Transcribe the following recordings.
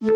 There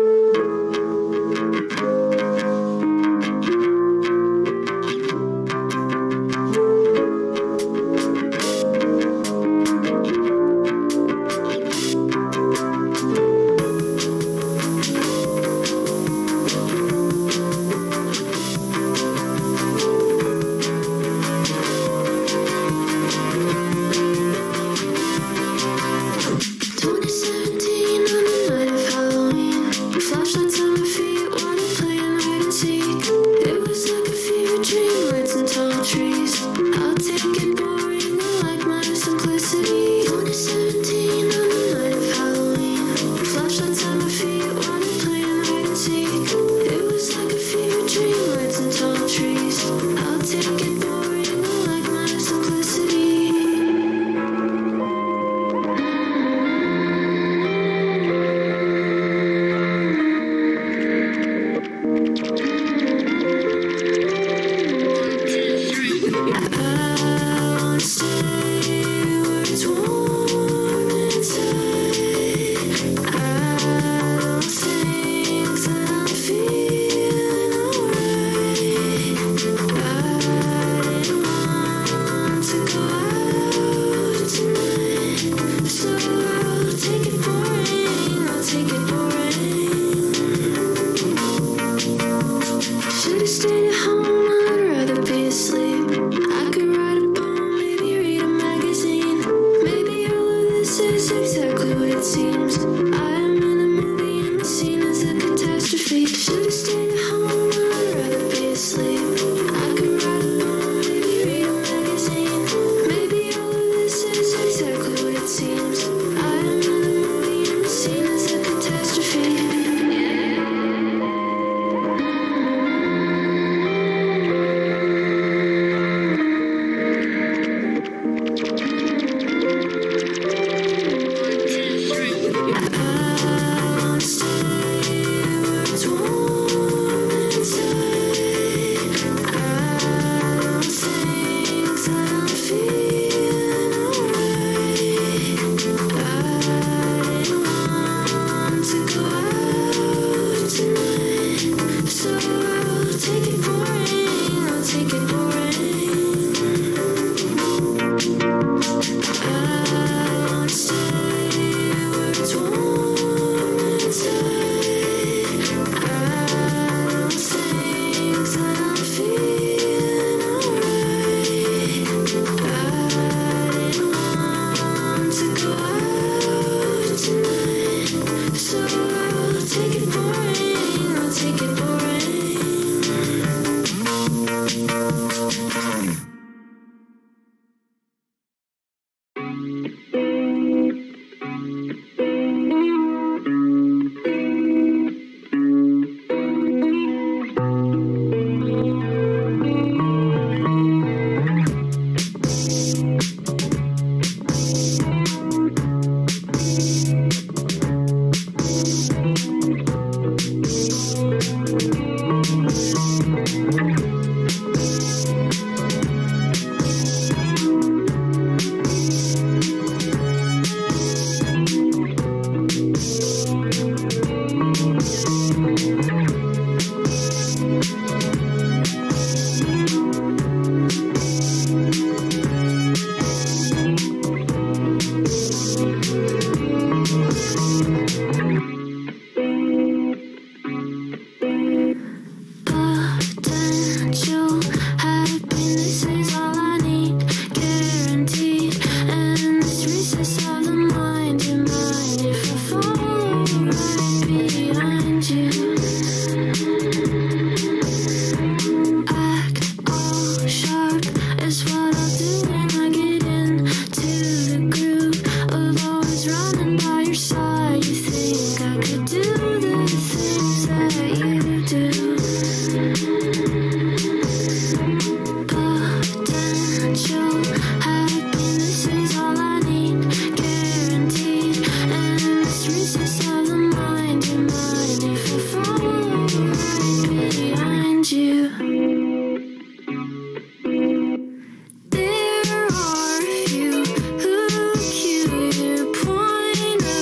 are few who cue your point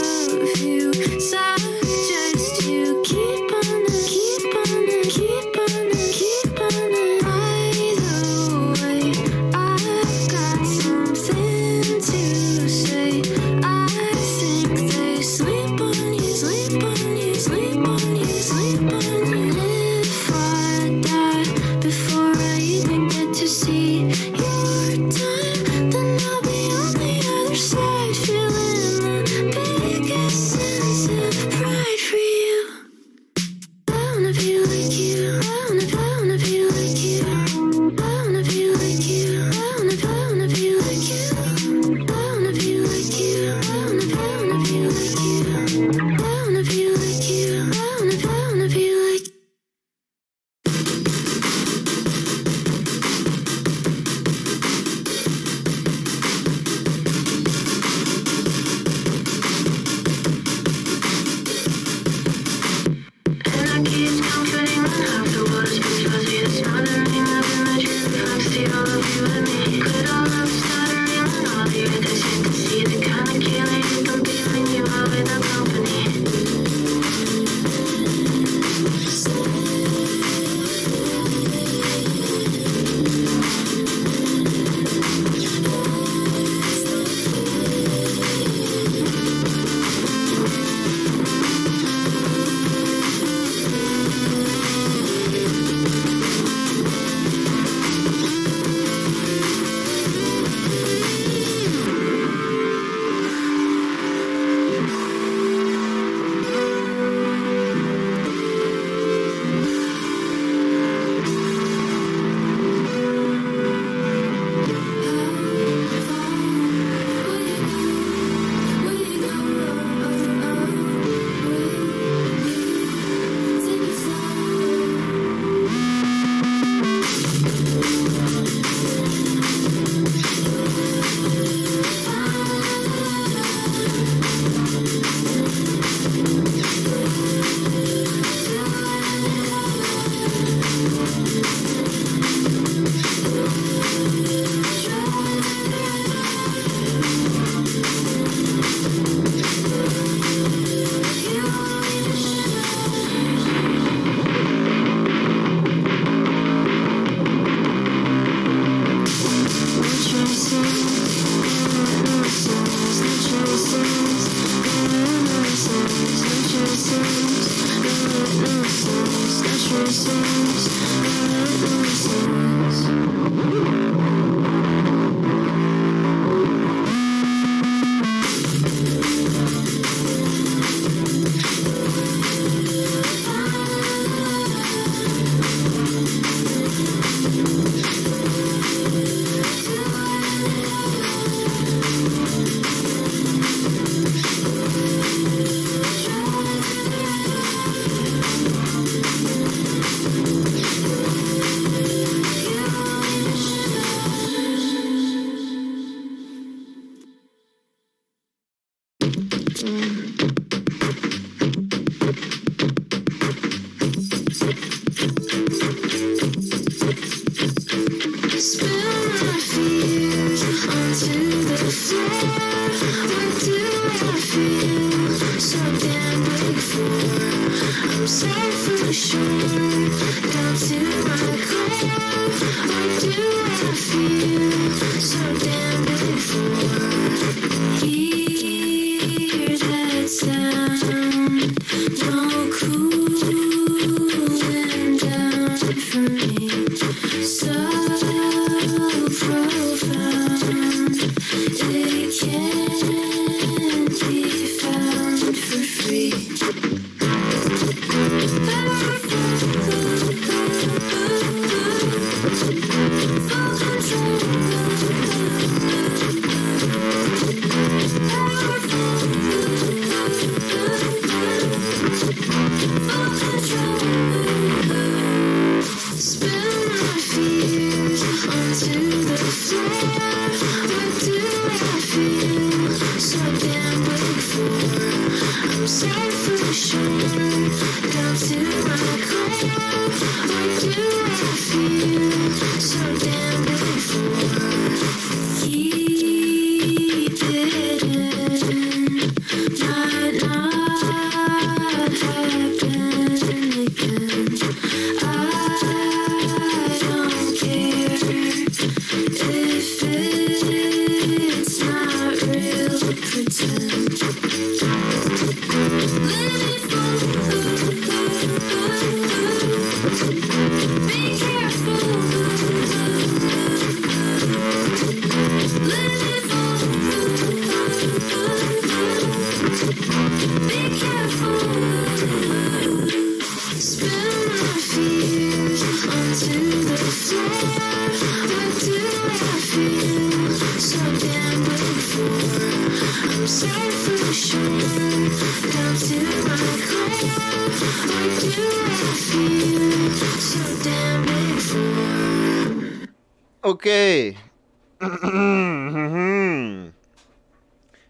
Okay.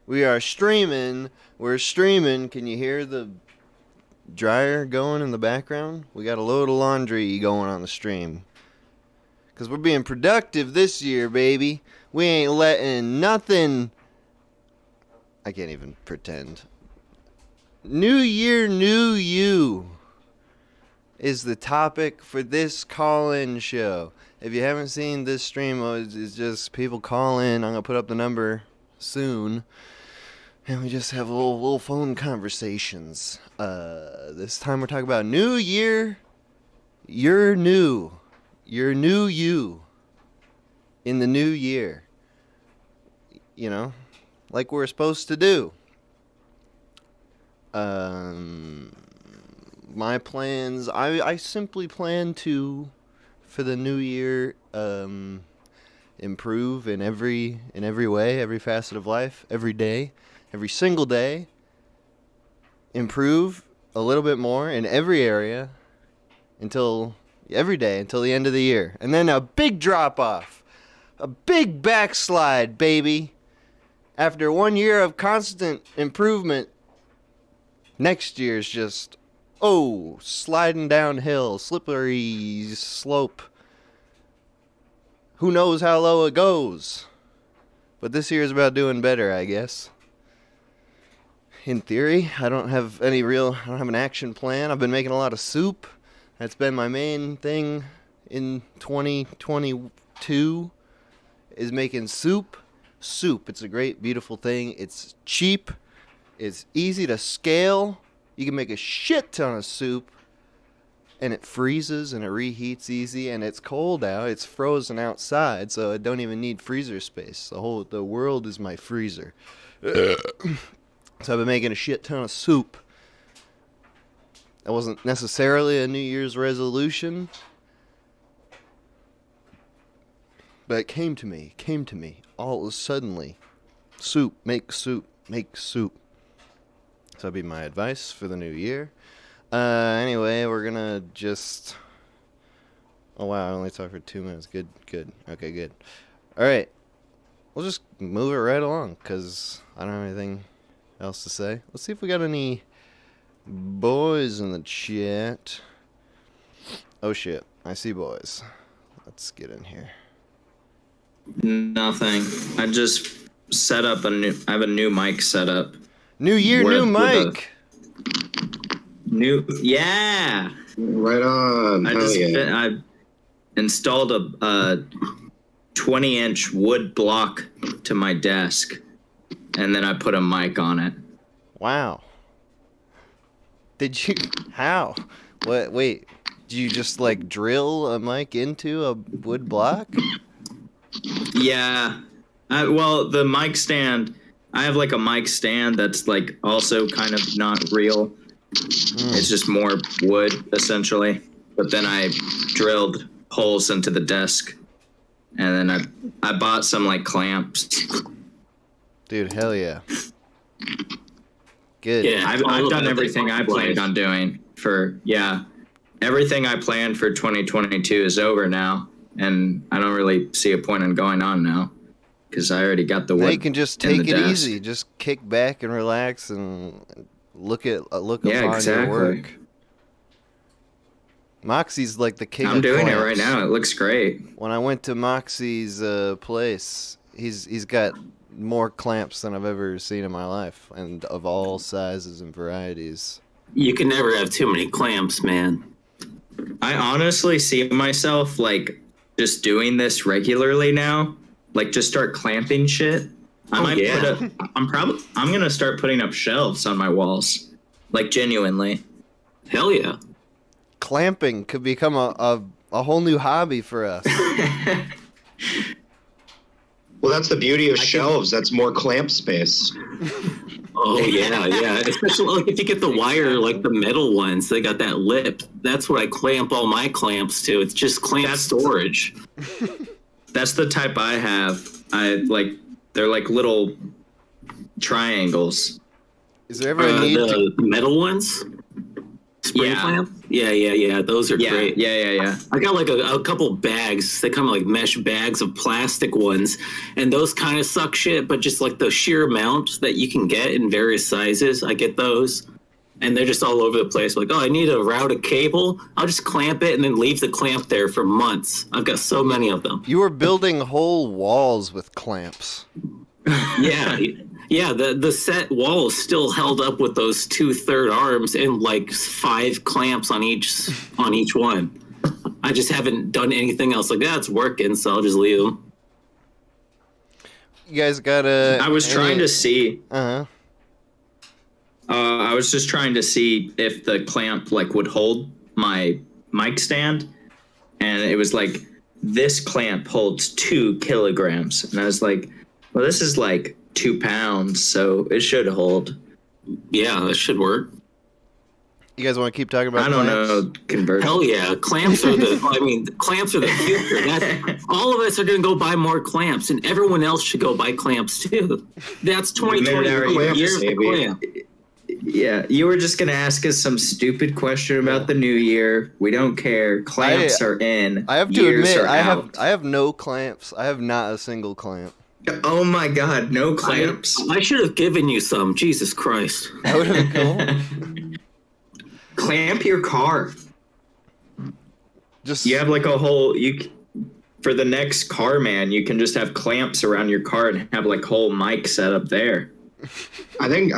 We are streaming. We're streaming. Can you hear the dryer going in the background? We got a load of laundry going on the stream. Because we're being productive this year, baby. We ain't letting nothing... I can't even pretend. New Year, New You is the topic for this call-in show. If you haven't seen this stream, it's just people call in. I'm going to put up the number soon. And we just have little phone conversations. This time we're talking about New Year. You're new. You're new you. In the new year. You know? Like we're supposed to do. My plans, I simply plan to, for the new year, improve in every way, every facet of life, every day, every single day. Improve a little bit more in every area every day until the end of the year. And then a big drop off. A big backslide, baby. After 1 year of constant improvement, next year's just, sliding downhill, slippery slope. Who knows how low it goes? But this year is about doing better, I guess. In theory, I don't have an action plan. I've been making a lot of soup. That's been my main thing in 2022, is making soup. Soup, it's a great, beautiful thing. It's cheap. It's easy to scale. You can make a shit ton of soup. and it freezes and it reheats easy, and it's cold out. It's frozen outside, so I don't even need freezer space. The world is my freezer. So I've been making a shit ton of soup. That wasn't necessarily a New Year's resolution, but it came to me all suddenly. Soup, make soup, make soup. So that'd be my advice for the new year. Anyway, we're gonna just... Oh wow, I only talked for 2 minutes. Good. Okay, good. Alright, we'll just move it right along, because I don't have anything else to say. Let's see if we got any boys in the chat. Oh shit, I see boys. Let's get in here. Nothing. I just set up I have a new mic set up. New year, new mic. Yeah. Right on. I installed a 20-inch wood block to my desk, and then I put a mic on it. Wow. Did you? How? What? Wait. Did you just like drill a mic into a wood block? Yeah. Well, the mic stand. I have like a mic stand that's like also kind of not real. It's just more wood essentially. But then I drilled holes into the desk, and then I bought some like clamps. Dude, hell yeah. Good. Yeah, I've done everything I planned on doing everything I planned for 2022 is over now, and I don't really see a point in going on now because I already got the wood. Now you can just take it easy, just kick back and relax and look upon your work. Moxie's like the king. I'm of doing clamps. it right now. It looks great. When I went to Moxie's place, he's got more clamps than I've ever seen in my life, and of all sizes and varieties. You can never have too many clamps, man. I honestly see myself like just doing this regularly now. Like just start clamping shit. I'm gonna start putting up shelves on my walls. Like genuinely. Hell yeah. Clamping could become a whole new hobby for us. Well, that's the beauty of shelves. That's more clamp space. Oh yeah. Especially like if you get the wire, like the metal ones, they got that lip. That's what I clamp all my clamps to. It's just clamp storage. That's the type I have. They're like little triangles. Is there ever a need the metal ones? Spring clamp? Yeah. Those are great. Yeah. I got like a couple bags. They come in like mesh bags of plastic ones, and those kind of suck shit. But just like the sheer amount that you can get in various sizes, I get those, and they're just all over the place. Like, oh, I need a routed cable. I'll just clamp it and then leave the clamp there for months. I've got so many of them. You were building whole walls with clamps. Yeah, the set wall is still held up with those 2/3 arms and like 5 clamps on each one. I just haven't done anything else like that. It's working, so I'll just leave them. You guys got a... I was trying to see... Uh-huh. I was just trying to see if the clamp like would hold my mic stand, and it was like, this clamp holds 2 kilograms. And I was like, well, this is like 2 pounds, so it should hold. Yeah, that should work. You guys want to keep talking about I don't clamps? know conversion. Hell yeah, clamps are the clamps are the future. All of us are going to go buy more clamps, and everyone else should go buy clamps too. That's 2020 years of clamp. Yeah, you were just going to ask us some stupid question about the new year. We don't care. Clamps are in. I have to admit, I have no clamps. I have not a single clamp. Oh my god, no clamps? I should have given you some. Jesus Christ. That would have been cool. Clamp your car. Just you have like a whole for the next car man, you can just have clamps around your car and have like whole mic set up there. I think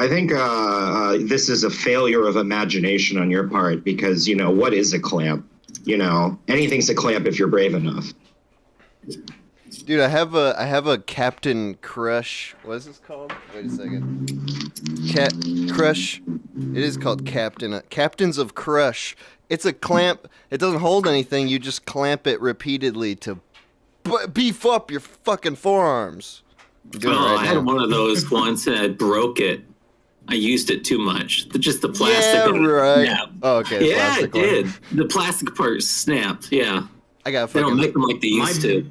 this is a failure of imagination on your part because, you know, what is a clamp? You know, anything's a clamp if you're brave enough. Dude, I have a Captain Crush. What is this called? Wait a second. Cat Crush. It is called Captains of Crush It's a clamp. It doesn't hold anything. You just clamp it repeatedly to beef up your fucking forearms. I'm doing it right I had now. one of those once and I broke it. I used it too much. Just the plastic. Yeah, right. Snapped. Oh, okay. Yeah, Plastic it did. The plastic part snapped. Yeah. I got They don't fucking. make them like they used to.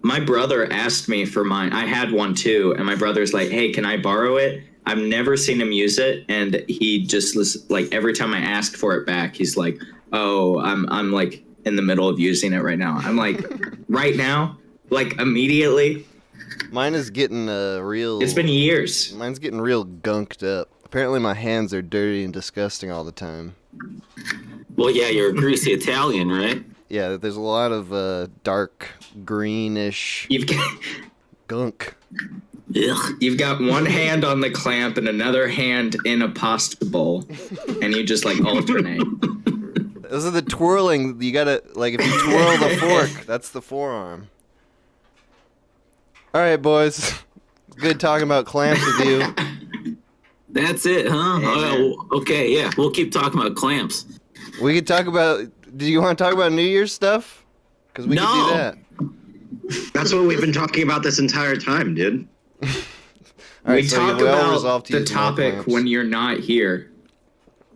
My brother asked me for mine. I had one too, and my brother's like, "Hey, can I borrow it?" I've never seen him use it, and he just like every time I ask for it back, he's like, "Oh, I'm like in the middle of using it right now." I'm like, "Right now? Like immediately?" Mine is getting real. It's been years. Mine's getting real gunked up. Apparently, my hands are dirty and disgusting all the time. Well, yeah, you're a greasy Italian, right? Yeah, there's a lot of dark greenish You've got, gunk. Ugh. you've got one hand on the clamp and another hand in a pasta bowl, and you just like alternate. Those are the twirling. You gotta, like, if you twirl the fork, that's the forearm. All right, boys. Good talking about clamps with you. That's it, huh? Oh, okay, yeah. We'll keep talking about clamps. We could talk about. Do you want to talk about New Year's stuff? Because we could do that. That's what we've been talking about this entire time, dude. All right, We so talk we all about resolved to the use more topic clamps. when you're not here.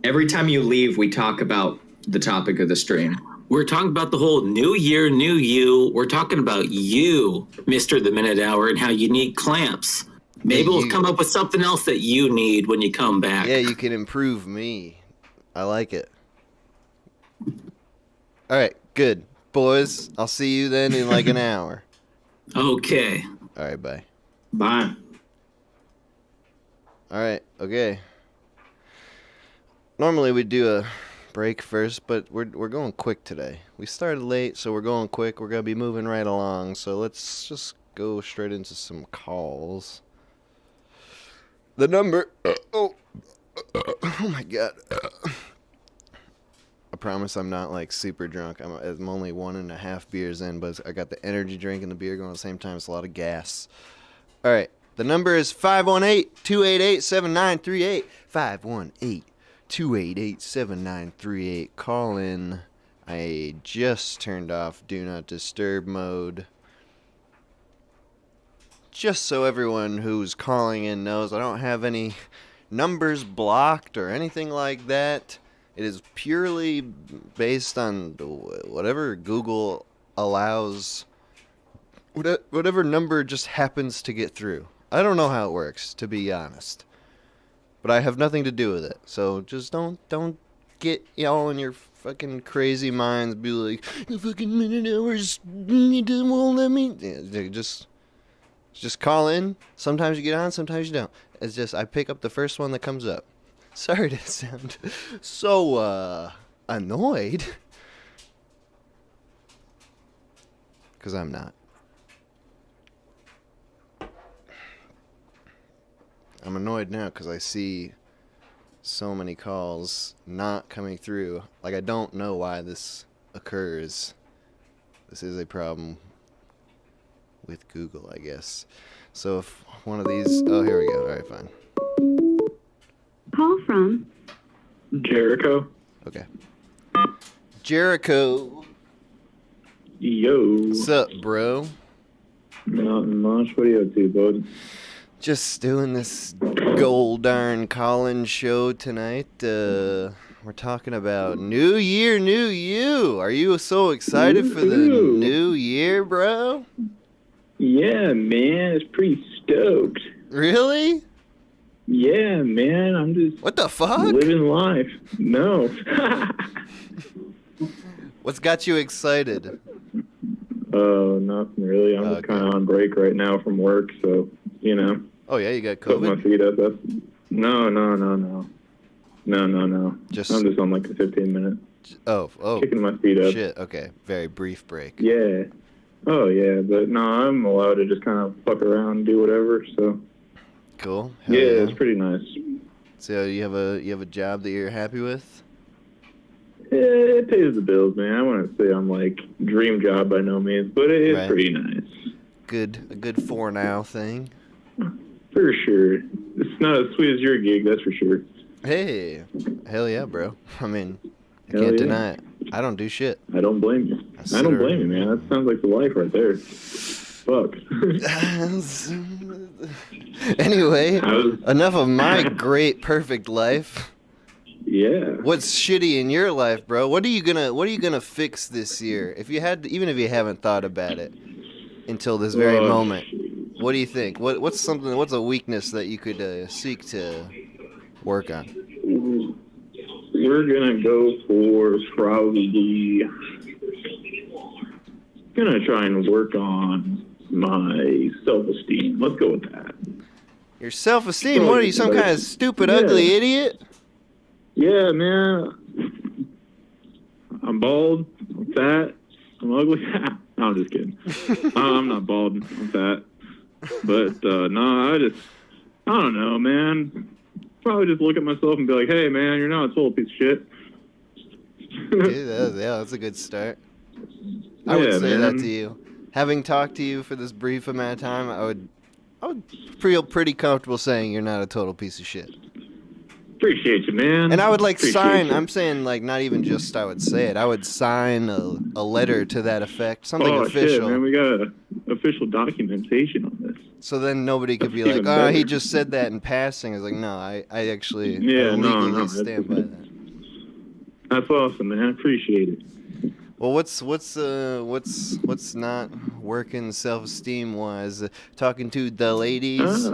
Every time you leave, we talk about the topic of the stream. We're talking about the whole new year, new you. We're talking about you, Mr. The Minute Hour, and how you need clamps. Maybe we'll come up with something else that you need when you come back. Yeah, you can improve me. I like it. All right, good. Boys, I'll see you then in like an hour. Okay. All right, bye. Bye. All right, okay. Normally we do a break first, but we're going quick today. We started late, so we're going quick. We're going to be moving right along, so let's just go straight into some calls. The number... oh my God. I promise I'm not like super drunk. I'm only 1.5 beers in, but I got the energy drink and the beer going at the same time. It's a lot of gas. All right. The number is 518-288-7938. 518-288-7938. Call in. I just turned off Do Not Disturb mode. Just so everyone who's calling in knows, I don't have any numbers blocked or anything like that. It is purely based on whatever Google allows, whatever number just happens to get through. I don't know how it works, to be honest. But I have nothing to do with it. So just don't get y'all in your fucking crazy minds be like, the fucking minute hours won't let me. Yeah, just call in. Sometimes you get on, sometimes you don't. It's just I pick up the first one that comes up. Sorry to sound so annoyed. Because I'm not. I'm annoyed now because I see so many calls not coming through. Like, I don't know why this occurs. This is a problem with Google, I guess. So if one of these... oh, here we go. All right, fine. Call from Jericho. Okay. Jericho. Yo. What's up, bro? Nothing much. What are you up to, bud? Just doing this gold darn Colin show tonight. We're talking about New Year, New You. Are you so excited for the Woohoo. new year, bro? Yeah, man. It's pretty stoked. Really? Yeah, man. I'm just What the fuck? living life. No. What's got you excited? Oh, nothing really. I'm just Okay. kind of on break right now from work, so, you know, Oh, yeah, you got put my COVID? feet up. That's... No. Just- I'm just on like a 15-minute Oh, kicking my feet up. shit. Okay, very brief break. Yeah. Oh, yeah. But no, I'm allowed to just kind of fuck around and do whatever, so. Cool. Hell Yeah, it's pretty nice. So you have a job that you're happy with? It pays the bills, man. I wouldn't say I'm like dream job by no means, but it's Right. pretty nice. A good for now thing. For sure. It's not as sweet as your gig, that's for sure. Hey, hell yeah, bro. I mean, I Hell can't yeah. deny it. I don't do shit. I don't blame you. I don't blame you, man. That sounds like the life right there. Fuck. Anyway, I was- enough of my great perfect life. Yeah. What's shitty in your life, bro? What are you gonna fix this year? If you had, even if you haven't thought about it until this very moment, what do you think? What's a weakness that you could seek to work on? We're gonna go for probably gonna try and work on my self-esteem. Let's go with that. Your self-esteem? What are you, some kind of stupid, ugly idiot? Yeah, man. I'm bald. I'm fat. I'm ugly. No, I'm just kidding. I'm not bald. I'm fat. But no, I don't know, man. Probably just look at myself and be like, hey, man, you're not a total piece of shit. Dude, that's a good start. I would say that to you. Having talked to you for this brief amount of time, I would feel pretty comfortable saying you're not a total piece of shit. Appreciate you, man. And I would Appreciate sign, you. I'm saying not even just I would say it. I would sign a letter to that effect, something official. Shit, man, we got official documentation on this. So then nobody could be like, oh, he just said that in passing. It's like, no, I actually legally stand by that. That's awesome, man. I appreciate it. Well, what's not working self-esteem wise? Talking to the ladies. I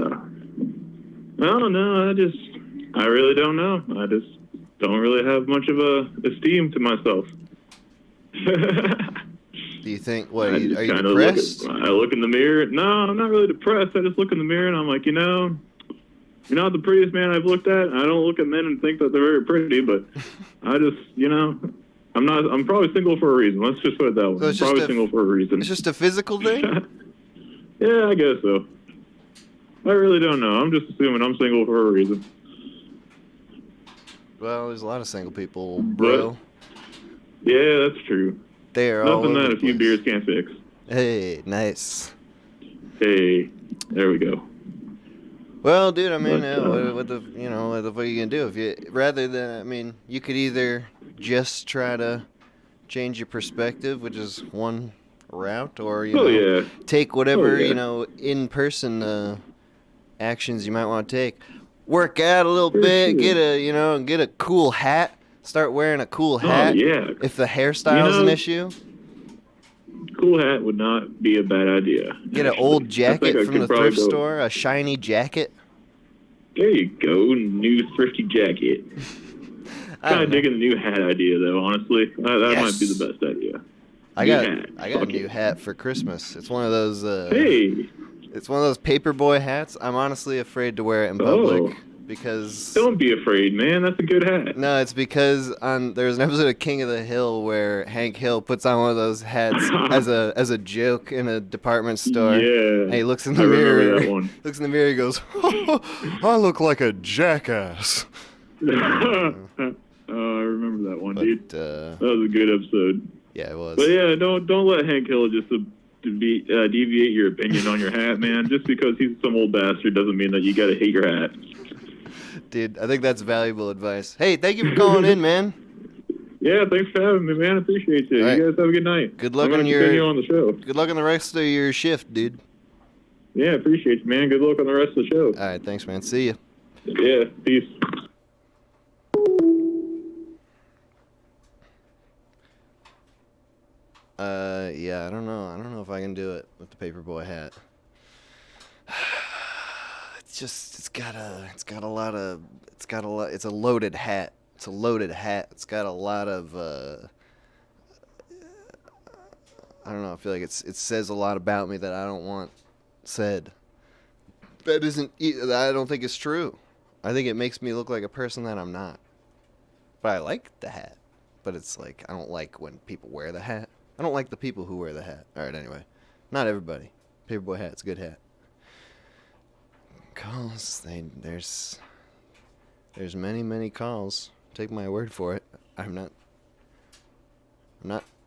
don't know. I really don't know. I just don't really have much of a esteem to myself. Do you think? What are you kinda depressed? I look in the mirror. No, I'm not really depressed. I just look in the mirror and I'm like, you're not the prettiest man I've looked at. I don't look at men and think that they're very pretty, but I just, I'm not. I'm probably single for a reason. Let's just put it that way. So I'm probably single for a reason. It's just a physical thing? Yeah, I guess so. I really don't know. I'm just assuming I'm single for a reason. Well, there's a lot of single people, bro. Yeah, that's true. They are all Nothing over that the a few place. beers can't fix. Hey, nice. Hey, there we go. Well, dude, I mean, But, what the fuck are you gonna do? If you rather than, I mean, you could either just try to change your perspective, which is one route, or take whatever in-person actions you might want to take. Work out a little bit, get a cool hat. Start wearing a cool hat. Oh, yeah. If the hairstyle's an issue. Cool hat would not be a bad idea. Get an old jacket from the thrift store, a shiny jacket. There you go, new thrifty jacket. Kind of digging the new hat idea, though. Honestly, that might be the best idea. I got a new hat for Christmas. It's one of those. It's one of those paperboy hats. I'm honestly afraid to wear it in public because. Don't be afraid, man. That's a good hat. No, it's because there's an episode of King of the Hill where Hank Hill puts on one of those hats as a joke in a department store. Yeah. And he looks in the mirror. Remember that one. Looks in the mirror. He goes, "I look like a jackass." I remember that one, dude. That was a good episode. Yeah, it was. But yeah, don't let Hank Hill just deviate your opinion on your hat, man. Just because he's some old bastard doesn't mean that you gotta hate your hat. Dude, I think that's valuable advice. Hey, thank you for calling in, man. Yeah, thanks for having me, man. I appreciate you. Right. You guys have a good night. Good luck on the show. Good luck on the rest of your shift, dude. Yeah, appreciate you, man. Good luck on the rest of the show. All right, thanks, man. See ya. Yeah, peace. Yeah, I don't know. I don't know if I can do it with the paperboy hat. It's a loaded hat. It's a loaded hat. It's got a lot of, I don't know. I feel like it says a lot about me that I don't want said. I don't think it's true. I think it makes me look like a person that I'm not. But I like the hat. But it's like, I don't like when people wear the hat. I don't like the people who wear the hat. All right, anyway. Not everybody. Paperboy hat's a good hat. Calls. There's many calls. Take my word for it. I'm not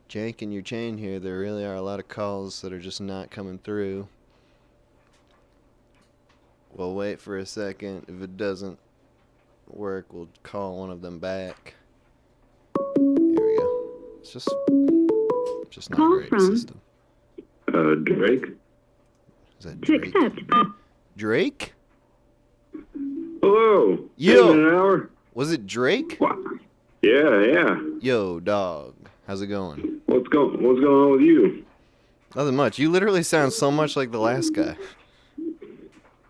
janking your chain here. There really are a lot of calls that are just not coming through. We'll wait for a second. If it doesn't work, we'll call one of them back. It's just not a great system. Drake. Is that To Drake? accept, Drake? Hello. Yo. In an hour. Was it Drake? What? Yeah. Yo, dog. How's it going? What's going on with you? Nothing much. You literally sound so much like the last guy.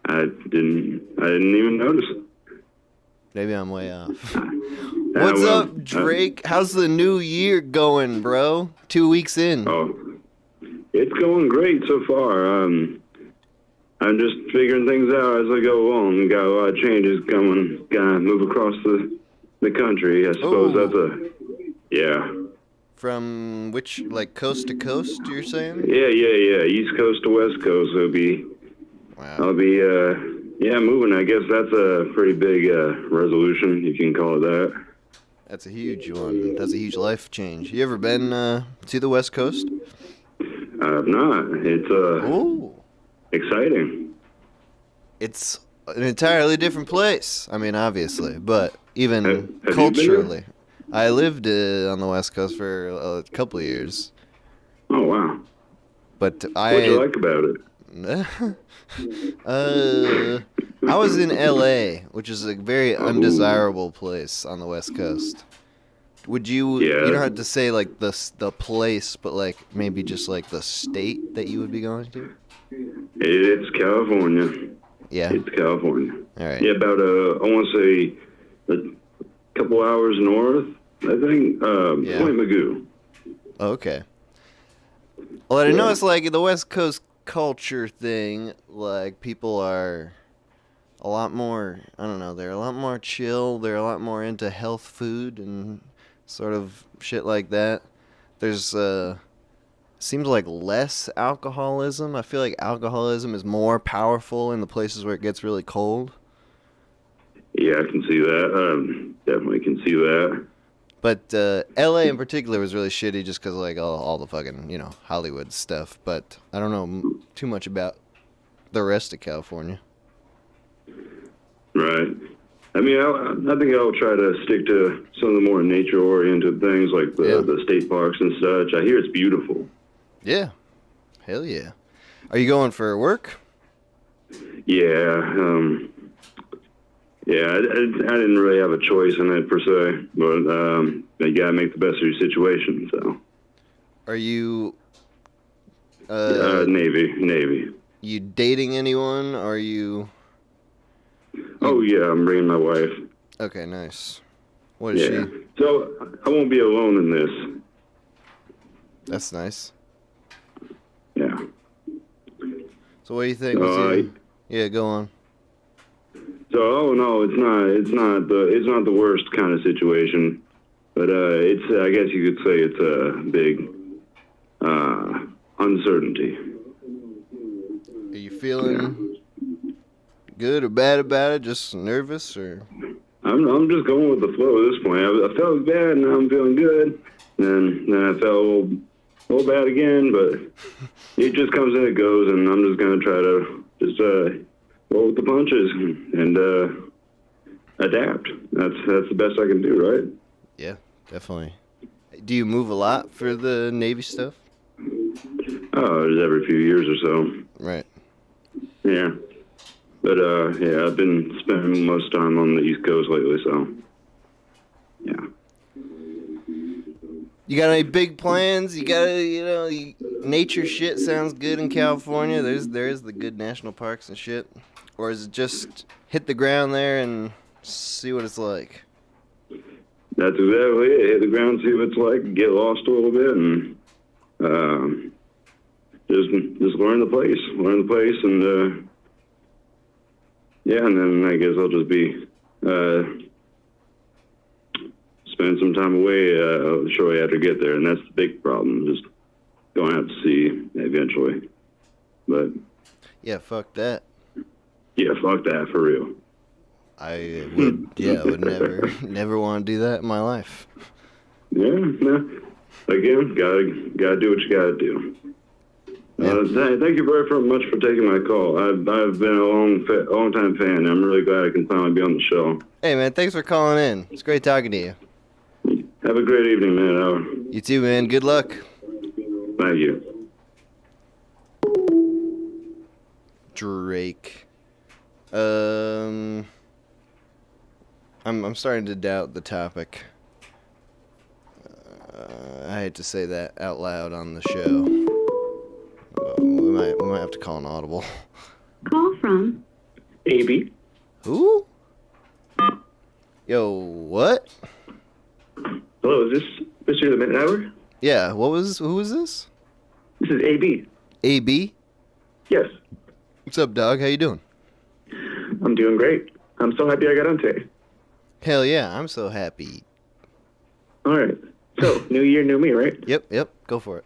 I didn't even notice. Maybe I'm way off. Yeah, What's well, up, Drake? How's the new year going, bro? 2 weeks in. Oh, it's going great so far. I'm just figuring things out as I go along. We got a lot of changes coming. Gotta move across the country. I suppose Oh. yeah. From which, like, coast to coast, you're saying? Yeah. East Coast to West Coast. I'll be moving. I guess that's a pretty big resolution, if you can call it that. That's a huge one. That's a huge life change. You ever been to the West Coast? I've not. It's Oh. exciting. It's an entirely different place. I mean, obviously, but even Have you been culturally. I lived on the West Coast for a couple of years, Oh wow. but What'd you like about it? I was in LA, which is a very undesirable place on the West Coast. Would you? Yeah. You don't have to say like the place, but like maybe just like the state that you would be going to. It's California. Yeah. It's California. All right. Yeah, about I want to say a couple hours north. I think Yeah. Point Magoo. Okay. Well, I know it's like the West Coast culture thing. Like people are a lot more. I don't know. They're a lot more chill. They're a lot more into health food and sort of shit like that. There's seems like less alcoholism. I feel like alcoholism is more powerful in the places where it gets really cold. Yeah, I can see that. Definitely can see that. But L.A. in particular was really shitty just because, like, all the fucking, Hollywood stuff. But I don't know too much about the rest of California. Right. I mean, I think I'll try to stick to some of the more nature-oriented things like the state parks and such. I hear it's beautiful. Yeah. Hell yeah. Are you going for work? Yeah. Yeah, I didn't really have a choice in it per se, but you gotta make the best of your situation. So. Are you? Navy. You dating anyone? Are you? Oh yeah, I'm bringing my wife. Okay, nice. What is she? So I won't be alone in this. That's nice. Yeah. So what do you think? Yeah, go on. So no, it's not the worst kind of situation, but it's I guess you could say it's a big uncertainty. Are you feeling good or bad about it? Just nervous or? I'm just going with the flow at this point. I felt bad, now I'm feeling good, and then I felt a little bad again, but it just comes and it goes, and I'm just gonna try to just roll with the punches and adapt. That's the best I can do, right? Yeah, definitely. Do you move a lot for the Navy stuff? Oh, just every few years or so. Right. Yeah. But yeah, I've been spending most time on the East Coast lately, so yeah. You got any big plans? You got nature shit sounds good in California. There is the good national parks and shit. Or is it just hit the ground there and see what it's like? That's exactly it. Hit the ground, see what it's like, get lost a little bit, and just learn the place, and yeah, and then I guess I'll just be spend some time away shortly after I get there, and that's the big problem, just going out to sea eventually. But Yeah, fuck that. yeah, fuck that for real. I would never want to do that in my life. Yeah, no. Again, gotta do what you gotta do. Thank you very much for taking my call. I've been a long time fan. I'm really glad I can finally be on the show. Hey man, thanks for calling in. It's great talking to you. Have a great evening, man. You too, man. Good luck. Thank you. Drake. I'm starting to doubt the topic. I hate to say that out loud on the show. We might have to call an audible. Call from AB. Who? Yo, what? Hello, is this Mr. The Minute Hour? Yeah, who was this? This is AB. AB? Yes, What's up, dog? How you doing? I'm doing great. I'm so happy I got on today. Hell yeah, I'm so happy. All right. So, new year, new me, right? Yep, go for it.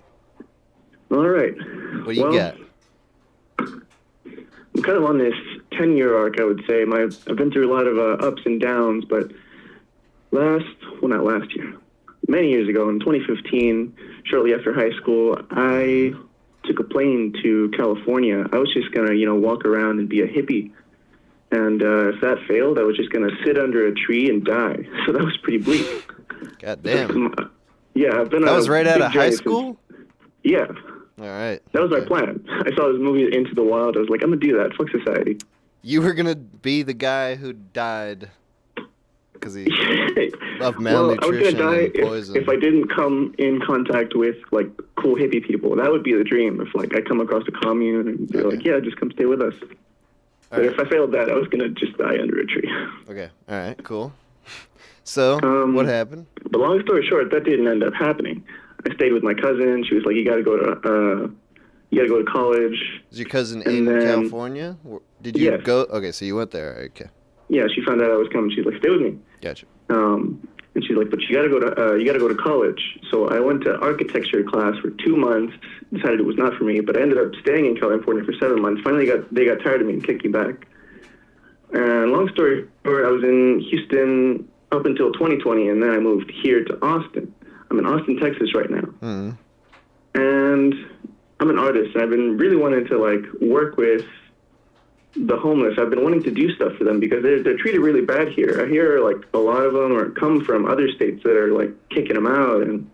All right. What do you got? I'm kind of on this 10-year arc, I would say. I've been through a lot of ups and downs, but not last year, many years ago, in 2015, shortly after high school, I took a plane to California. I was just going to, walk around and be a hippie. And if that failed, I was just going to sit under a tree and die. So that was pretty bleak. God damn. Yeah, I've been. That was right out of high school? Yeah. All right. That was my plan. I saw this movie Into the Wild. I was like, I'm going to do that. Fuck society. You were going to be the guy who died because he of malnutrition well, I was going to die and poison. if I didn't come in contact with, cool hippie people. That would be the dream. If, I come across a commune and they're like, yeah, just come stay with us. But if I failed that, I was going to just die under a tree. Okay. All right. Cool. So, what happened? But long story short, that didn't end up happening. I stayed with my cousin. She was like, you got to go to college. Is your cousin And in then- California? Did you Yes. go? Okay, so you went there. Okay. Yeah, she found out I was coming. She's like, stay with me. Gotcha. And she's like, but you got to go to college. So I went to architecture class for 2 months. Decided it was not for me, but I ended up staying in California for 7 months. Finally, they got tired of me and kicked me back. And long story short, I was in Houston up until 2020, and then I moved here to Austin. I'm in Austin, Texas right now. Mm-hmm. And I'm an artist, and I've been really wanting to work with the homeless. I've been wanting to do stuff for them because they're treated really bad here. I hear a lot of them come from other states that are kicking them out. And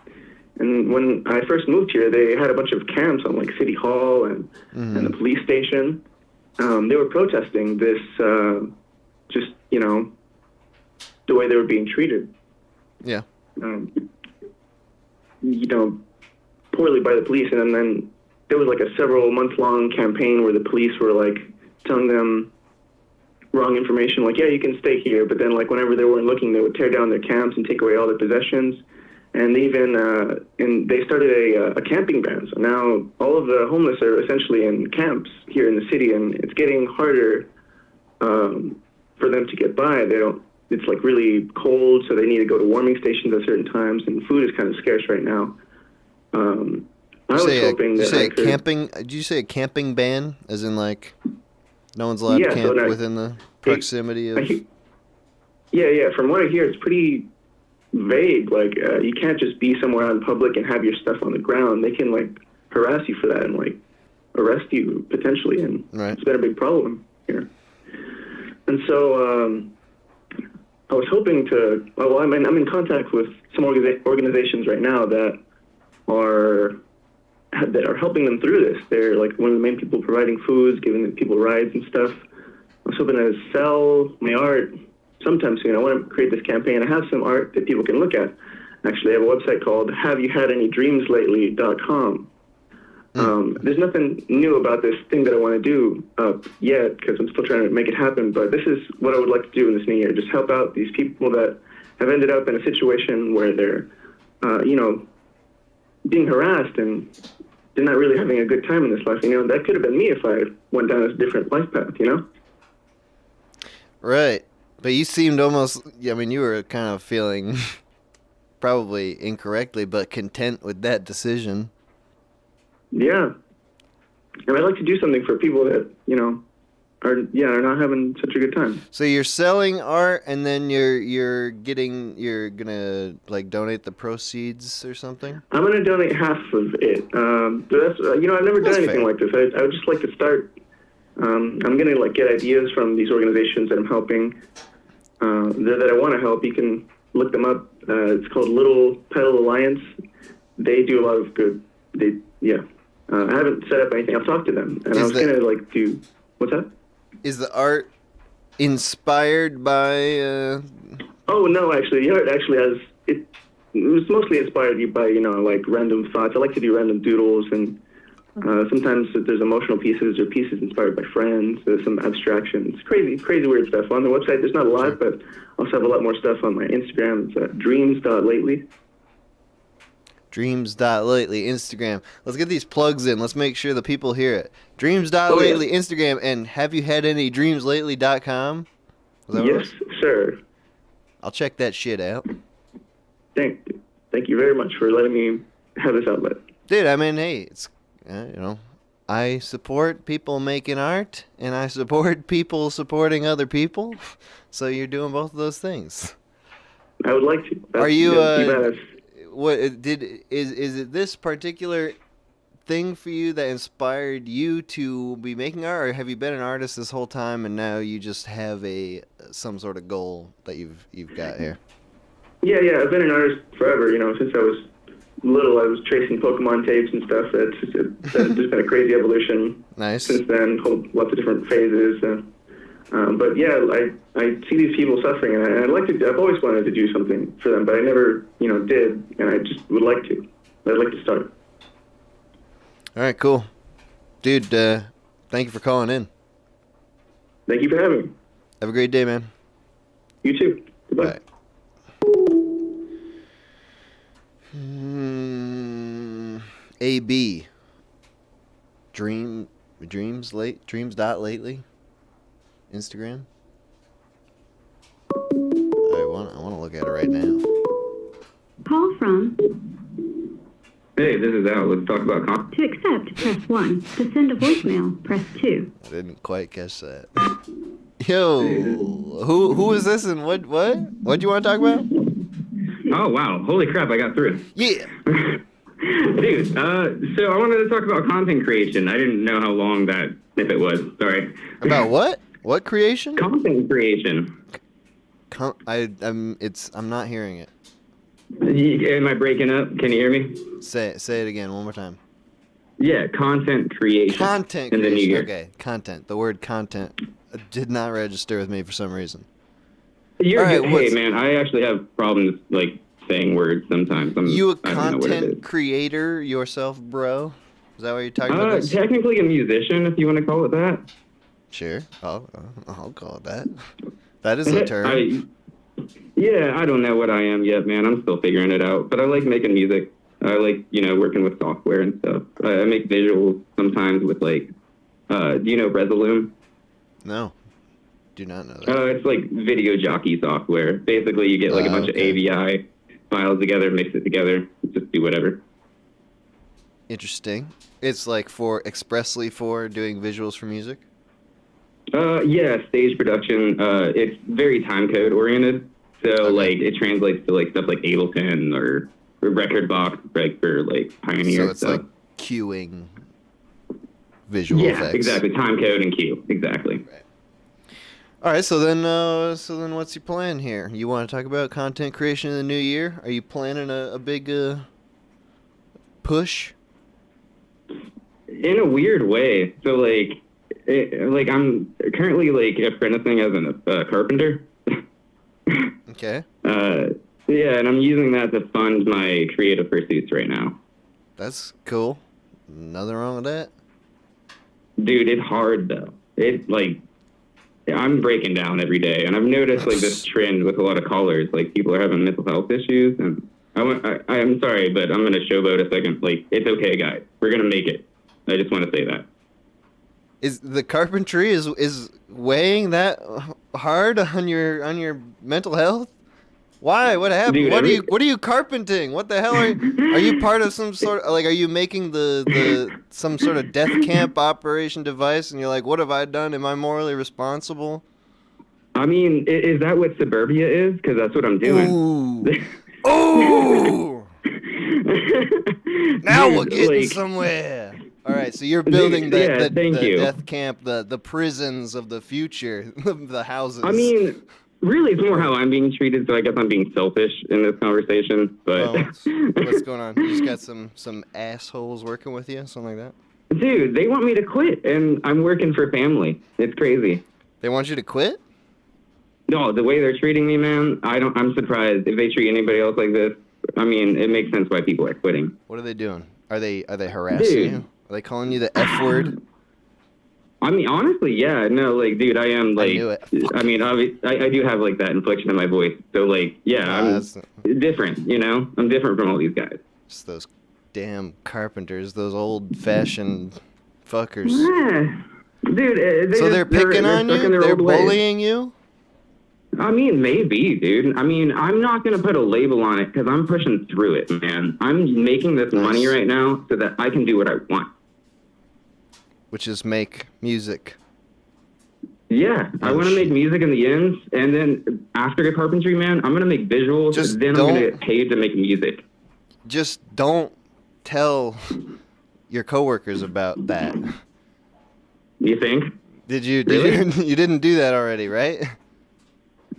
when I first moved here, they had a bunch of camps on City Hall and the police station. They were protesting this, the way they were being treated. Yeah. Poorly by the police. And then there was a several month-long campaign where the police were telling them wrong information, yeah, you can stay here, but then whenever they weren't looking, they would tear down their camps and take away all their possessions. And they even they started a camping ban. So now all of the homeless are essentially in camps here in the city, and it's getting harder for them to get by. It's really cold, so they need to go to warming stations at certain times, and food is kind of scarce right now. I was hoping that I could... camping? Did you say a camping ban, as in no one's allowed to camp within the proximity of? Yeah. From what I hear, it's pretty vague. You can't just be somewhere out in public and have your stuff on the ground. They can harass you for that and arrest you potentially, and It's been a big problem here. And so I was hoping to. Well, I'm in contact with some organizations right now that are helping them through this. They're one of the main people providing foods, giving people rides and stuff. I was hoping to sell my art sometime soon. I want to create this campaign. I have some art that people can look at. Actually, I have a website called HaveYouHadAnyDreamsLately.com. There's nothing new about this thing that I want to do yet because I'm still trying to make it happen, but this is what I would like to do in this new year. Just help out these people that have ended up in a situation where they're, being harassed and they're not really having a good time in this life. That could have been me if I went down a different life path, Right. But you seemed almost, you were kind of feeling probably incorrectly, but content with that decision. Yeah. And I'd like to do something for people that, are not having such a good time. So you're selling art, and then you're gonna donate the proceeds or something? I'm gonna donate half of it. But that's I've never done anything like this. I would just like to start. I'm gonna get ideas from these organizations that I'm helping. That I want to help. You can look them up. It's called Little Petal Alliance. they do a lot of good. I haven't set up anything. I've talked to them, and I was gonna like do. What's that? Is the art inspired by? Oh no, actually, the art actually has it. It was mostly inspired by like random thoughts. I like to do random doodles, and sometimes there's emotional pieces or pieces inspired by friends. There's some abstractions, crazy weird stuff on the website. There's not a lot, but I also have a lot more stuff on my Instagram. It's dreams.lately. Dreams.lately, Instagram. Let's get these plugs in. Let's make sure the people hear it. Dreams.lately, Instagram, and have you had any dreamslately.com? Yes, sir. I'll check that shit out. Thank you very much for letting me have this outlet. Dude, I mean, hey, it's, I support people making art, and I support people supporting other people, so you're doing both of those things. I would like to. Are you, badass. Is it this particular thing for you that inspired you to be making art, or have you been an artist this whole time and now you just have some sort of goal that you've got here? Yeah, I've been an artist forever. Since I was little, I was tracing Pokemon tapes and stuff. It's just been a crazy evolution. Nice. Since then, lots of different phases. But yeah, I see these people suffering, and I've always wanted to do something for them, but I never, did, and I just would like to. I'd like to start. All right, cool. Dude, thank you for calling in. Thank you for having me. Have a great day, man. You too. Goodbye. Bye. AB. Dreams.lately. Instagram. I want to look at it right now. Call from. Hey, this is Al. Let's talk about To accept, press 1. To send a voicemail, press 2. I didn't quite catch that. Yo, who is this and what do you want to talk about? Oh, wow. Holy crap, I got through. Yeah. Dude, so I wanted to talk about content creation. I didn't know how long that snippet was. Sorry. About what? What creation? Content creation. I'm not hearing it. Am I breaking up? Can you hear me? Say it again one more time. Yeah, content creation. Content creation. Okay, content. The word content did not register with me for some reason. You're right, good. Hey, man, I actually have problems like saying words sometimes. You a content creator yourself, bro? Is that what you're talking about? Technically a musician, if you want to call it that. Sure. I'll call it that. That is a term. I don't know what I am yet, man. I'm still figuring it out. But I like making music. I like, working with software and stuff. I make visuals sometimes with like, do you know Resolume? No. Do not know that. It's like video jockey software. Basically, you get like a bunch of AVI files together, mix it together, just do whatever. Interesting. It's like expressly for doing visuals for music? Yeah, stage production. It's very time code oriented. So like it translates to like stuff like Ableton or Record Box, like for like Pioneer. So it's like queuing visual effects. Yeah, exactly. Time code and queue. Exactly. Right. All right. So then what's your plan here? You want to talk about content creation in the new year? Are you planning a big push? In a weird way. So like I'm currently like apprenticing as a carpenter. Okay. Yeah, and I'm using that to fund my creative pursuits right now. That's cool. Nothing wrong with that. Dude, it's hard though. I'm breaking down every day, and I've noticed like this trend with a lot of callers. Like people are having mental health issues, and I'm sorry, but I'm gonna showboat a second. Like it's okay, guys. We're gonna make it. I just want to say that. Is the carpentry is weighing that hard on your mental health? Why? What happened? Dude, what are you carpenting? What the hell are you part of some sort of, like, are you making the some sort of death camp operation device and you're like, what have I done? Am I morally responsible? I mean, is that what suburbia is? Because that's what I'm doing. Ooh. Ooh. Now we're getting somewhere. All right, so you're building the thank you. death camp, the prisons of the future, the houses. I mean, Really, it's more how I'm being treated, so I guess I'm being selfish in this conversation. But Oh, what's going on? You just got some assholes working with you, something like that? dude, they want me to quit, and I'm working for family. It's crazy. They want you to quit? No, the way they're treating me, man, I'm surprised if they treat anybody else like this. I mean, it makes sense why people are quitting. What are they doing? Are they harassing you? Are they calling you the F word? I mean, honestly, yeah, no, like, dude, I am, like, I knew it. I mean, I do have, like, that inflection in my voice, so, like, yeah, I'm different, you know? I'm different from all these guys. Just those damn carpenters, those old-fashioned fuckers. Yeah. Dude, So they're picking on you? They're bullying you? I mean, maybe, dude. I mean, I'm not going to put a label on it because I'm pushing through it, man. I'm making this money right now so that I can do what I want. Which is make music. Yeah, I want to make music in the ends, and then after the carpentry, man, I'm going to make visuals, Just then I'm going to get paid to make music. Just don't tell your coworkers about that. You think? Did you Really? you didn't do that already, right?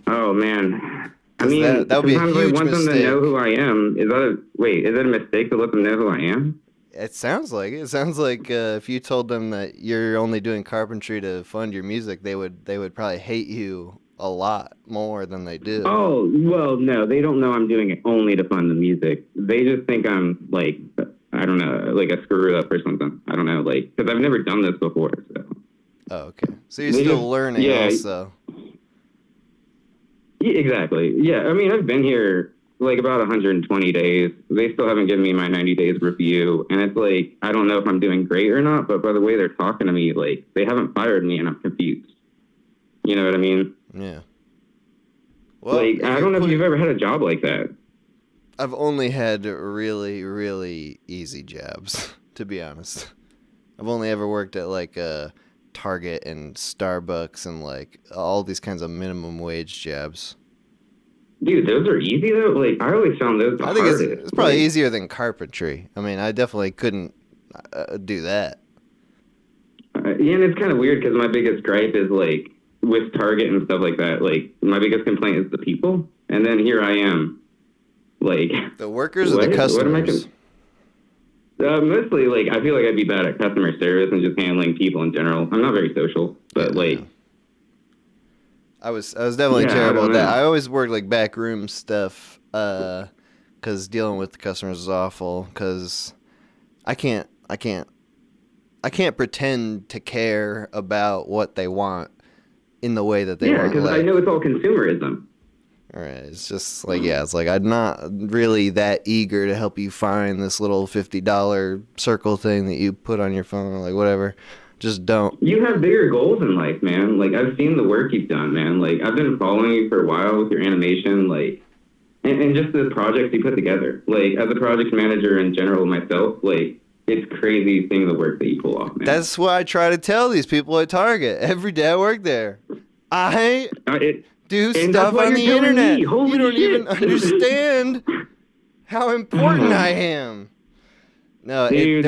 Oh, man. I 'Cause mean, that would be a sometimes huge I want them mistake. to know who I am. Is it a mistake to let them know who I am? It sounds like it. It sounds like if you told them that you're only doing carpentry to fund your music, they would probably hate you a lot more than they do. Oh, well, no, they don't know I'm doing it only to fund the music. They just think I'm, like, I don't know, like a screw up or something. I don't know, like, because I've never done this before, so. Oh, okay. So you're They still just- learning yeah. also. Yeah, exactly. Yeah, I mean, I've been here, like, about 120 days. They still haven't given me my 90 days review, and it's like, I don't know if I'm doing great or not, but by the way they're talking to me, like, they haven't fired me, and I'm confused. You know what I mean? Yeah. Well, Like, I don't know if you've ever had a job like that. I've only had really, really easy jobs, to be honest. I've only ever worked at like Target and Starbucks and like all these kinds of minimum wage jobs. Dude, those are easy though. Like, I always found those the I think hardest. it's probably Like, easier than carpentry. I mean, I definitely couldn't do that. yeah, and it's kind of weird because my biggest gripe is like with Target and stuff like that. Like, my biggest complaint is the people, and then here I am, like The workers or what? the What am I customers? mostly, like, I feel like I'd be bad at customer service and just handling people in general. I'm not very social, but like, I was definitely Yeah, I terrible don't at that. know. I always worked like backroom stuff, because dealing with the customers is awful. Because I can't pretend to care about what they want in the way that they yeah, want. because I know it's all consumerism. All right, it's just like it's like I'm not really that eager to help you find this little $50 circle thing that you put on your phone or like whatever. Just don't. You have bigger goals in life, man. Like, I've seen the work you've done, man. Like, I've been following you for a while with your animation, like, and just the projects you put together. Like, as a project manager in general myself, like, it's crazy seeing the work that you pull off, man. That's what I try to tell these people at Target every day I work there. I do and stuff that's what on the you're telling internet. me. Holy You don't shit. even understand how important I am. No, Dude.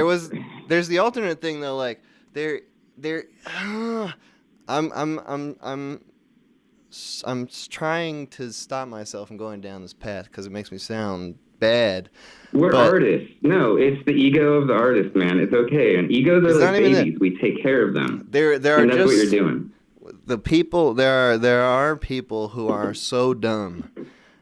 there's the alternate thing though. Like I'm trying to stop myself from going down this path because it makes me sound bad. We're but artists. No, it's the ego of the artist, man. It's okay. And egos are It's like not even babies. We take care of them. there are And that's just what you're doing. the people. There are people who are so dumb,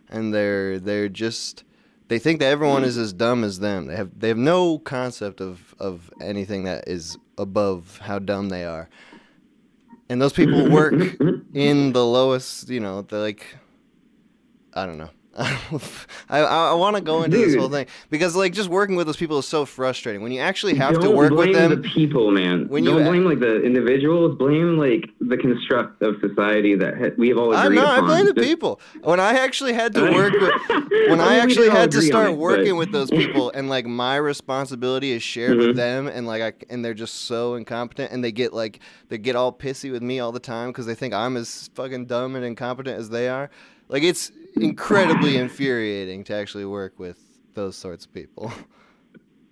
and they're just. They think that everyone is as dumb as them. They have no concept of anything that is above how dumb they are. And those people work in the lowest, the like, I don't know. I want to go into this whole thing because like just working with those people is so frustrating. When you actually have to Don't work with blame them, the people, man. Don't blame like the individuals. Blame like the construct of society that we have all agreed upon. I blame the Just- people. When I actually had to work with, when I I mean, we actually did all had to agree on start it, working but- with those people, and like my responsibility is shared with them, and like and they're just so incompetent, and they get all pissy with me all the time because they think I'm as fucking dumb and incompetent as they are. Like it's incredibly infuriating to actually work with those sorts of people.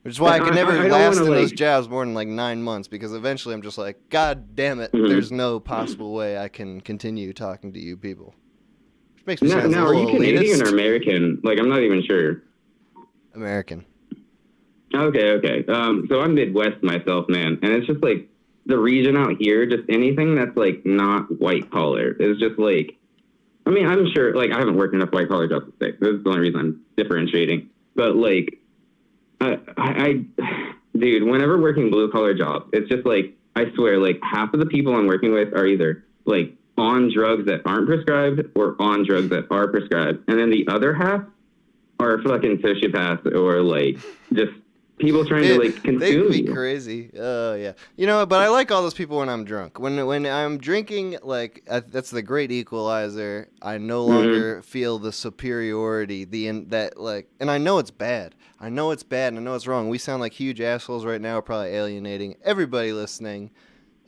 Which is why I could never I don't last wanna, in those like- jobs more than like 9 months because eventually I'm just like, God damn it, there's no possible way I can continue talking to you people. Makes me Now, sound a are you little Canadian elitist. or American? Like, I'm not even sure. American. Okay. So I'm Midwest myself, man, and it's just like the region out here. Just anything that's like not white collar is just like. I mean, I'm sure. Like, I haven't worked enough white collar jobs to say. That's the only reason I'm differentiating. But like, dude, whenever working blue collar jobs, it's just like I swear, like half of the people I'm working with are either like on drugs that aren't prescribed or on drugs that are prescribed, and then the other half are fucking sociopaths or like just people trying to like consume They could be you. crazy. Oh yeah. You know, but I like all those people when I'm drunk. When I'm drinking, like that's the great equalizer. I no longer feel the superiority. And I know it's bad. I know it's bad, and I know it's wrong. We sound like huge assholes right now, probably alienating everybody listening.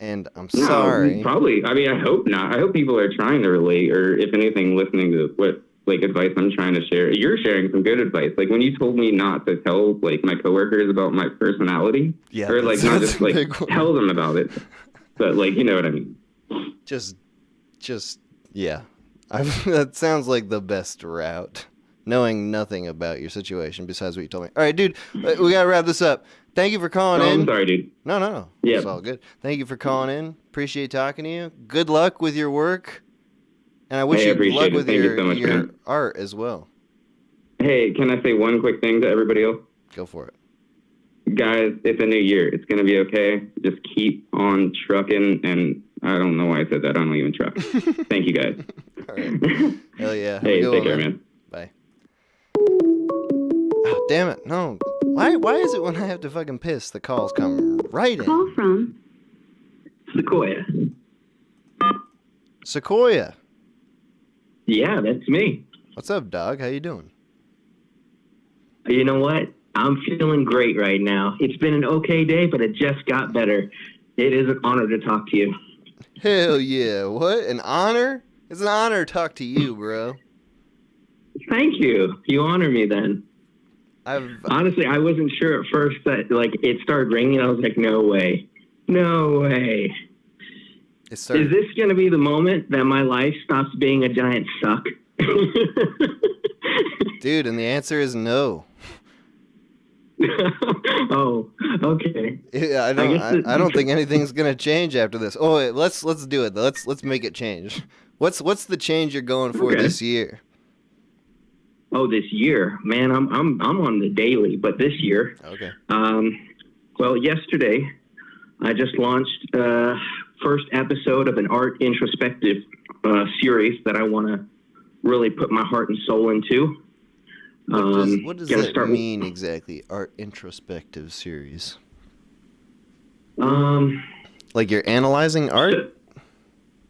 And I'm sorry. No, probably. I mean, I hope not. I hope people are trying to relate, or if anything, listening to what like advice I'm trying to share. You're sharing some good advice. Like when you told me not to tell like my coworkers about my personality, Yeah, or like not that's just a like big one. tell them about it, but like you know what I mean. Just yeah. That sounds like the best route. Knowing nothing about your situation besides what you told me. All right, dude, we gotta wrap this up. Thank you for calling in. I'm sorry, dude. No. Yeah. It's all good. Thank you for calling in. Appreciate talking to you. Good luck with your work. And I wish Hey, I you appreciate luck it. with Thank you your, so much, your man. art as well. Hey, can I say one quick thing to everybody else? Go for it. Guys, it's a new year. It's gonna be okay. Just keep on trucking, and I don't know why I said that. I don't even truck. Thank you, guys. All right. Hell yeah. Have a Hey, good take one, care, man. Bye. Oh, damn it. No. Why is it when I have to fucking piss, the calls come right in? Call from Sequoia. Sequoia. Yeah, that's me. What's up, dog? How you doing? You know what? I'm feeling great right now. It's been an okay day, but it just got better. It is an honor to talk to you. Hell yeah. What? An honor? It's an honor to talk to you, bro. Thank you. You honor me then. Honestly, I wasn't sure at first that like it started ringing. I was like, no way. No way. Is this going to be the moment that my life stops being a giant suck? Dude, and the answer is no. Oh, okay. Yeah, I don't think anything's gonna change after this. Oh, wait, let's do it. Let's make it change. What's the change you're going for this year? Oh, this year, man, I'm on the daily, but this year. Okay. Well, yesterday, I just launched first episode of an art introspective series that I want to really put my heart and soul into. What does that mean exactly? Art introspective series. Like you're analyzing art?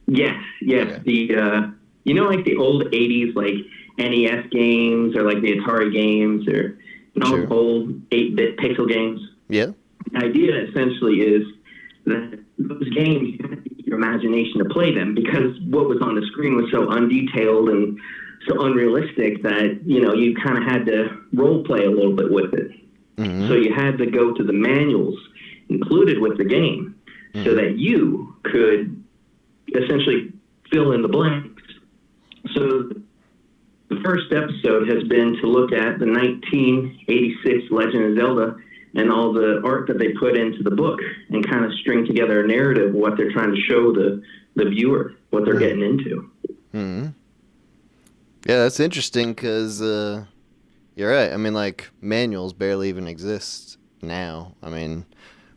Yes. Okay. The you know, like the old '80s like NES games or like the Atari games or Sure. old 8-bit pixel games. Yeah. The idea essentially is that those games, you have to use your imagination to play them because what was on the screen was so undetailed and so unrealistic that, you know, you kind of had to role play a little bit with it. Mm-hmm. So you had to go to the manuals included with the game so that you could essentially fill in the blanks. So the first episode has been to look at the 1986 Legend of Zelda and all the art that they put into the book and kind of string together a narrative of what they're trying to show the viewer, what they're getting into. Mm-hmm. Yeah, that's interesting because you're right. I mean, like, manuals barely even exist now. I mean,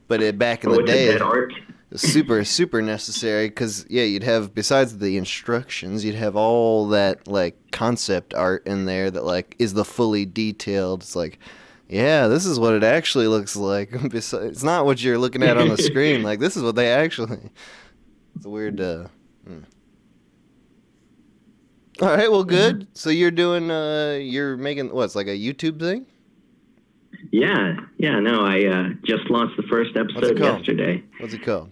but back in the day, It's a dead art. super, super necessary because, yeah, you'd have, besides the instructions, you'd have all that, like, concept art in there that, like, is the fully detailed. It's like, yeah, this is what it actually looks like. It's not what you're looking at on the screen. Like, this is what they actually... It's a weird... All right, well, good. So you're doing, you're making, what's like a YouTube thing? Yeah, no, I just launched the first episode yesterday. What's it called?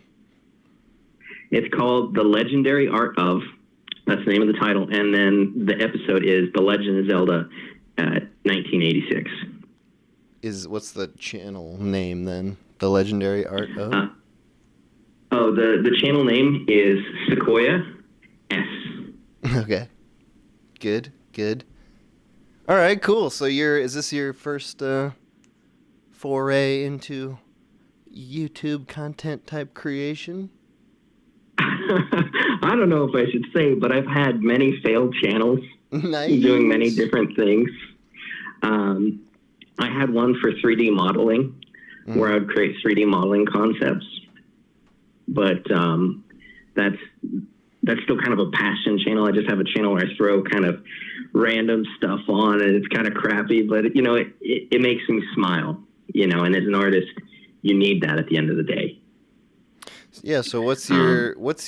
It's called The Legendary Art of, that's the name of the title, and then the episode is The Legend of Zelda 1986. What's the channel name then? The Legendary Art of? The channel name is Sequoia S. Okay. Good. All right, cool. So is this your first foray into YouTube content type creation? I don't know if I should say, but I've had many failed channels Nice. doing many different things. I had one for 3D modeling where I'd create 3D modeling concepts, but that's still kind of a passion channel. I just have a channel where I throw kind of random stuff on, and it's kind of crappy, but it makes me smile, and as an artist, you need that at the end of the day. Yeah, so what's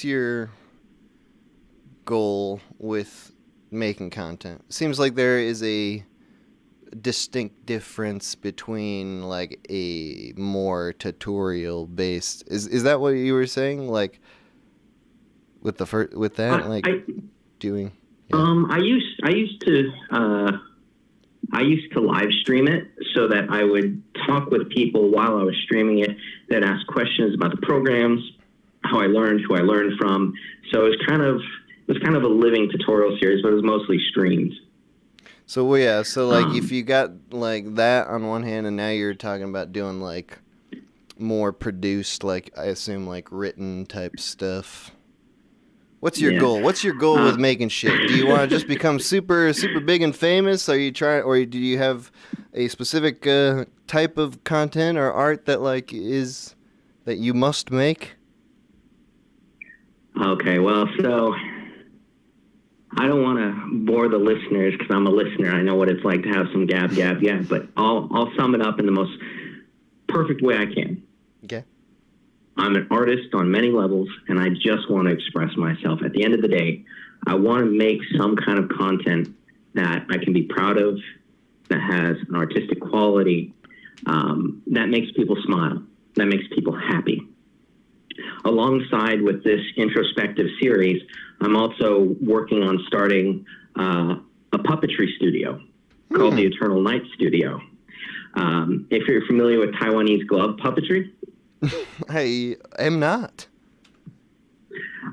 your goal with making content? It seems like there is a distinct difference between like a more tutorial based. Is that what you were saying? Like with doing? Yeah. I used to live stream it so that I would talk with people while I was streaming it that asked questions about the programs, how I learned, who I learned from. So it was kind of a living tutorial series, but it was mostly streamed. So if you got like that on one hand, and now you're talking about doing like more produced, like I assume like written type stuff. What's your goal? What's your goal with making shit? Do you want to just become super big and famous? Are you trying, or do you have a specific type of content or art that that you must make? Okay, well, so I don't want to bore the listeners because I'm a listener. I know what it's like to have some gab, but I'll sum it up in the most perfect way I can. Okay. I'm an artist on many levels, and I just want to express myself. At the end of the day, I want to make some kind of content that I can be proud of, that has an artistic quality, that makes people smile, that makes people happy. Alongside with this introspective series, I'm also working on starting a puppetry studio called the Eternal Night Studio. If you're familiar with Taiwanese glove puppetry, I am not.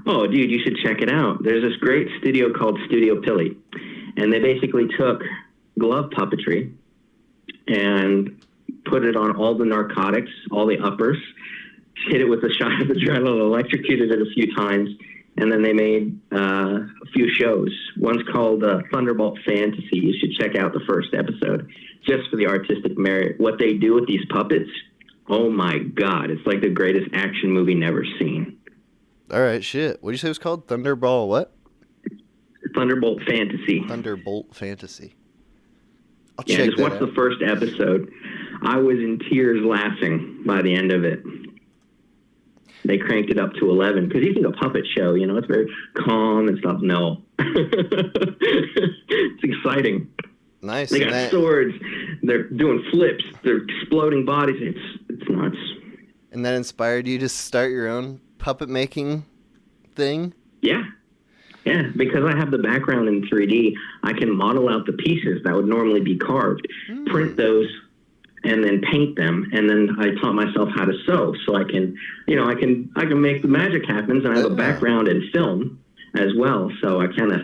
Oh, dude, you should check it out. There's this great studio called Studio Pili, and they basically took glove puppetry and put it on all the narcotics, all the uppers, hit it with a shot of adrenaline, electrocuted it a few times, and then they made a few shows. One's called Thunderbolt Fantasy. You should check out the first episode just for the artistic merit. What they do with these puppets, oh my God, it's like the greatest action movie never seen. All right, shit. What did you say it was called? Thunderball what? Thunderbolt Fantasy. Thunderbolt Fantasy. I'll check just watch the first episode. I was in tears laughing by the end of it. They cranked it up to 11 because you think a puppet show, it's very calm and stuff. No. It's exciting. Nice. They got swords. They're doing flips. They're exploding bodies. It's nuts. And that inspired you to start your own puppet making thing? Yeah. Yeah, because I have the background in 3D, I can model out the pieces that would normally be carved, print those, and then paint them. And then I taught myself how to sew, so I can make the magic happen. And I have a background in film as well, so I kind of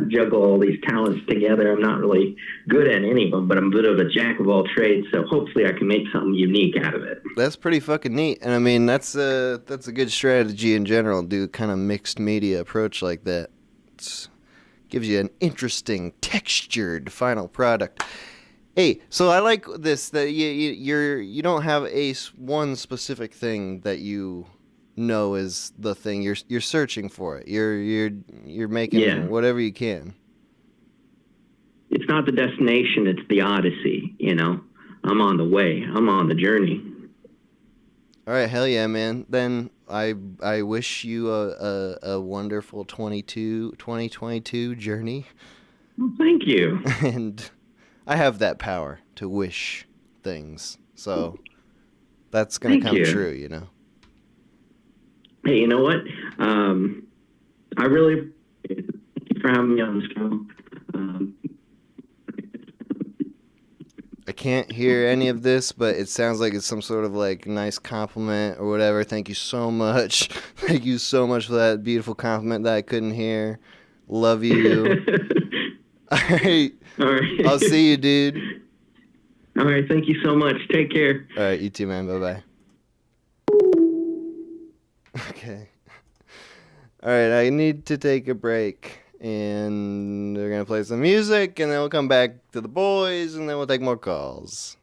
juggle all these talents together. I'm not really good at any of them, but I'm a bit of a jack of all trades, so hopefully I can make something unique out of it. That's pretty fucking neat, and I mean that's a good strategy in general. Do kind of mixed media approach like that. Gives you an interesting textured final product. Hey, so I like this that you don't have one specific thing that you know is the thing. You're searching for it. You're making whatever you can. It's not the destination, it's the odyssey, I'm on the way. I'm on the journey. All right, hell yeah, man. Then I wish you a wonderful 2022 journey. Well, thank you. And I have that power to wish things. So that's going to come true, Hey, you know what? I really thank you for having me on the show. I can't hear any of this, but it sounds like it's some sort of like nice compliment or whatever. Thank you so much. Thank you so much for that beautiful compliment that I couldn't hear. Love you. All right. All right. I'll see you, dude. All right. Thank you so much. Take care. All right. You too, man. Bye-bye. Okay. All right. I need to take a break. And we're going to play some music. And then we'll come back to the boys. And then we'll take more calls.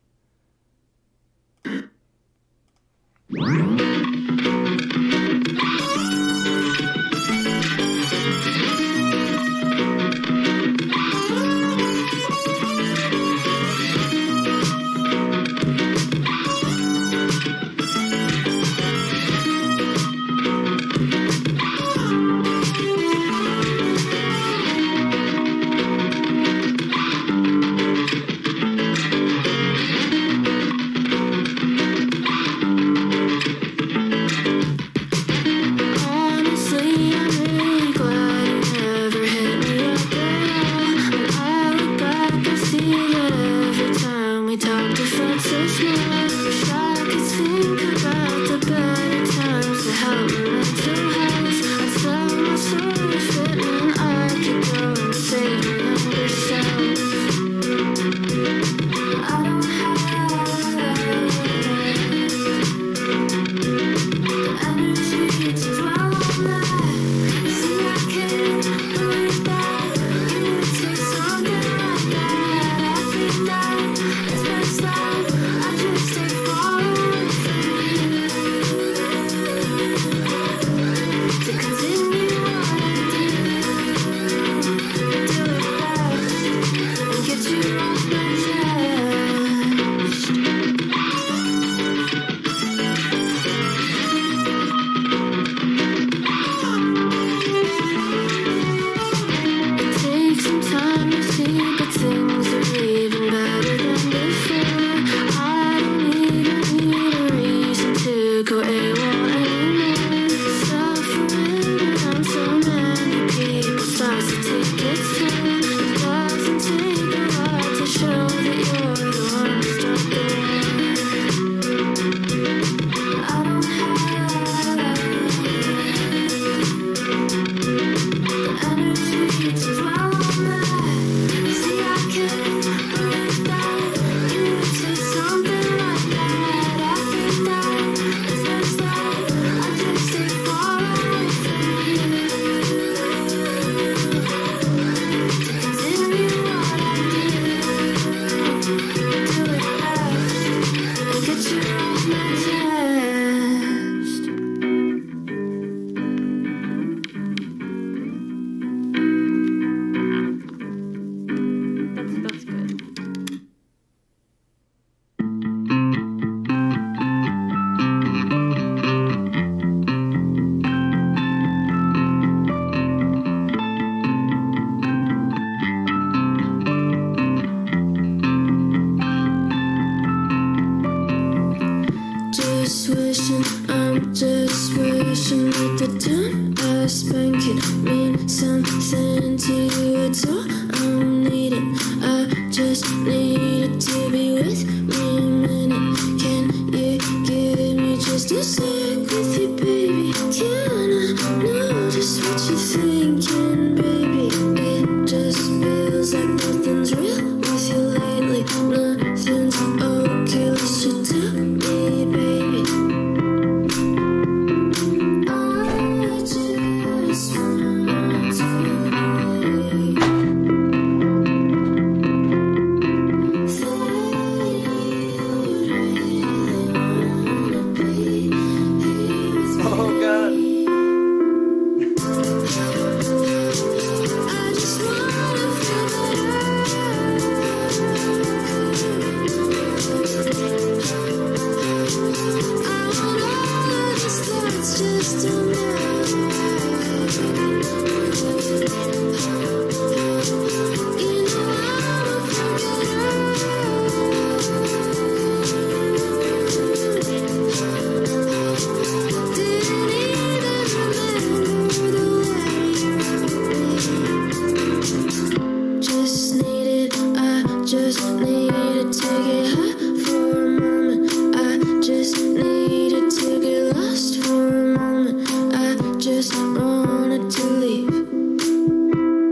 just wanted to leave,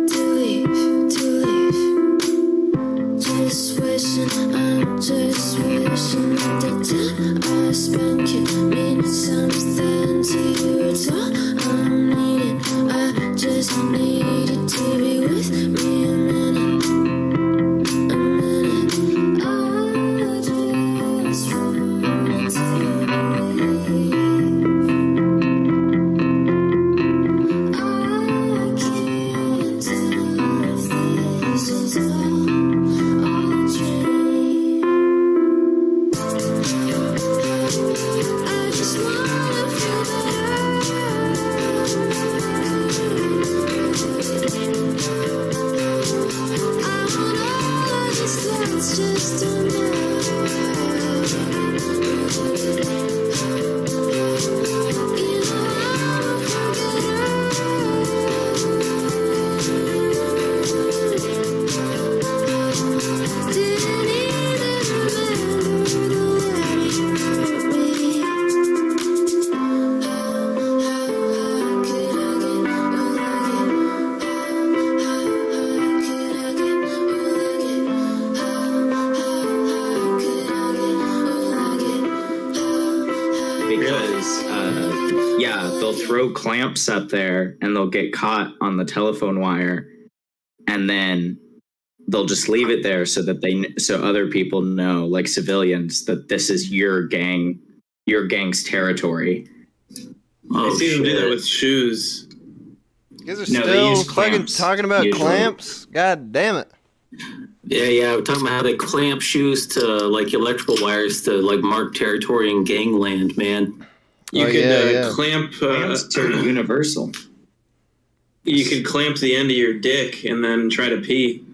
to leave, to leave. wishing, I'm just wishing that the time I spent could mean something to you. It's all I'm needing. I just needed to be with me a minute. A minute. I just wanted to believe. I can't tell if this is all a dream. I just wanna feel better. I want all of these thoughts just to know. You know I'm a forgetter. Didn't even remember the way you wrote me. How could I get all again? How could I get all again? How could I get all again? Because they'll throw clamps up there and they'll get caught on the telephone wire, and then they'll just leave it there so that so other people know, like civilians, that this is your gang's territory. Oh, I see them do that shit. with shoes. You guys are No, they still use fucking clamps, talking about usually. clamps? God damn it. Yeah, we're talking about how they clamp shoes to like electrical wires to like mark territory in gangland, man. You Oh, could yeah. clamp. Clamps are universal. You could clamp the end of your dick and then try to pee.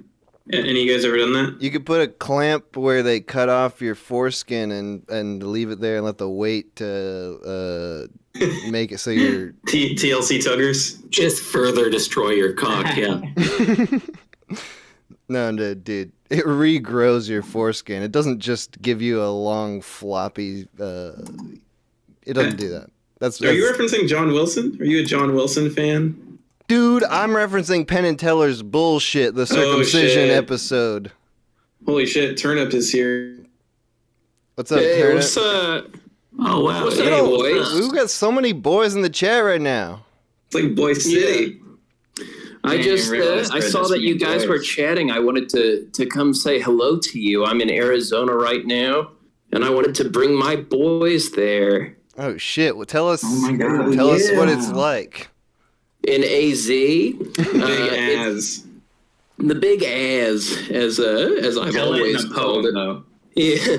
Any of you guys ever done that? You could put a clamp where they cut off your foreskin and leave it there and let the weight make it so you're... TLC tuggers. Just further destroy your cock, yeah. No, dude. It regrows your foreskin. It doesn't just give you a long, floppy... It doesn't do that. Are you referencing John Wilson? Are you a John Wilson fan? Dude, I'm referencing Penn and Teller's bullshit, the circumcision shit. episode. Holy shit, Turnip is here. What's up, Hey, Turnip? what's up? Oh, wow. What's Hey, up, boys. We've got so many boys in the chat right now. It's like Boy City. I just I saw that you guys were chatting. I wanted to come say hello to you. I'm in Arizona right now, and I wanted to bring my boys there. Oh shit! Well, tell us. Oh my God, tell us what yeah. it's like. In AZ, Big ass. the big as I've always called it. though. Yeah,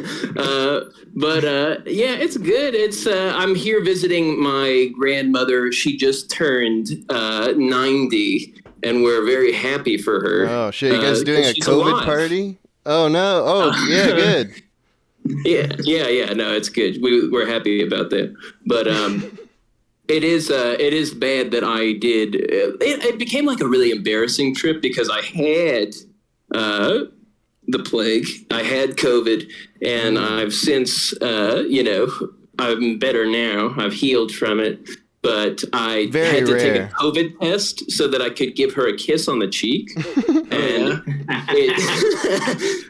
yeah, it's good. It's I'm here visiting my grandmother. She just turned 90, and we're very happy for her. Oh shit! You guys doing a she's COVID alive. party? Oh no! Oh yeah, good. Yeah. No, it's good. We're happy about that. But it is bad that I did. It became like a really embarrassing trip because I had the plague. I had COVID, and I've since I'm better now. I've healed from it. But I Very had to take rare. a COVID test so that I could give her a kiss on the cheek. And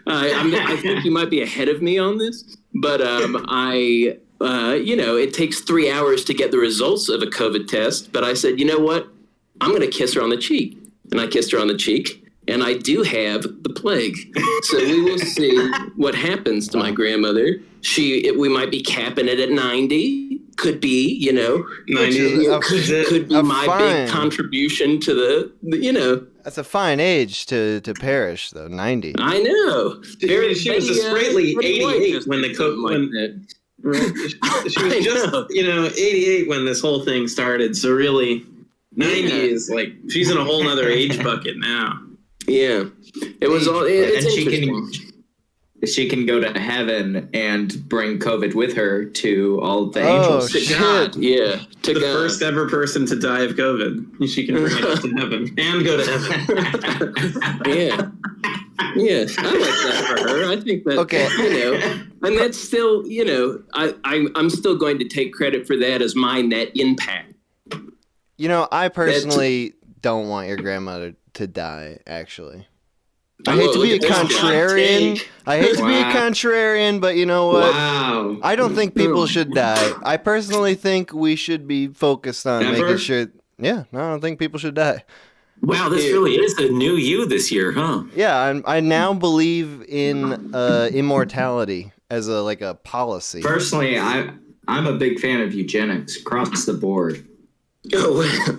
I think you might be ahead of me on this, but it takes 3 hours to get the results of a COVID test. But I said, you know what? I'm going to kiss her on the cheek. And I kissed her on the cheek. And I do have the plague. So we will see what happens to my grandmother. We might be capping it at 90. Could be, 90. Could be my big contribution to the. That's a fine age to perish, though. 90. I know. She was a sprightly 88 when the COVID. She was just, 88 when this whole thing started. So really, 90 is like she's in a whole nother age bucket now. Yeah, it was all. It's And interesting. she can go to heaven and bring COVID with her to all the Oh, angels. To God, yeah, to The God. first ever person to die of COVID. She can bring it up to heaven and go to heaven. Yeah, I like that for her. I think that Okay. and that's still, I'm still going to take credit for that as my net impact. I personally don't want your grandmother to die, actually. I hate to be a look at this hot contrarian. take. I hate to be a Wow. contrarian, but you know what? Wow. I don't think people should die. I personally think we should be focused on Ever? making sure. Yeah, no, I don't think people should die. Wow, this really is a new you this year, huh? Yeah, I now believe in immortality as a policy. Personally, I'm a big fan of eugenics across the board. Oh,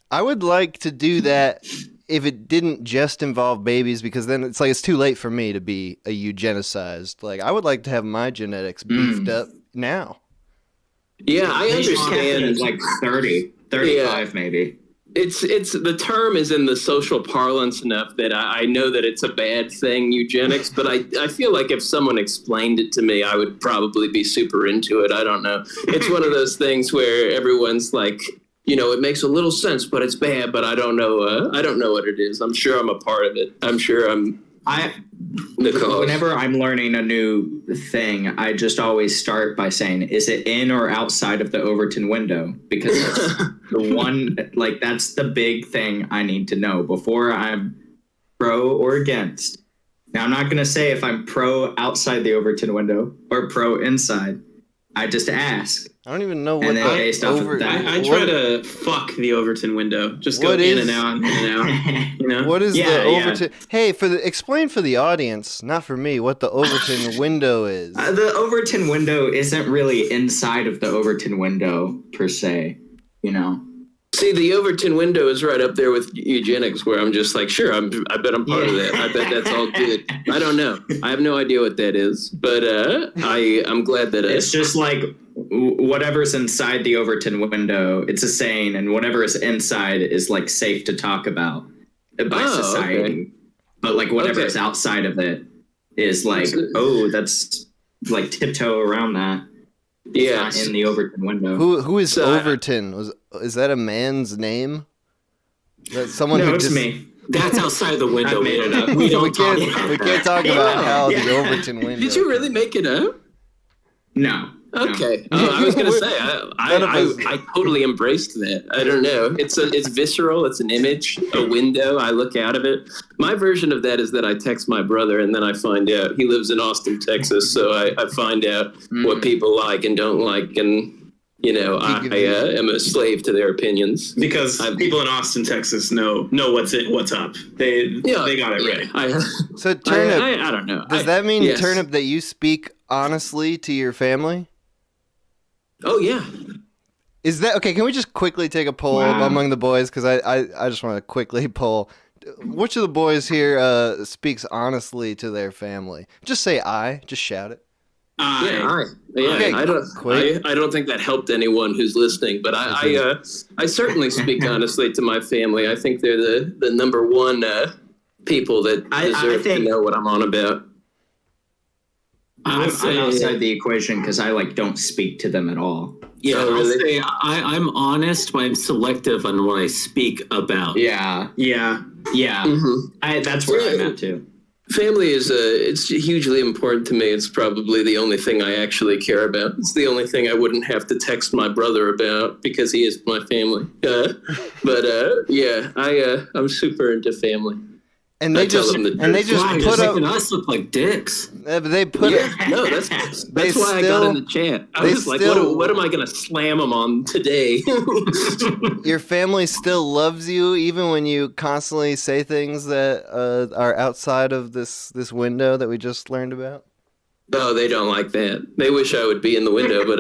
I would like to do that if it didn't just involve babies, because then it's too late for me to be a eugenicized. Like, I would like to have my genetics beefed up now. yeah, I understand. It's like 30, 35 maybe. It's the term is in the social parlance enough that I know that it's a bad thing, eugenics, but I feel like if someone explained it to me, I would probably be super into it. I don't know. It's one of those things where everyone's like, it makes a little sense, but it's bad, but I don't know. I don't know what it is. I'm sure I'm a part of it. I'm sure I'm the cause. Whenever I'm learning a new thing, I just always start by saying, is it in or outside of the Overton window? Because that's the one, that's the big thing I need to know before I'm pro or against. Now, I'm not going to say if I'm pro outside the Overton window or pro inside. I just ask. I don't even know what And then based off of that, I try to fuck the Overton window. Just go in and out, in and out. What is the Overton? Hey, explain for the audience, not for me, what the Overton window is. The Overton window isn't really inside of the Overton window per se, See, the Overton window is right up there with eugenics, where I'm just like, sure, I bet I'm part of that. I bet that's all good. I don't know. I have no idea what that is, but I'm glad that it's just like whatever's inside the Overton window. It's a saying, and whatever is inside is like safe to talk about by society. Okay. But whatever is outside of it is that's like tiptoe around that. Yeah, not in the Overton window. Who is Overton? Is that a man's name? That someone no, who it's just me. That's outside the window. I made it up. we can't talk about how the Overton window. Did you really make it up? No. Okay. Oh, I was gonna say I totally embraced that. I don't know. It's visceral. It's an image, a window. I look out of it. My version of that is that I text my brother and then I find out he lives in Austin, Texas. So I find out what people like and don't like, and I am a slave to their opinions Because people in Austin, Texas know what's up. They got it right. So Turnip, I don't know. Does that mean Turnip that you speak honestly to your family? Oh yeah. Is that okay? Can we just quickly take a poll among the boys? Because I just want to quickly poll. Which of the boys here speaks honestly to their family? Just say I. Just shout it. Yeah, okay, I don't think that helped anyone who's listening, but I certainly speak honestly to my family. I think they're the number one people that deserve to know what I'm on about. I'm outside the equation because I don't speak to them at all. Yeah, I'll say I'm honest, but I'm selective on what I speak about. Yeah. Mm-hmm. That's where I'm at too. Family is it's hugely important to me. It's probably the only thing I actually care about. It's the only thing I wouldn't have to text my brother about because he is my family. I'm super into family. And they just put up. Making us look like dicks. But they put up. No, that's why I got in the chat. I was like, what am I going to slam them on today? Your family still loves you even when you constantly say things that are outside of this window that we just learned about. No, they don't like that. They wish I would be in the window, but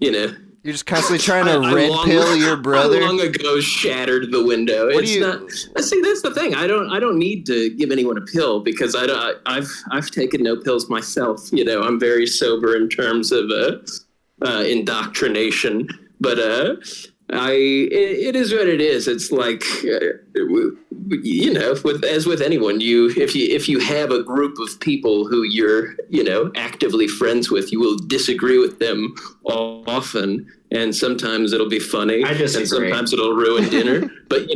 You're just constantly trying to red pill your brother. I long ago shattered the window. See, that's the thing. I don't need to give anyone a pill because I've taken no pills myself. I'm very sober in terms of indoctrination. But it is what it is. It's like as with anyone, if you have a group of people who you're actively friends with, you will disagree with them often, and sometimes it'll be funny, and sometimes it'll ruin dinner. But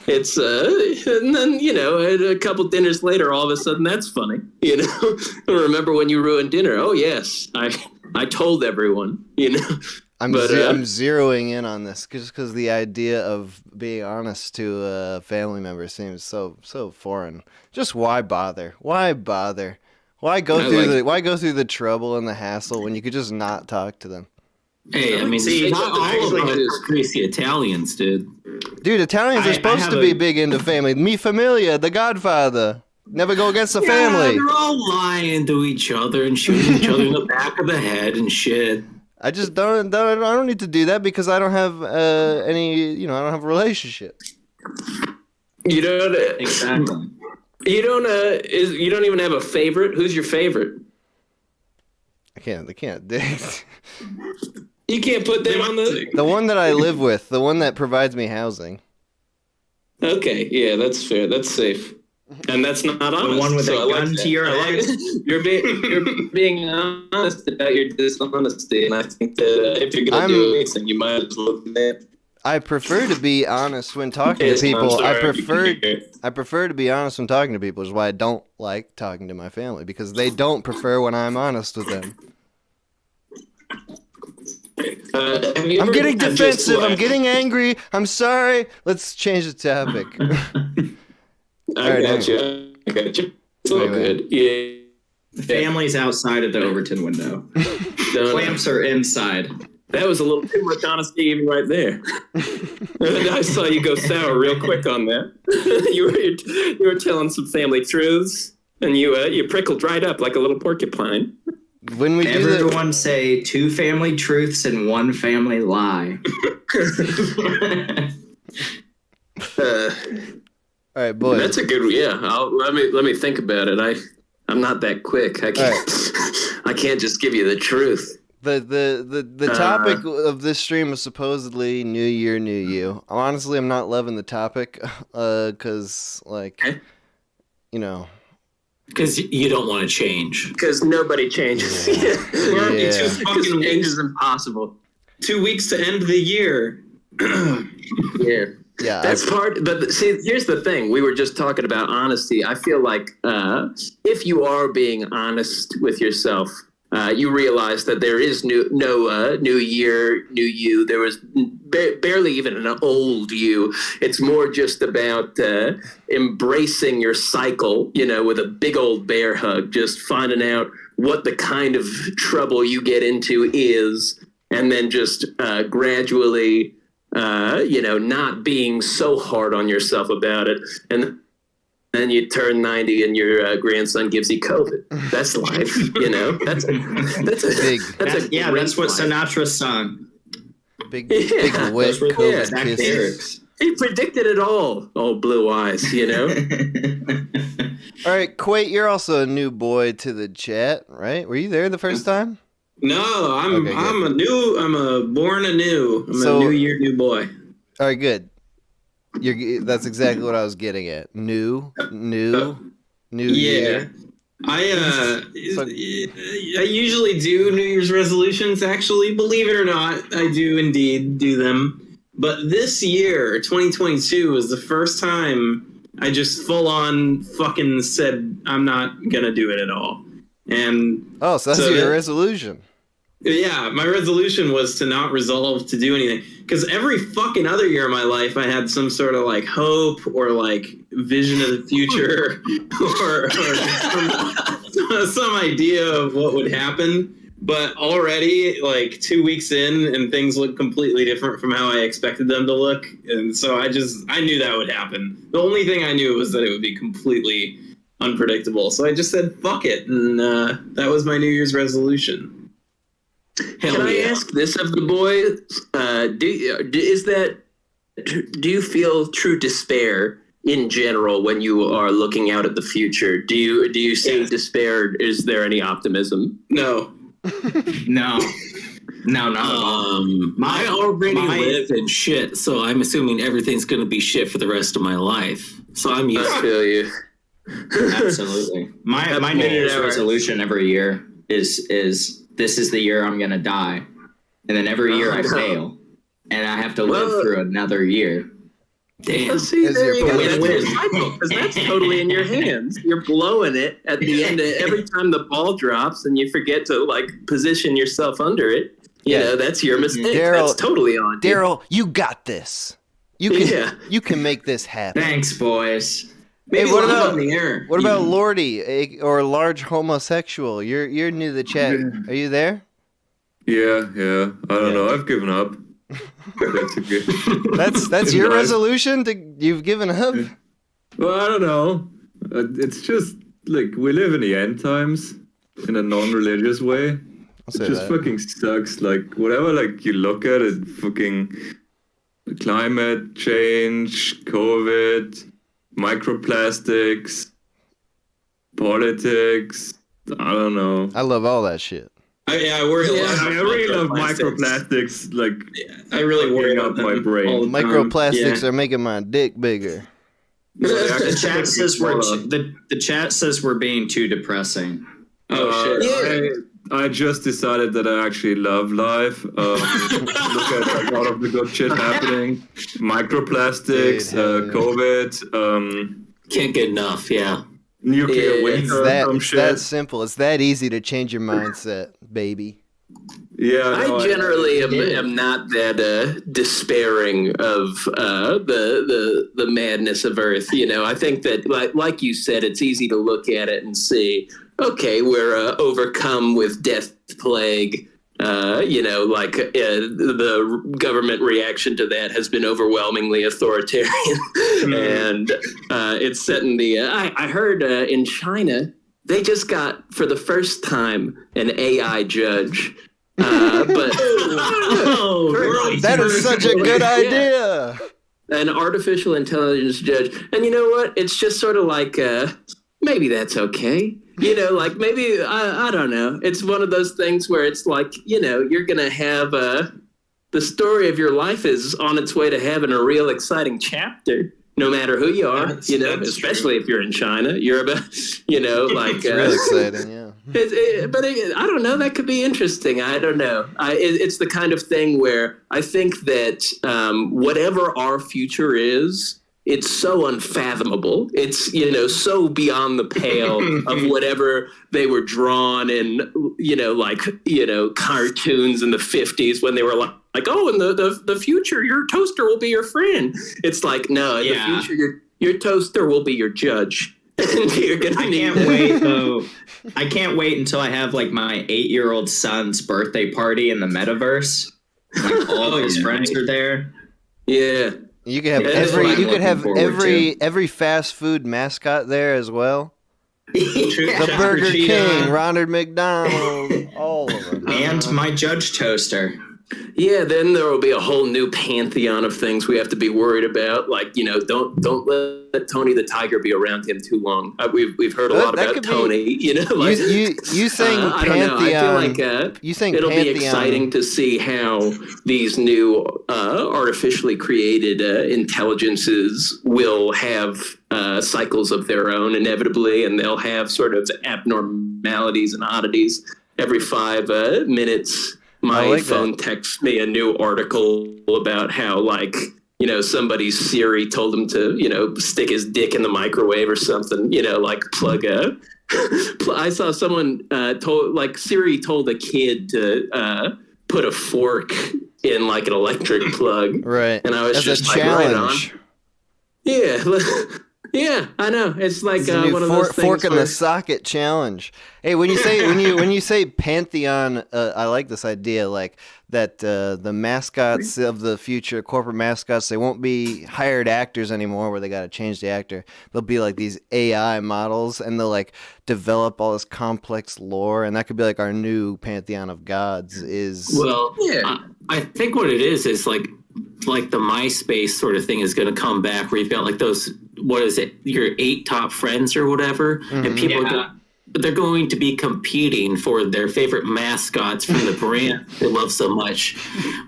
it's and then a couple dinners later, all of a sudden that's funny. Remember when you ruined dinner? Oh yes, I told everyone. I'm zeroing in on this just because the idea of being honest to a family member seems so foreign. Just why bother? Why bother? Why go through the trouble and the hassle when you could just not talk to them? Hey, I mean, not all of us crazy Italians, dude. Dude, Italians are supposed to be big into family. Mi familia, The Godfather. Never go against the family. They're all lying to each other and shooting each other in the back of the head and shit. I just don't need to do that because I don't have I don't have a relationship. You don't exactly. You don't even have a favorite. Who's your favorite? I can't. You can't put them on the one that I live with, the one that provides me housing. Okay, yeah, that's fair. That's safe. And that's not honest. The one with a gun to your head. You're being honest about your dishonesty, and I think that if you're gonna do anything, you might as well do that. I prefer to be honest when talking to people. I prefer to be honest when talking to people, which is why I don't like talking to my family, because they don't prefer when I'm honest with them. I'm getting defensive. I'm getting angry. I'm sorry. Let's change the topic. I got you. It's all good. Yeah. The family's outside of the Overton window. Clamps are inside. That was a little too much honesty even right there. I saw you go sour real quick on that. you were telling some family truths, and you prickled right up like a little porcupine. When we everyone say 2 family truths and 1 family lie. All right, boys. That's a good. Yeah, let me think about it. I'm not that quick. I can't just give you the truth. The topic of this stream is supposedly New Year, New You. Honestly, I'm not loving the topic, because because you don't want to change. Because nobody changes. Yeah. Fucking change is impossible. 2 weeks to end the year. Yeah. Yeah, that's part. But see, here's the thing. We were just talking about honesty. I feel like if you are being honest with yourself, you realize that there is no new year, new you. There was barely even an old you. It's more just about embracing your cycle, with a big old bear hug, just finding out what the kind of trouble you get into is, and then just gradually, not being so hard on yourself about it. And then you turn 90 and your grandson gives you COVID. That's life, That's what Sinatra's son. Big wet COVID kisses. He predicted it all. Oh, blue eyes, All right, Quate, you're also a new boy to the chat, right? Were you there the first time? No, I'm born anew. I'm a new year, new boy. All right, good. That's exactly what I was getting at. New year. I usually do New Year's resolutions, actually. Believe it or not, I do indeed do them. But this year, 2022, was the first time I just full on fucking said I'm not gonna do it at all. And so that's your resolution. Yeah, my resolution was to not resolve to do anything. Because every fucking other year of my life, I had some sort of hope or vision of the future or some idea of what would happen. But already, 2 weeks in, and things look completely different from how I expected them to look. And so I knew that would happen. The only thing I knew was that it would be completely unpredictable. So I just said, fuck it. And that was my New Year's resolution. Can I ask this of the boys? Do you feel true despair in general when you are looking out at the future? Do you see despair? Is there any optimism? No. No, not at all. I already live in shit, so I'm assuming everything's going to be shit for the rest of my life. So I'm used to it. I feel you. Absolutely. My New Year's resolution every year is this is the year I'm going to die. And then every year I fail. And I have to live through another year. Damn. See, there you go. Because that's totally in your hands. You're blowing it at the end of every time the ball drops and you forget to position yourself under it. You know, that's your mistake. Daryl, That's totally on you. Daryl, you got this. You can make this happen. Thanks, boys. Hey, Maybe what live about on the air. what about Lordy or large homosexual? You're new to the chat. Are you there? Yeah. I don't know. I've given up. That's okay. That's your resolution. You've given up. Well, I don't know. It's just like we live in the end times in a non-religious way. It just fucking sucks. Like whatever, like you look at it, fucking climate change, COVID, microplastics, politics. I don't know. I love all that shit. I worry. I really love microplastics. Like I really worry about my brain. Microplastics are making my dick bigger. The chat says the chat says we're being too depressing. Oh shit! I just decided that I actually love life. Look at like all of the good shit happening. Microplastics, COVID. Can't get enough. Yeah. Nuclear winter. It's that simple. It's that easy to change your mindset, baby. Yeah, I generally am not that despairing of the madness of Earth. You know, I think that like you said, it's easy to look at it and see, okay, we're overcome with death, plague. You know, like the government reaction to that has been overwhelmingly authoritarian, and it's setting the. I heard in China they just got for the first time an AI judge. That is such a good idea. An artificial intelligence judge, and you know what? It's just sort of like maybe that's okay. You know, like maybe I don't know. It's one of those things where it's like, you know, you're gonna have the story of your life is on its way to having a real exciting chapter. No matter who you are, you know, especially if you're in China, you're about, you know, like it's real exciting, yeah. I don't know. That could be interesting. I don't know. It's the kind of thing where I think that whatever our future is, it's so unfathomable. It's, you know, so beyond the pale of whatever they were drawn in, you know, like, you know, cartoons in the 50s when they were like, oh, in the future, your toaster will be your friend. It's like, no, in the future, your toaster will be your judge. And you're gonna can't wait though. I can't wait until I have like my 8-year-old son's birthday party in the metaverse. Like all his friends are there. Yeah. You could have every fast food mascot there as well. The Burger King, Ronald McDonald, all of them. And my judge toaster. Yeah, then there will be a whole new pantheon of things we have to be worried about. Like, you know, don't let Tony the Tiger be around him too long. We've heard a lot about Tony. You know, like you saying pantheon. I feel like it'll be exciting to see how these new artificially created intelligences will have cycles of their own inevitably, and they'll have sort of abnormalities and oddities every 5 minutes. My phone texts me a new article about how, like, you know, somebody's Siri told him to, you know, stick his dick in the microwave or something, you know, like plug a. I saw someone Siri told a kid to put a fork in like an electric plug. Right. And I was As just a like, challenge. right on. Yeah. Yeah, I know. It's like one of those things. Fork in the socket challenge. Hey, when you say when you say pantheon, I like this idea. Like that, the mascots of the future, corporate mascots, they won't be hired actors anymore, where they got to change the actor. They'll be like these AI models, and they'll like develop all this complex lore, and that could be like our new pantheon of gods. Well, yeah. I think what it is like the MySpace sort of thing is going to come back, where you've got like those, what is it, your 8 top friends or whatever, and people they're going to be competing for their favorite mascots from the brand they love so much,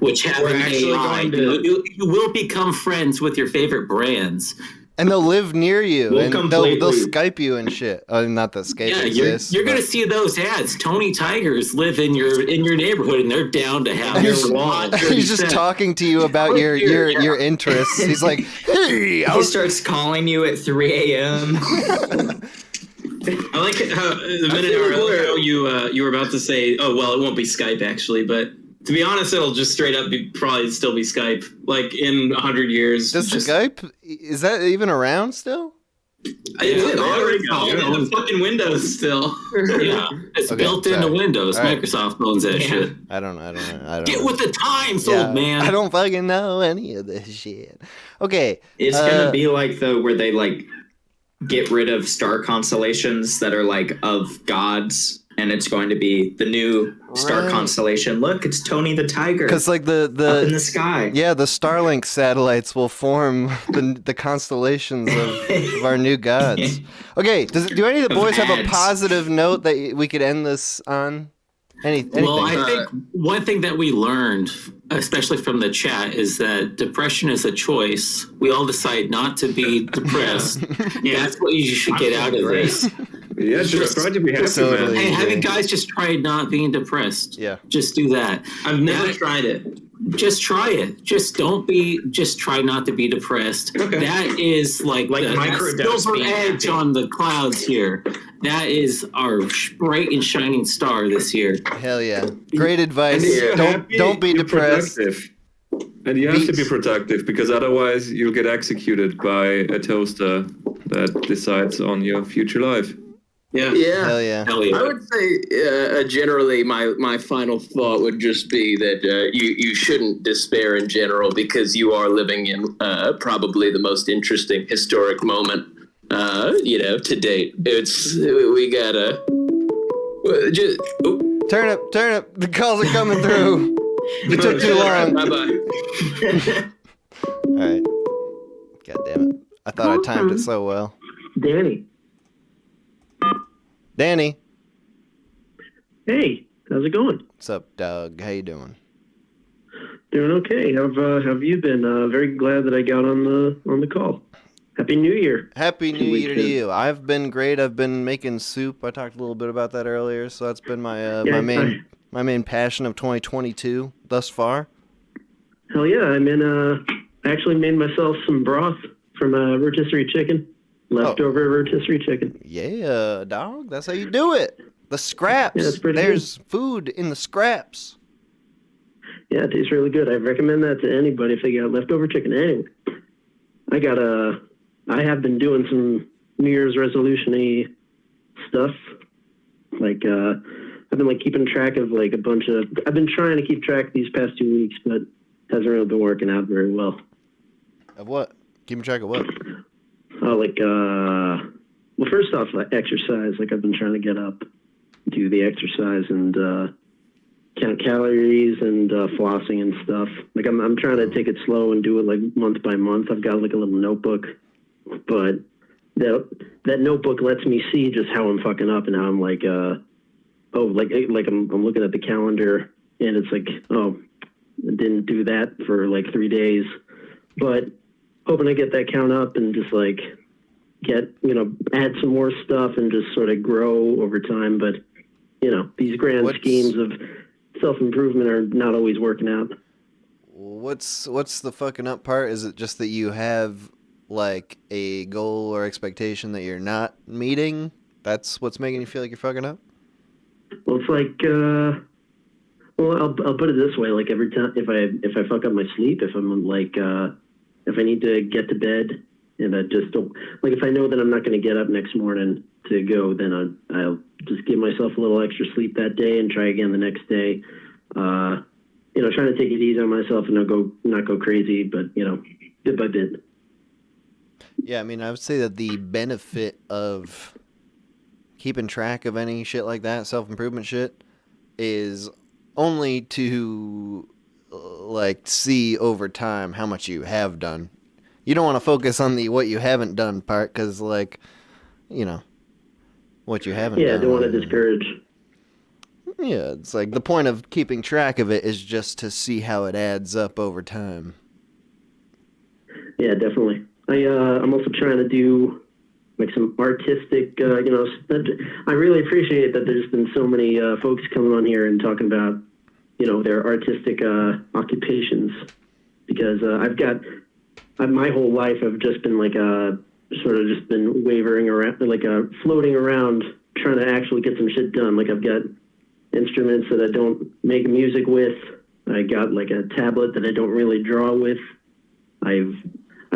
which have an AI. You will become friends with your favorite brands. And they'll live near you, and they'll Skype you and shit. Oh, not that Skype exists. You're going to see those ads. Tony Tigers live in your neighborhood, and they're down to have your wall. He's just talking to you about your interests. He's like, hey, he starts calling you at 3 a.m. I like how the minute how you were about to say, oh well, it won't be Skype actually, but To be honest, it'll just straight up probably still be Skype. Like in 100 years. Does Skype, is that even around still? It's already in the fucking Windows still. Yeah, it's built into Windows. All right. Microsoft owns that shit. I don't know. Get with the times, Yeah, old man. I don't fucking know any of this shit. Okay. It's gonna be like though where they like get rid of star constellations that are like of gods, and it's going to be the new star constellation. Look, it's Tony the Tiger. Because like the up in the sky. Yeah, the Starlink satellites will form the constellations of our new gods. Okay, do any of the boys have a positive note that we could end this on? Anything? Well, I think one thing that we learned, especially from the chat, is that depression is a choice. We all decide not to be depressed. That's what you should get out of this. Yeah, just try to be happy, man. Hey, have you guys just tried not being depressed? Yeah. Just do that. I've never tried it. Just try it. Just try not to be depressed. Okay. That is like the microdose silver being edge happy. on the clouds here. That is our bright and shining star this year. Hell yeah. Great advice. And if you're happy, Don't be you're depressed. productive. And you have to be productive because otherwise you'll get executed by a toaster that decides on your future life. Yeah. Hell yeah. I would say generally my final thought would just be that you shouldn't despair in general because you are living in probably the most interesting historic moment to date. We gotta just turn up. The calls are coming through. You took too long. Bye-bye. All right. God damn it. I thought I timed it so well. Danny. Hey, how's it going? What's up, Doug? How you doing? Doing okay. Have you been? Very glad that I got on the call. Happy New Year. Happy New Year to you. I've been great. I've been making soup. I talked a little bit about that earlier, so that's been my my main passion of 2022 thus far. Hell yeah! I actually made myself some broth from rotisserie chicken. Leftover rotisserie chicken. Yeah, dog. That's how you do it. The scraps. Yeah, that's pretty There's food in the scraps. Yeah, it tastes really good. I recommend that to anybody if they got leftover chicken. Anyway, I have been doing some New Year's resolution-y stuff. Like, I've been like keeping track of like I've been trying to keep track these past 2 weeks, but hasn't really been working out very well. Of what? Keeping track of what? Well, first off, like exercise. Like I've been trying to get up, do the exercise, and count calories and flossing and stuff. Like I'm trying to take it slow and do it like month by month. I've got like a little notebook, but that notebook lets me see just how I'm fucking up and how I'm like I'm looking at the calendar and it's like, oh, I didn't do that for like 3 days, but hoping to get that count up and just like add some more stuff and just sort of grow over time. But these grand schemes of self-improvement are not always working out. What's the fucking up part? Is it just that you have like a goal or expectation that you're not meeting? That's what's making you feel like you're fucking up? Well, it's like, I'll put it this way. Like every time, if I fuck up my sleep, if I'm like, if I need to get to bed and I just don't, like if I know that I'm not going to get up next morning to go, then I'll just give myself a little extra sleep that day and try again the next day. Trying to take it easy on myself and not go crazy, but bit by bit. Yeah, I mean, I would say that the benefit of keeping track of any shit like that, self-improvement shit, is only to like see over time how much you have done. You don't want to focus on the what you haven't done part because, like, what you haven't done. Yeah, I don't want to discourage. Yeah, it's like the point of keeping track of it is just to see how it adds up over time. Yeah, definitely. I'm also trying to do like some artistic, I really appreciate that there's been so many folks coming on here and talking about, their artistic occupations, because my whole life I've just been like sort of just been wavering around, like floating around trying to actually get some shit done. Like I've got instruments that I don't make music with, I got like a tablet that I don't really draw with. I've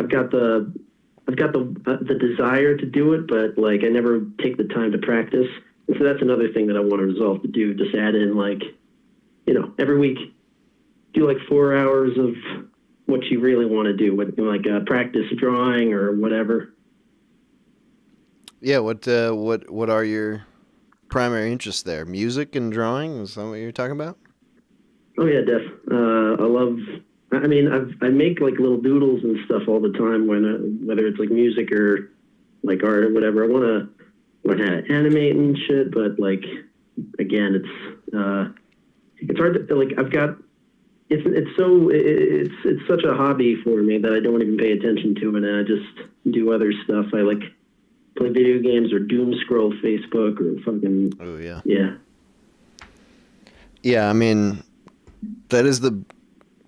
got the desire to do it, but like I never take the time to practice. And so that's another thing that I want to resolve to do. Just add in like, every week, do like 4 hours of what you really want to do, like practice drawing or whatever. Yeah. What are your primary interests there? Music and drawing? Is that what you're talking about? Oh yeah, I love. I mean, I make like little doodles and stuff all the time. Whether it's like music or like art or whatever, I want to learn how to animate and shit. But like, again, it's hard to like. I've got. It's such a hobby for me that I don't even pay attention to it, and I just do other stuff. I like play video games or doom scroll Facebook or fucking. Oh yeah. Yeah. Yeah, I mean, that is the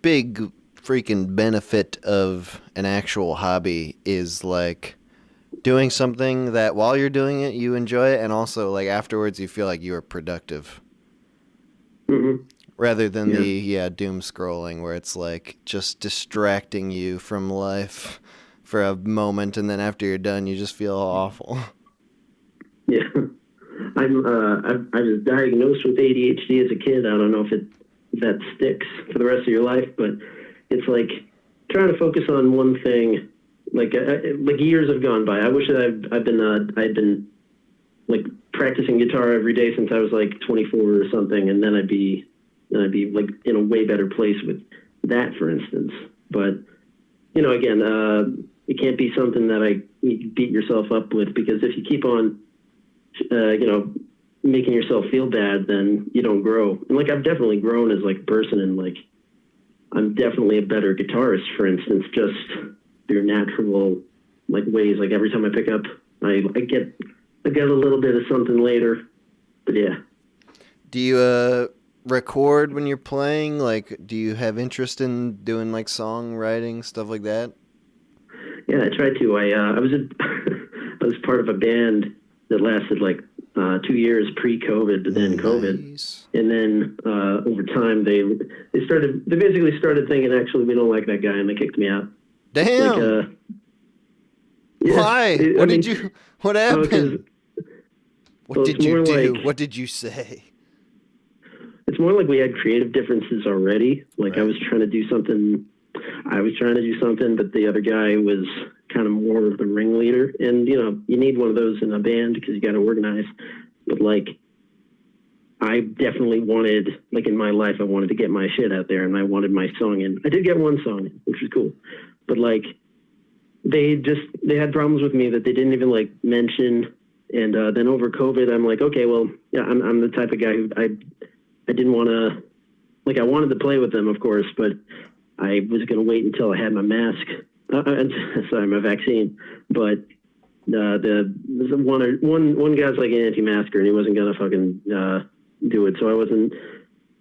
big freaking benefit of an actual hobby is like doing something that while you're doing it you enjoy it, and also like afterwards you feel like you are productive. Mm-hmm. Rather than the doom scrolling where it's like just distracting you from life for a moment, and then after you're done you just feel awful. Yeah. I was diagnosed with ADHD as a kid. I don't know if that sticks for the rest of your life, but it's like trying to focus on one thing. Like years have gone by. I wish that I'd been like practicing guitar every day since I was like 24 or something, and then I'd be like in a way better place with that, for instance. But again, it can't be something that you beat yourself up with, because if you keep on making yourself feel bad, then you don't grow. And like I've definitely grown as like a person, and like I'm definitely a better guitarist, for instance, just through natural like ways. Like every time I pick up, I get a little bit of something later. But yeah. Do you record when you're playing? Like, do you have interest in doing like songwriting, stuff like that? Yeah, I tried to. I was part of a band that lasted like 2 years pre-COVID, but then COVID, and then over time they basically started thinking, actually, we don't like that guy, and they kicked me out. Damn. Like, yeah, why? What happened? What did you do? What did you say? It's more like we had creative differences already. Like right. I was trying to do something, but the other guy was kind of more of the ringleader. And, you need one of those in a band because you got to organize. But, like, I definitely wanted, like, in my life, I wanted to get my shit out there, and I wanted my song in. I did get one song in, which was cool. But, like, they had problems with me that they didn't even, like, mention. And then over COVID, I'm like, okay, well, yeah, I'm the type of guy who I didn't want to, like, I wanted to play with them, of course, but I was going to wait until I had my mask. Sorry, my vaccine. But one guy's like an anti-masker, and he wasn't going to fucking do it. So I wasn't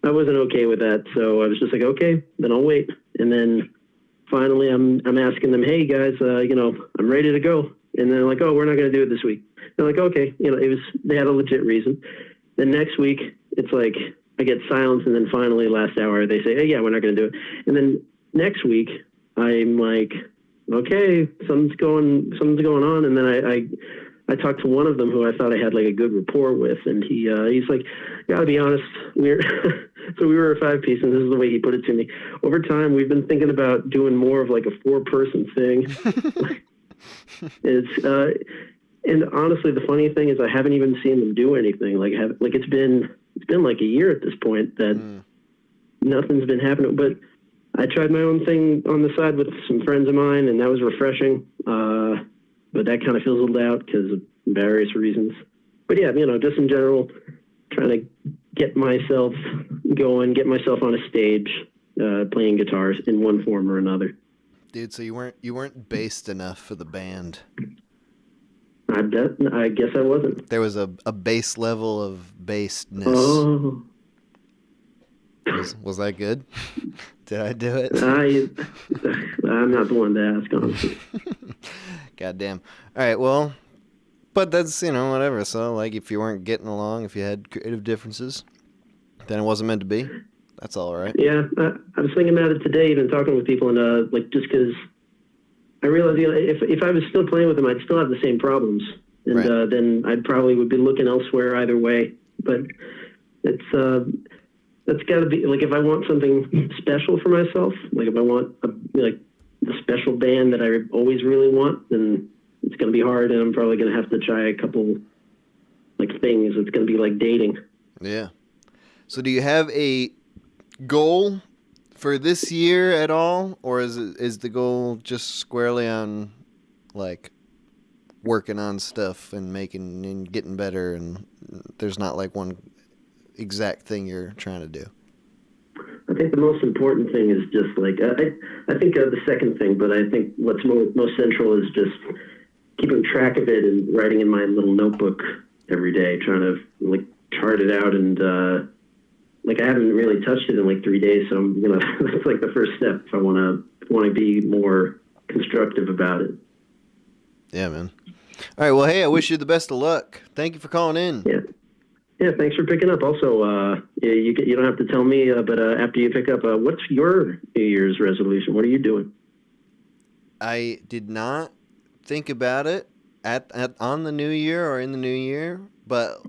okay with that. So I was just like, okay, then I'll wait. And then finally I'm asking them, hey guys, I'm ready to go. And they're like, oh, we're not going to do it this week. They're like, okay, they had a legit reason. Then next week, it's like I get silence, and then finally last hour they say, hey, yeah, we're not going to do it. And then next week I'm like, okay, something's going on. And then I talked to one of them who I thought I had like a good rapport with, and he's like, gotta be honest, we were a 5-piece, and this is the way he put it to me. Over time, we've been thinking about doing more of like a 4-person thing. And honestly, the funny thing is I haven't even seen them do anything. Like it's been like a year at this point that nothing's been happening. But I tried my own thing on the side with some friends of mine, and that was refreshing. But that kind of fizzled out because of various reasons. But yeah, just in general, trying to get myself going, get myself on a stage, playing guitars in one form or another. Dude, so you weren't based enough for the band. I guess I wasn't. There was a base level of basedness. Oh. Was that good? Did I do it? I'm not the one to ask, honestly. Goddamn. All right, well, but that's, whatever. So, like, if you weren't getting along, if you had creative differences, then it wasn't meant to be. That's all right. Yeah, I was thinking about it today, even talking with people, and like just because I realized, you know, if I was still playing with them, I'd still have the same problems, and Right. then I'd probably would be looking elsewhere either way. But it's that's got to be like if I want something special for myself, like if I want like the special band that I always really want, then it's going to be hard, and I'm probably going to have to try a couple like things. It's going to be like dating. Yeah. So do you have a goal for this year at all, or is the goal just squarely on like working on stuff and making and getting better, and there's not like one exact thing you're trying to do? I think the most important thing is just like I think the second thing, but I think what's most central is just keeping track of it and writing in my little notebook every day, trying to like chart it out. And like I haven't really touched it in like 3 days, so I'm gonna that's like the first step if I want to be more constructive about it. Yeah, man. All right. Well, hey, I wish you the best of luck. Thank you for calling in. Yeah, thanks for picking up. Also, you don't have to tell me, but after you pick up, what's your New Year's resolution? What are you doing? I did not think about it on the new year or in the new year, but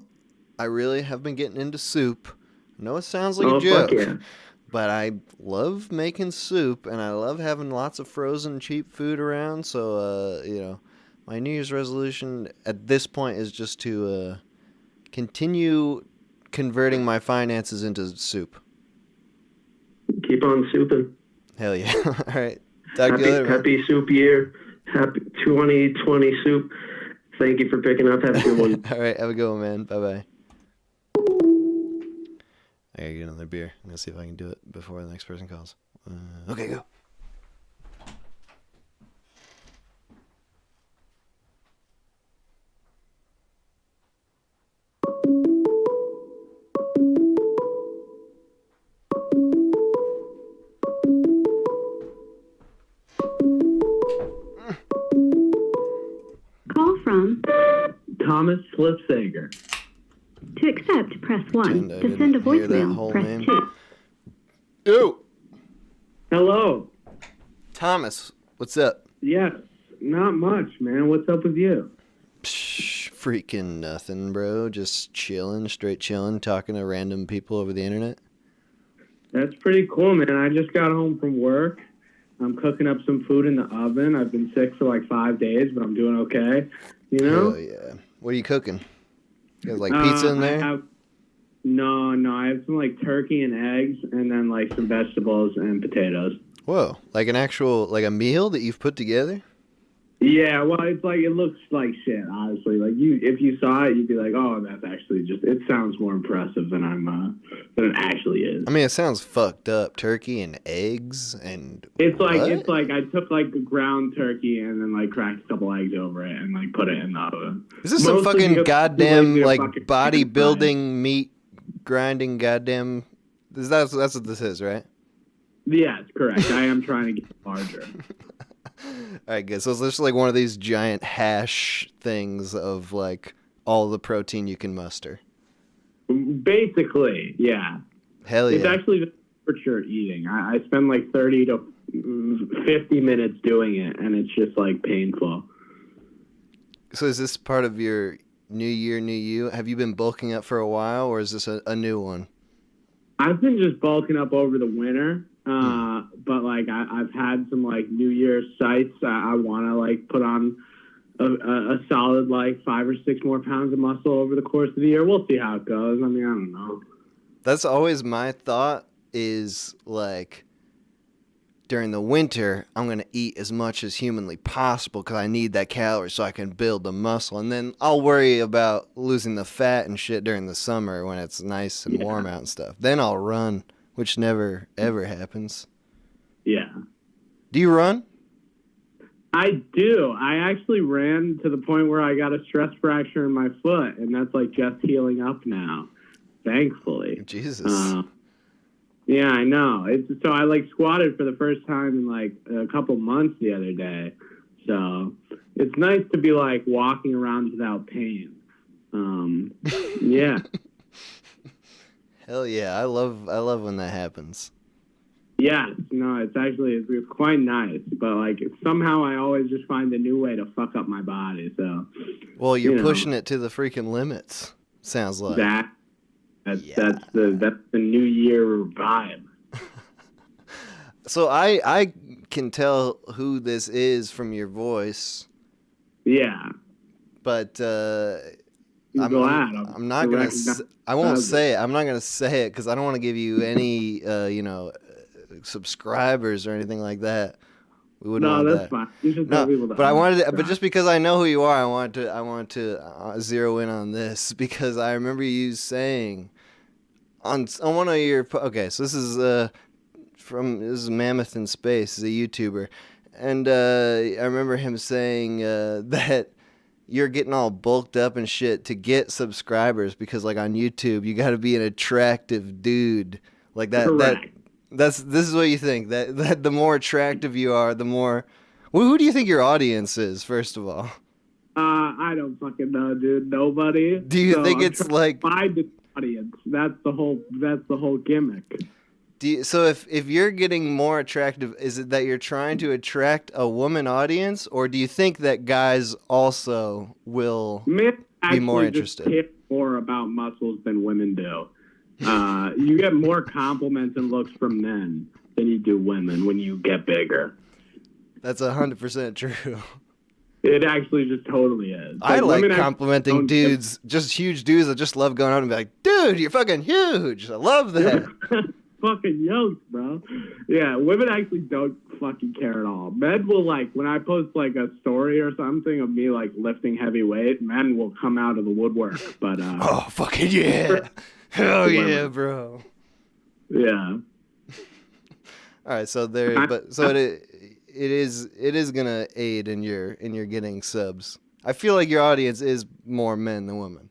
I really have been getting into soup. I know it sounds like a joke, fuck yeah. but I love making soup, and I love having lots of frozen cheap food around. So, you know, my New Year's resolution at this point is just to continue converting my finances into soup. Keep on souping. Hell yeah. All right. Talk to you later, man. Happy soup year. Happy 2020 soup. Thank you for picking up. Have a good one. All right. Have a good one, man. Bye-bye. I gotta get another beer. I'm gonna see if I can do it before the next person calls. Okay, go. Call from. Thomas Slipsager. To accept, press 1. Pretend I To send a didn't hear that voicemail, whole press name. 2. Yo, Hello. Thomas, what's up? Yes. Not much, man. What's up with you? Psh, freaking nothing, bro. Just chilling, straight chilling, talking to random people over the internet. That's pretty cool, man. I just got home from work. I'm cooking up some food in the oven. I've been sick for like 5 days, but I'm doing okay. You know? Oh yeah. What are you cooking? You got like pizza in there? No. I have some like turkey and eggs, and then like some vegetables and potatoes. Whoa, like an actual, like a meal that you've put together? Yeah, well, it's like, it looks like shit, honestly. Like, if you saw it, you'd be like, oh, that's actually just, it sounds more impressive than than it actually is. I mean, it sounds fucked up. Turkey and eggs and It's like, what? I took like a ground turkey and then like cracked a couple eggs over it and like put it in the oven. Is this some Mostly fucking because goddamn it's like fucking bodybuilding meat grinding goddamn? That's what this is, right? Yeah, it's correct. I am trying to get larger. All right, good. So it's just like one of these giant hash things of like all the protein you can muster. Basically, yeah. Hell yeah. It's actually for sure eating. I spend like 30 to 50 minutes doing it, and it's just like painful. So is this part of your new year, new you? Have you been bulking up for a while, or is this a new one? I've been just bulking up over the winter, but like I've had some like New Year's sights. I want to like put on a solid like 5 or 6 more pounds of muscle over the course of the year. We'll see how it goes. I mean, I don't know. That's always my thought is like during the winter, I'm going to eat as much as humanly possible because I need that calorie so I can build the muscle. And then I'll worry about losing the fat and shit during the summer when it's nice and warm out and stuff. Then I'll run, which never, ever happens. Yeah. Do you run? I do. I actually ran to the point where I got a stress fracture in my foot, and that's like just healing up now, thankfully. Jesus. Yeah, I know. So I like squatted for the first time in like a couple months the other day. So it's nice to be like walking around without pain. Yeah. Hell yeah, I love when that happens. Yeah, no, it's quite nice, but like somehow I always just find a new way to fuck up my body. So, well, you're pushing it to the freaking limits. Sounds like that's the New Year vibe. So I can tell who this is from your voice. Yeah, but I'm not gonna. I won't say it. I'm not gonna say it because I don't want to give you any subscribers or anything like that. We wouldn't want that's that. fine. You should tell people that. But I wanted to, but just because I know who you are, I want to zero in on this because I remember you saying on one of your so this is Mammoth in Space, he's a YouTuber, and I remember him saying that you're getting all bulked up and shit to get subscribers because like on YouTube you got to be an attractive dude like that. Correct. This is what you think that the more attractive you are, the more. Who do you think your audience is? First of all, I don't fucking know, dude. Nobody. Do you think it's like find an audience? That's the whole gimmick. So if you're getting more attractive, is it that you're trying to attract a woman audience, or do you think that guys also will be more interested? Men care more about muscles than women do. You get more compliments and looks from men than you do women when you get bigger. That's 100% true. It actually just totally is. I like complimenting dudes, just huge dudes that just love going out and be like, dude, you're fucking huge. I love that. Fucking yoked, bro. Yeah, women actually don't fucking care at all. Men will like when I post like a story or something of me like lifting heavy weight, men will come out of the woodwork. But oh fucking yeah. Hell yeah, bro. Yeah. All right, so it is gonna aid in your getting subs. I feel like your audience is more men than women.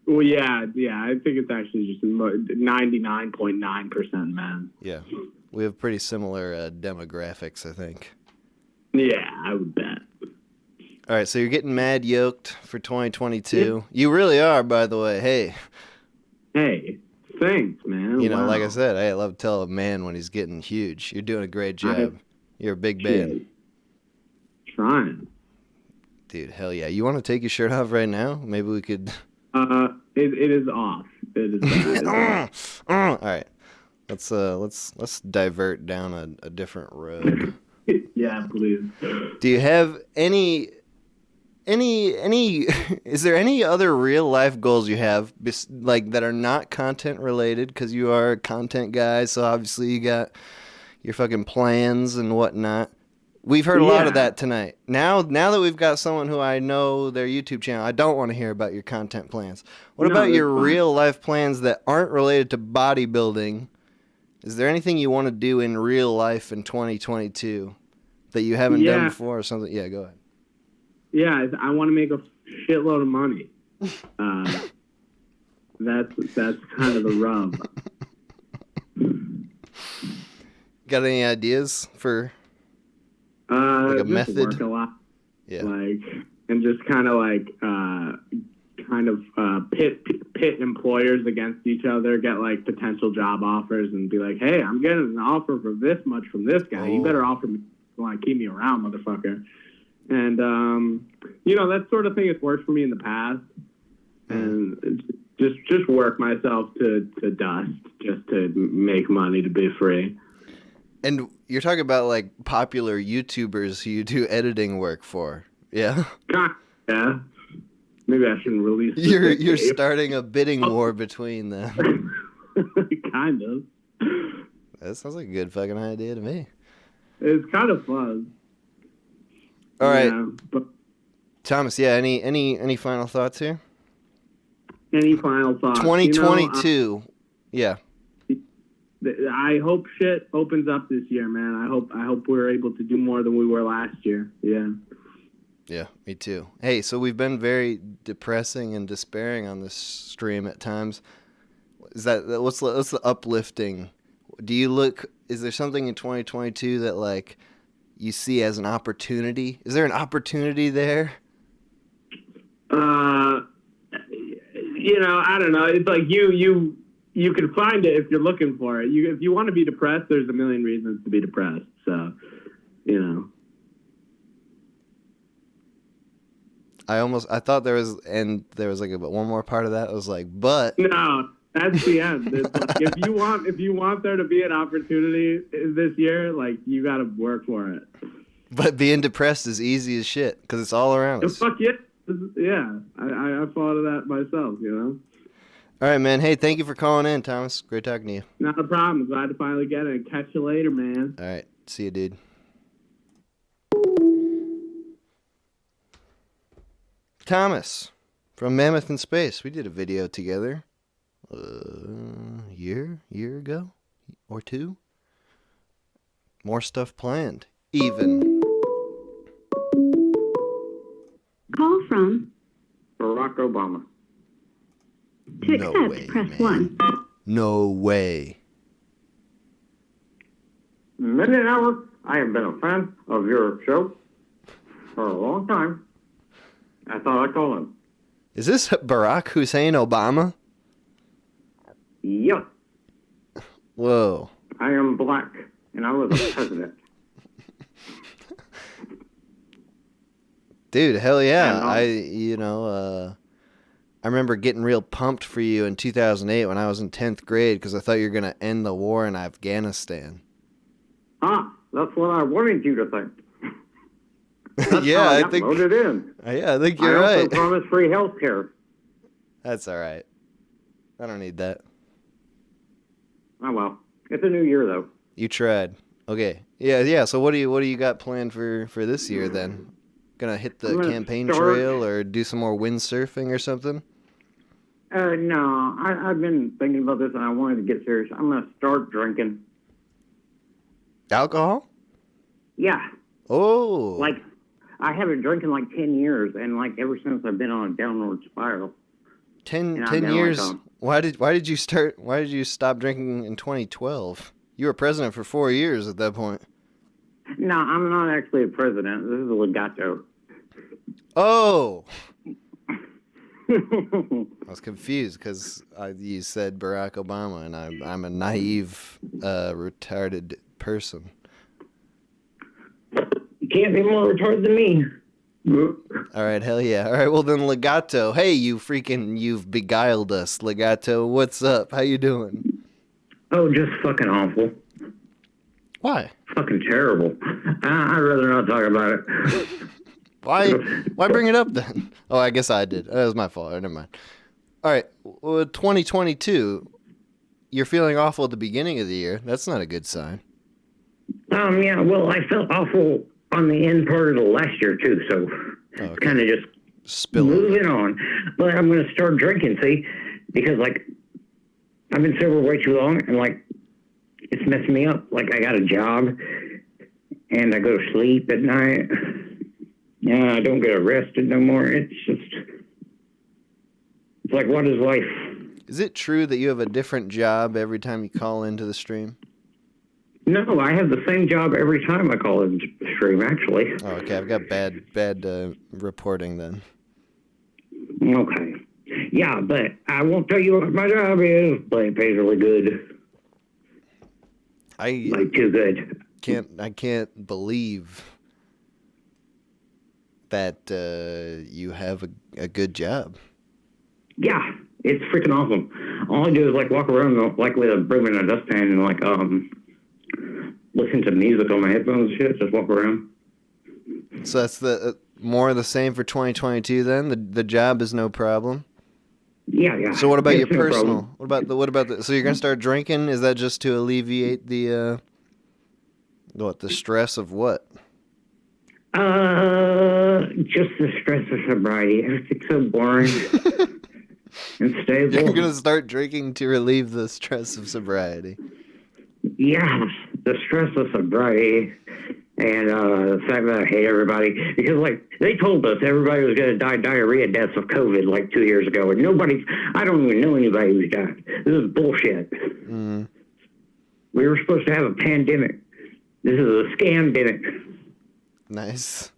Well, yeah. I think it's actually just 99.9% men. Yeah, we have pretty similar demographics, I think. Yeah, I would bet. All right, so you're getting mad yoked for 2022. Yeah. You really are, by the way. Hey, thanks, man. You know, like I said, I love to tell a man when he's getting huge. You're doing a great job. You're a big man. Trying. Dude, hell yeah. You want to take your shirt off right now? Maybe we could... It is off. It is all right. Let's divert down a different road. Yeah, please. Do you have any is there any other real life goals you have like that are not content related? Because you are a content guy, so obviously you got your fucking plans and whatnot. We've heard a lot of that tonight. Now that we've got someone who I know their YouTube channel, I don't want to hear about your content plans. What about your real life plans that aren't related to bodybuilding? Is there anything you want to do in real life in 2022 that you haven't done before or something? Yeah, go ahead. Yeah, I want to make a shitload of money. That's kind of the rub. Got any ideas for like a method? Work a lot. Yeah. And just kind of pit employers against each other, get like potential job offers and be like, hey, I'm getting an offer for this much from this guy. You better offer me if you want to keep me around, motherfucker. And, that sort of thing has worked for me in the past. And just work myself to dust just to make money to be free. And you're talking about like popular YouTubers who you do editing work for, yeah? Yeah. Maybe I shouldn't release. You're starting a bidding war between them. Kind of. That sounds like a good fucking idea to me. It's kind of fun. All right, Thomas. Yeah. Any final thoughts here? Any final thoughts? 2022. Yeah. I hope shit opens up this year, man. I hope we're able to do more than we were last year. Yeah. Yeah, me too. Hey, so we've been very depressing and despairing on this stream at times. What's the uplifting? Is there something in 2022 that like you see as an opportunity? Is there an opportunity there? I don't know. It's like you you can find it if you're looking for it. If you want to be depressed, there's a million reasons to be depressed. So, you know. I thought there was like one more part of that. I was like, but No, that's the end. It's like, if you want there to be an opportunity this year, like you got to work for it. But being depressed is easy as shit because it's all around us. Fuck yeah, yeah. I fall into that myself, you know. All right, man. Hey, thank you for calling in, Thomas. Great talking to you. Not a problem. Glad to finally get it. Catch you later, man. All right, see you, dude. Thomas from Mammoth in Space. We did a video together year ago or two. More stuff planned. Even. Call from Barack Obama. To No accept, way, press man. 1. No way. Midnight Hour, I have been a fan of your show for a long time. I thought I'd call in. Is this Barack Hussein Obama? Yep, Whoa. I am black, and I was a president. Dude, hell yeah. And, I remember getting real pumped for you in 2008 when I was in 10th grade because I thought you were going to end the war in Afghanistan. That's what I wanted you to think. That's Yeah, how I I got think- voted in. Yeah, I think you're I also right. promised free health care. That's all right. I don't need that. Oh well, it's a new year though. You tried. Okay. Yeah. So what do you got planned for this year then? Gonna hit the I'm gonna campaign start- trail or do some more windsurfing or something? No, I've been thinking about this and I wanted to get serious. I'm gonna start drinking. Alcohol? Yeah, Oh. like I haven't drank in like 10 years, and like ever since I've been on a downward spiral. 10 and I've been, years. like, Why did you stop drinking in 2012? You were president for 4 years at that point. No, I'm not actually a president. This is a legato. Oh. I was confused because you said Barack Obama, and I'm a naive, retarded person. You can't be more retarded than me. All right, hell yeah. All right, well then, Legato. Hey, you've beguiled us, Legato. What's up? How you doing? Oh, just fucking awful. Why? Fucking terrible. I'd rather not talk about it. Why bring it up then? Oh, I guess I did. That was my fault. Never mind. All right, well, 2022. You're feeling awful at the beginning of the year. That's not a good sign. Yeah, well, I felt awful on the end part of the last year, too, so it's kind of just moving on. But I'm going to start drinking, see? Because, like, I've been sober way too long, and, like, it's messing me up. Like, I got a job, and I go to sleep at night. Yeah, I don't get arrested no more. It's like, what is life? Is it true that you have a different job every time you call into the stream? No, I have the same job every time I call in stream, actually. Oh, okay. I've got bad reporting then. Okay. Yeah, but I won't tell you what my job is, but it pays really good. Like, too good. I can't believe that you have a good job. Yeah, it's freaking awesome. All I do is, like, walk around, like, with a broom and a dustpan and, like, listen to music on my headphones and shit, just walk around. So that's the more of the same for 2022 then? The job is no problem? Yeah. So what about It's your no personal? problem. What about the so you're going to start drinking? Is that just to alleviate the the stress of what? Just the stress of sobriety. Everything's so boring and stable. You're going to start drinking to relieve the stress of sobriety. Yeah, the stress of sobriety and the fact that I hate everybody. Because, like, they told us everybody was going to die diarrhea deaths of COVID, like, 2 years ago. And I don't even know anybody who's died. This is bullshit. Mm. We were supposed to have a pandemic. This is a scandemic. Nice.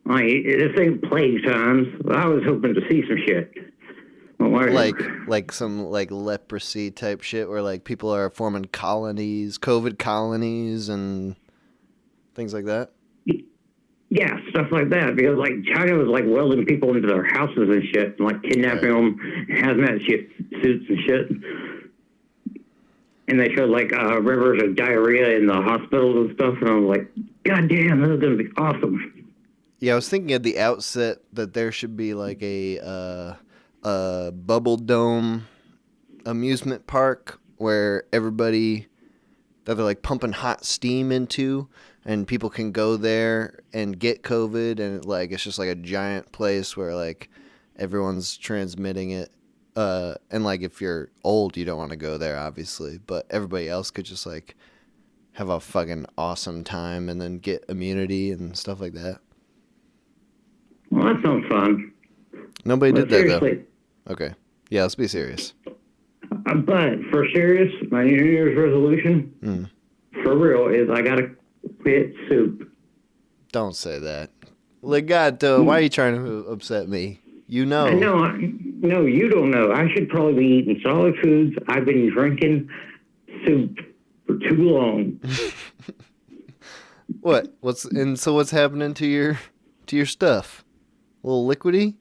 Like, this ain't plague times. I was hoping to see some shit. like some like leprosy type shit where like people are forming colonies, COVID colonies, and things like that. Yeah, stuff like that. Because like China was like welding people into their houses and shit, and like kidnapping them, hazmat shit, suits and shit. And they showed like rivers of diarrhea in the hospitals and stuff, and I was like, God damn, this is gonna be awesome. Yeah, I was thinking at the outset that there should be like a bubble dome amusement park where everybody that they're like pumping hot steam into, and people can go there and get COVID, and it's just like a giant place where like everyone's transmitting it. And like if you're old, you don't want to go there, obviously, but everybody else could just like have a fucking awesome time and then get immunity and stuff like that. Well, that sounds fun. Nobody But did that seriously, though. Okay, yeah, let's be serious. But for serious, my New Year's resolution, for real, is I gotta quit soup. Don't say that, Legato. Why are you trying to upset me? You know. No, you don't know. I should probably be eating solid foods. I've been drinking soup for too long. What's happening to your stuff? A little liquidy?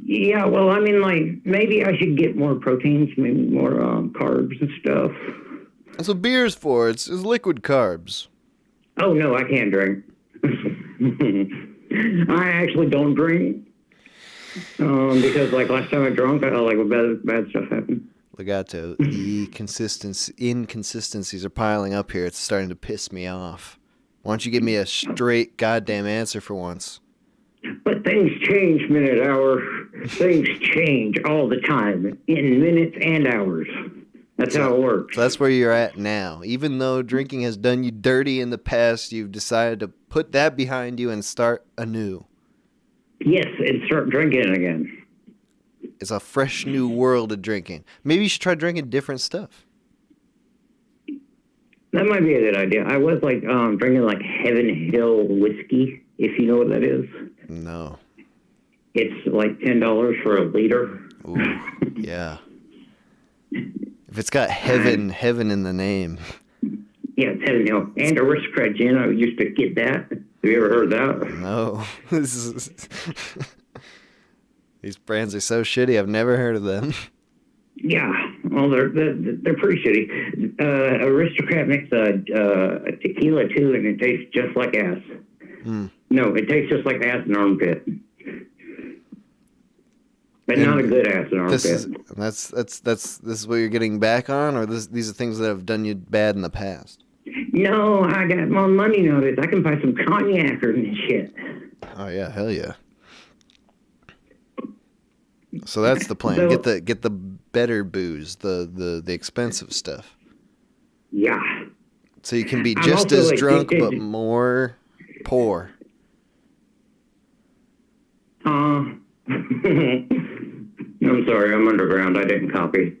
Yeah, well, I mean, like, maybe I should get more proteins, maybe more carbs and stuff. That's what beer's for. It's liquid carbs. Oh, no, I can't drink. I actually don't drink. Because, like, last time I drank, bad stuff happened. Legato, the inconsistencies are piling up here. It's starting to piss me off. Why don't you give me a straight goddamn answer for once? But things change minute, hour. Things change all the time, in minutes and hours. That's how it works. So that's where you're at now. Even though drinking has done you dirty in the past, you've decided to put that behind you and start anew. Yes, and start drinking again. It's a fresh new world of drinking. Maybe you should try drinking different stuff. That might be a good idea. I was like drinking like Heaven Hill whiskey, if you know what that is. No. It's like $10 for a liter. Ooh, yeah. If it's got heaven in the name. Yeah, it's Heaven Hill. And Aristocrat Gin, I used to get that. Have you ever heard that? No. These brands are so shitty. I've never heard of them. Yeah, well, they're pretty shitty. Aristocrat makes a tequila too, and it tastes just like ass. No, it tastes just like ass and armpit, but not a good ass and armpit. This is what you're getting back on, or these are things that have done you bad in the past. No, I got more money nowadays. I can buy some cognac and shit. Oh yeah, hell yeah. So that's the plan. So, get the better booze, the expensive stuff. Yeah. So you can be just as drunk but more poor. I'm sorry, I'm underground. I didn't copy.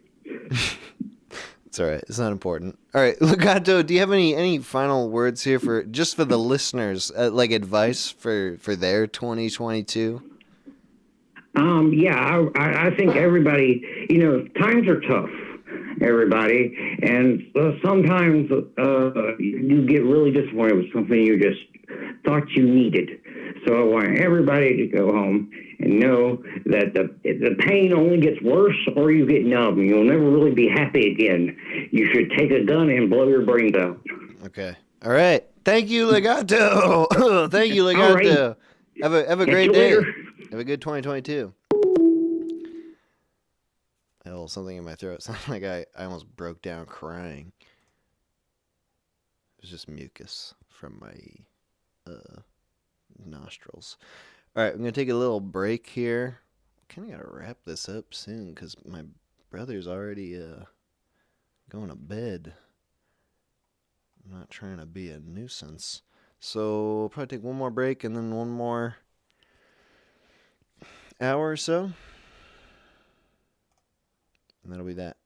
It's all right. It's not important. All right, Legato, do you have any final words here for the listeners, like advice for their 2022? Yeah, I think everybody, times are tough, everybody, and sometimes you get really disappointed with something you just thought you needed. So I want everybody to go home and know that the pain only gets worse, or you get numb. You'll never really be happy again. You should take a gun and blow your brains out. Okay. All right. Thank you, Legato. Thank you, Legato. Right. Have a great day. Later. Have a good 2022. I had something in my throat. It sounded like I almost broke down crying. It was just mucus from my nostrils. All right, I'm going to take a little break here. Kind of got to wrap this up soon because my brother's already going to bed. I'm not trying to be a nuisance. So we'll probably take one more break and then one more hour or so. And that'll be that.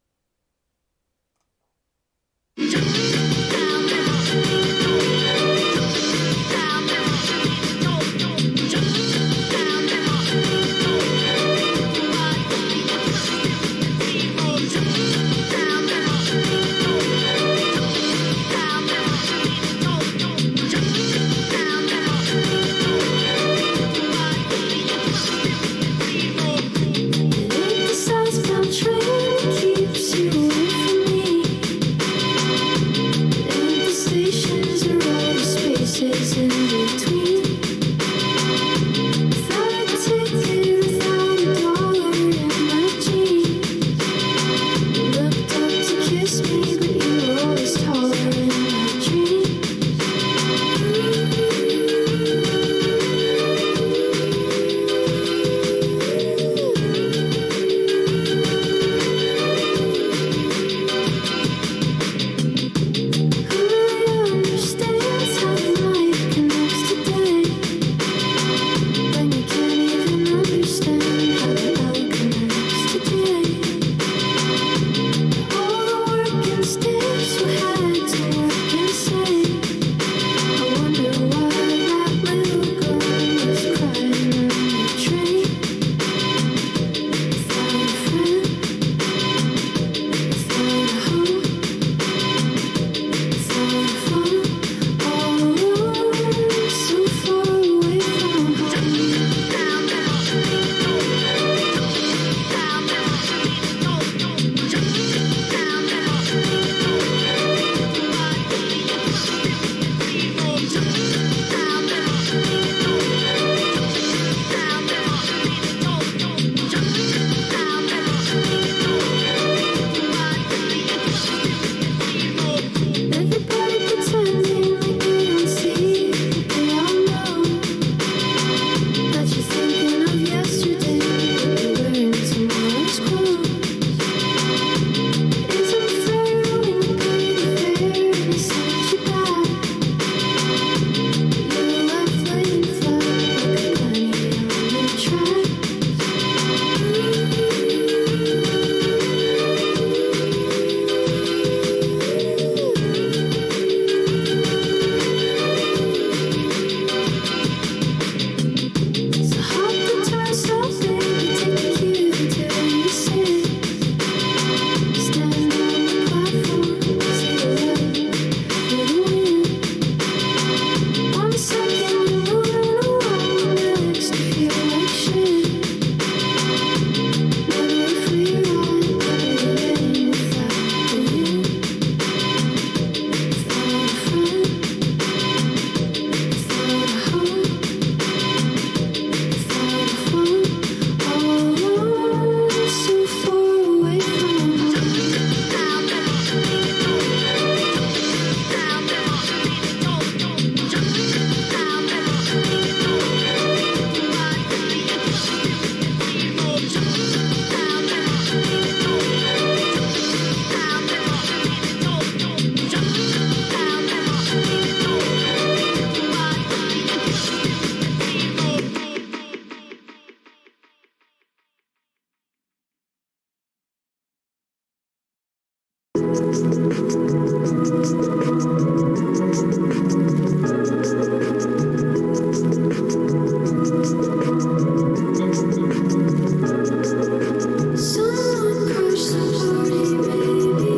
Someone crashed the party, baby.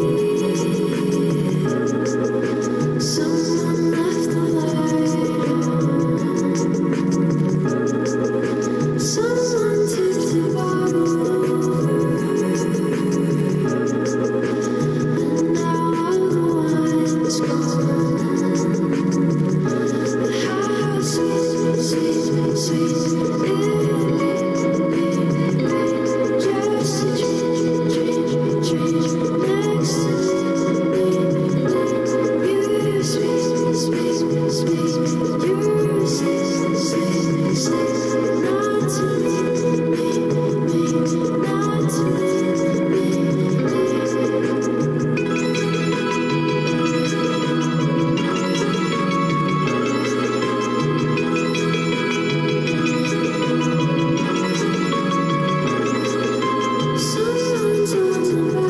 Someone left the light on. Someone tipped the bottle over. And now all the wine's gone. But how sweet, sweet, sweet it just a dream next to me. You're sweet, sweet, sweet. You're sweet, sweet, sweet. Not to me, not to me. Someone's on the bathroom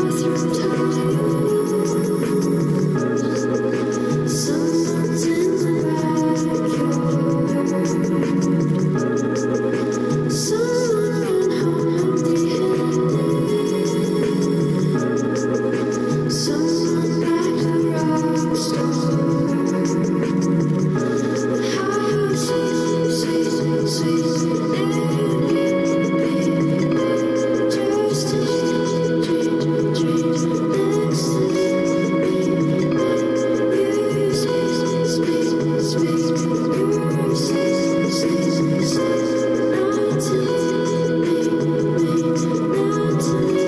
tiles. Someone's in the backyard. Someone went home empty-handed. Someone backed a rock star. But how sweet, sweet, sweet it just a dream next to me. You're sweet, sweet, sweet. You're sweet, sweet, sweet. Not to me, not to me.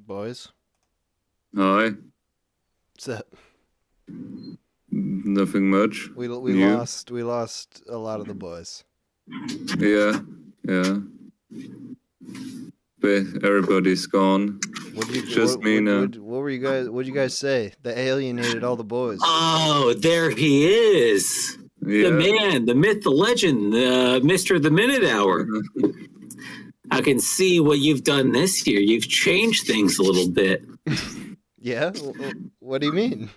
Boys, Aye. what's up? Nothing much. We You? lost a lot of the boys. Yeah. But everybody's gone. Just me now. What were you guys? What'd you guys say? They alienated all the boys. Oh, there he is. Yeah. The man, the myth, the legend, Mr. The Minute Hour. I can see what you've done this year. You've changed things a little bit. Yeah? What do you mean?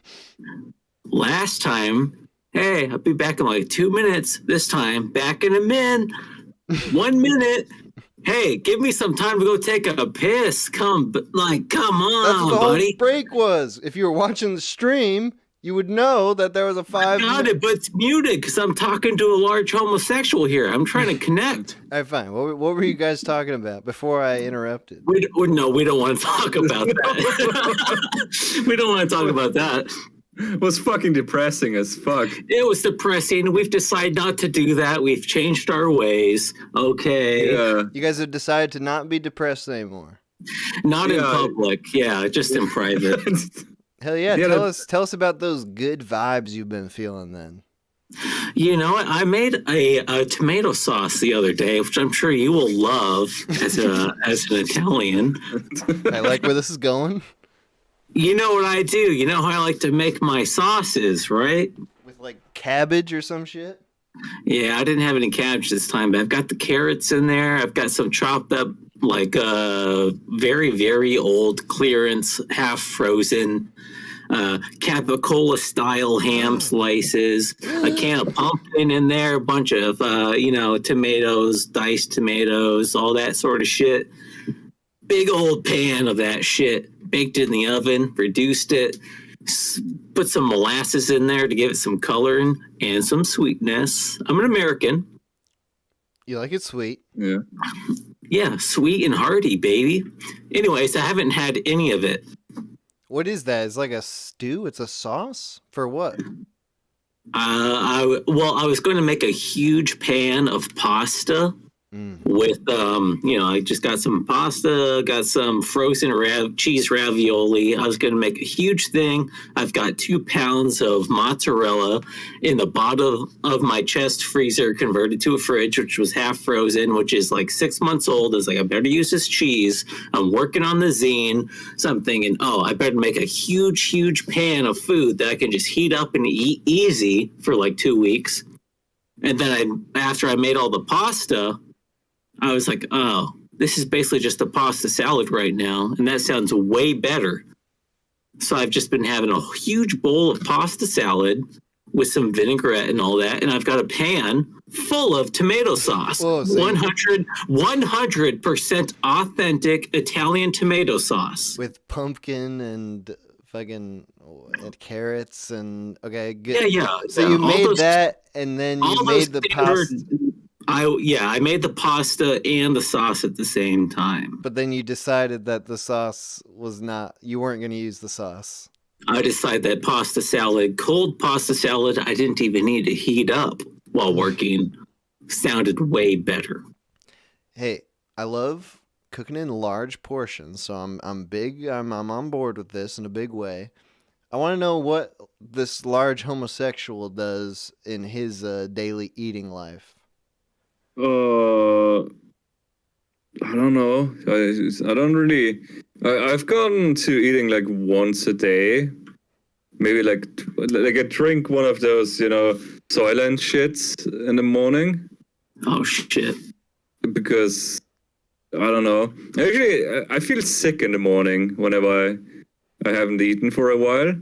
Last time, hey, I'll be back in like 2 minutes. This time, back in a min. 1 minute. Hey, give me some time to go take a piss. Come on, That's what the buddy. whole break was. If you were watching the stream, you would know that there was a 5 Got it, but it's muted because I'm talking to a large homosexual here. I'm trying to connect. All right, fine. What were you guys talking about before I interrupted? No, we don't want to talk about that. We don't want to talk about that. It was fucking depressing as fuck. It was depressing. We've decided not to do that. We've changed our ways. Okay. Yeah. You guys have decided to not be depressed anymore. Not in public. Yeah, just in private. Hell yeah! Tell us about those good vibes you've been feeling then. You know, I made a tomato sauce the other day, which I'm sure you will love as an Italian. I like where this is going. You know what I do? You know how I like to make my sauces, right? With like cabbage or some shit? Yeah, I didn't have any cabbage this time, but I've got the carrots in there. I've got some chopped up, like very, very old clearance, half frozen capicola style ham slices, a can of pumpkin in there, a bunch of tomatoes, diced tomatoes, all that sort of shit. Big old pan of that shit, baked in the oven, reduced it, put some molasses in there to give it some color and some sweetness. I'm an American. You like it sweet? Yeah. Yeah, sweet and hearty, baby. Anyways, I haven't had any of it. What is that? It's like a stew? It's a sauce? For what? I was going to make a huge pan of pasta with, I just got some pasta, got some frozen cheese ravioli. I was going to make a huge thing. I've got 2 pounds of mozzarella in the bottom of my chest freezer converted to a fridge, which was half frozen, which is like 6 months old. I was like, I better use this cheese. I'm working on the zine. So I'm thinking, I better make a huge pan of food that I can just heat up and eat easy for like 2 weeks. And then after I made all the pasta, I was like, oh, this is basically just a pasta salad right now. And that sounds way better. So I've just been having a huge bowl of pasta salad with some vinaigrette and all that. And I've got a pan full of tomato sauce. Whoa, so 100% authentic Italian tomato sauce. With pumpkin and fucking and carrots and okay, good. Yeah. So you made that and then you made the pasta. I made the pasta and the sauce at the same time. But then you decided that the sauce you weren't going to use the sauce. I decided that cold pasta salad, I didn't even need to heat up while working. Sounded way better. Hey, I love cooking in large portions, so I'm on board with this in a big way. I want to know what this large homosexual does in his daily eating life. I don't know. I don't really. I've gotten to eating like once a day, maybe like I drink one of those, Soylent shits in the morning. Oh shit! Because I don't know. Actually, I feel sick in the morning whenever I haven't eaten for a while.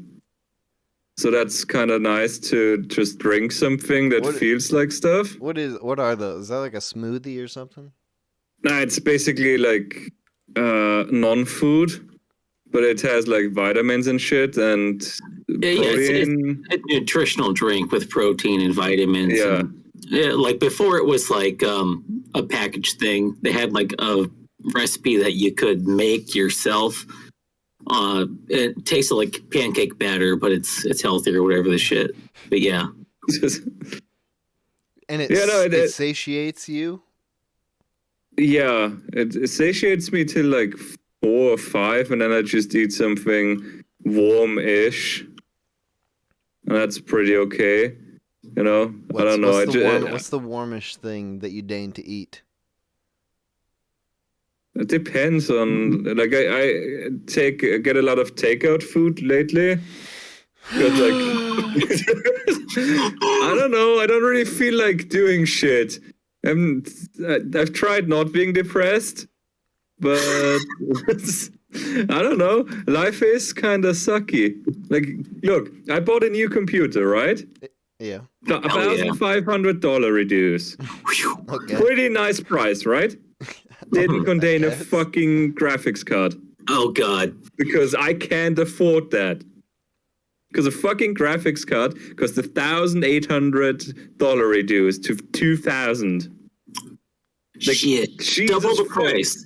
So that's kind of nice to just drink something that feels like stuff. What are those? Is that like a smoothie or something? Nah, it's basically like non-food, but it has like vitamins and shit and protein. It's a nutritional drink with protein and vitamins. Yeah. Like before it was like a packaged thing. They had like a recipe that you could make yourself. It tasted like pancake batter, but it's healthier or whatever the shit. But yeah. And it satiates you? Yeah, it satiates me till like 4 or 5, and then I just eat something warm-ish. And that's pretty okay. I don't know. What's the warmish thing that you deign to eat? It depends on, like, I get a lot of takeout food lately. But like, I don't know. I don't really feel like doing shit. I've tried not being depressed, but I don't know. Life is kind of sucky. Like, look, I bought a new computer, right? Yeah. $1,500 reduce. Okay. Pretty nice price, right? Didn't contain a fucking graphics card. Oh, God. Because I can't afford that. Because a fucking graphics card cost $1,800 reduced to $2,000. Like, shit. Double the price.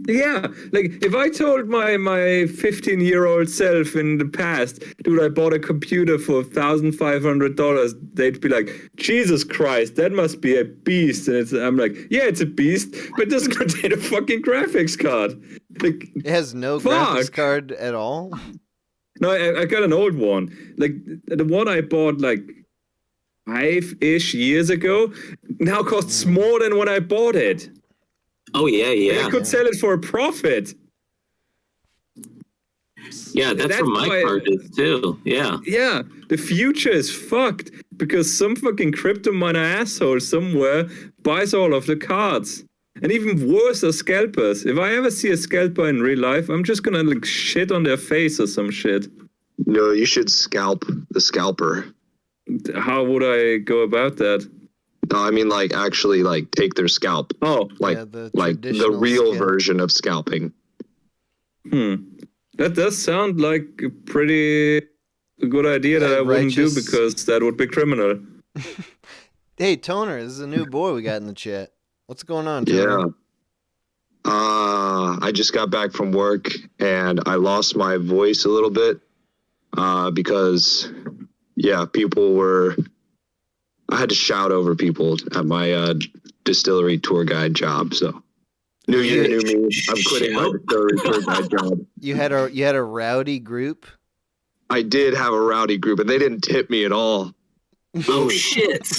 Yeah, like if I told my 15-year-old self in the past, dude, I bought a computer for $1,500, they'd be like, Jesus Christ, that must be a beast. And I'm like, yeah, it's a beast, but it doesn't contain a fucking graphics card. Like, it has no graphics card at all? No, I got an old one. Like the one I bought like 5-ish years ago now costs more than when I bought it. Oh, yeah. I could sell it for a profit. Yeah, that's where my card is too. Yeah. Yeah, the future is fucked because some fucking crypto miner asshole somewhere buys all of the cards. And even worse are scalpers. If I ever see a scalper in real life, I'm just gonna like shit on their face or some shit. No, you should scalp the scalper. How would I go about that? No, I mean like actually like take their scalp. Oh, like the real version of scalping. That does sound like a pretty a good idea that I wouldn't do righteous. because that would be criminal. Hey, Toner, this is a new boy we got in the chat. What's going on, Toner? Yeah. I just got back from work and I lost my voice a little bit because, I had to shout over people at my distillery tour guide job. So, new year, new me. I'm quitting my distillery tour guide job. You had a rowdy group? I did have a rowdy group, and they didn't tip me at all. Oh shit!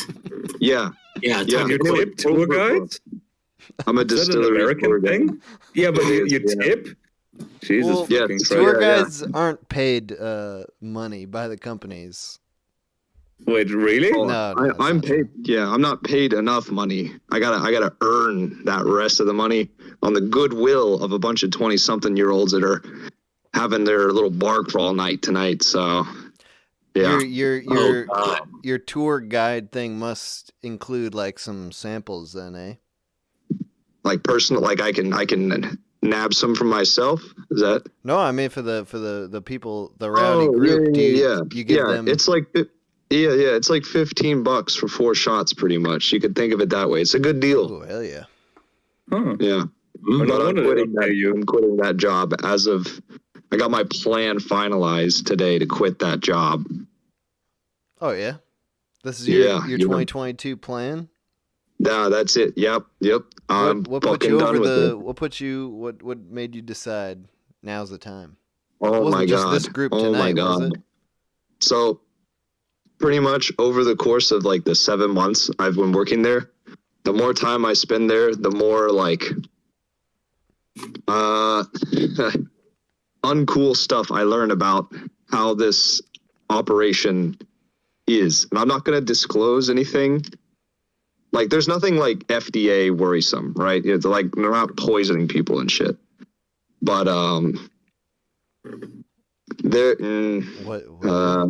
Yeah. Yeah. You tip tour guides? I'm a distillery American thing. Yeah, but you tip. Jesus fucking Christ. Tour guides aren't paid money by the companies. Wait, really? No, I'm paid. Yeah, I'm not paid enough money. I gotta earn that rest of the money on the goodwill of a bunch of 20-something-year-olds that are having their little bar crawl night tonight. So, yeah. Your tour guide thing must include like some samples, then, eh? Like personal, like I can nab some for myself. Is that? No, I mean for the people, the rowdy group. You give them? It's like. It's like $15 for 4 shots, pretty much. You could think of it that way. It's a good deal. Oh, hell yeah. Huh. Yeah. But I'm quitting that job as of, I got my plan finalized today to quit that job. Oh, yeah? This is your 2022 plan? Nah, that's it. Yep. What put you over what made you decide now's the time? Oh, my God. Just this group tonight, my God. was it? So, pretty much over the course of like the 7 months I've been working there, the more time I spend there, the more like uncool stuff I learn about how this operation is. And I'm not going to disclose anything. Like there's nothing like FDA worrisome, right? It's like they're not poisoning people and shit. But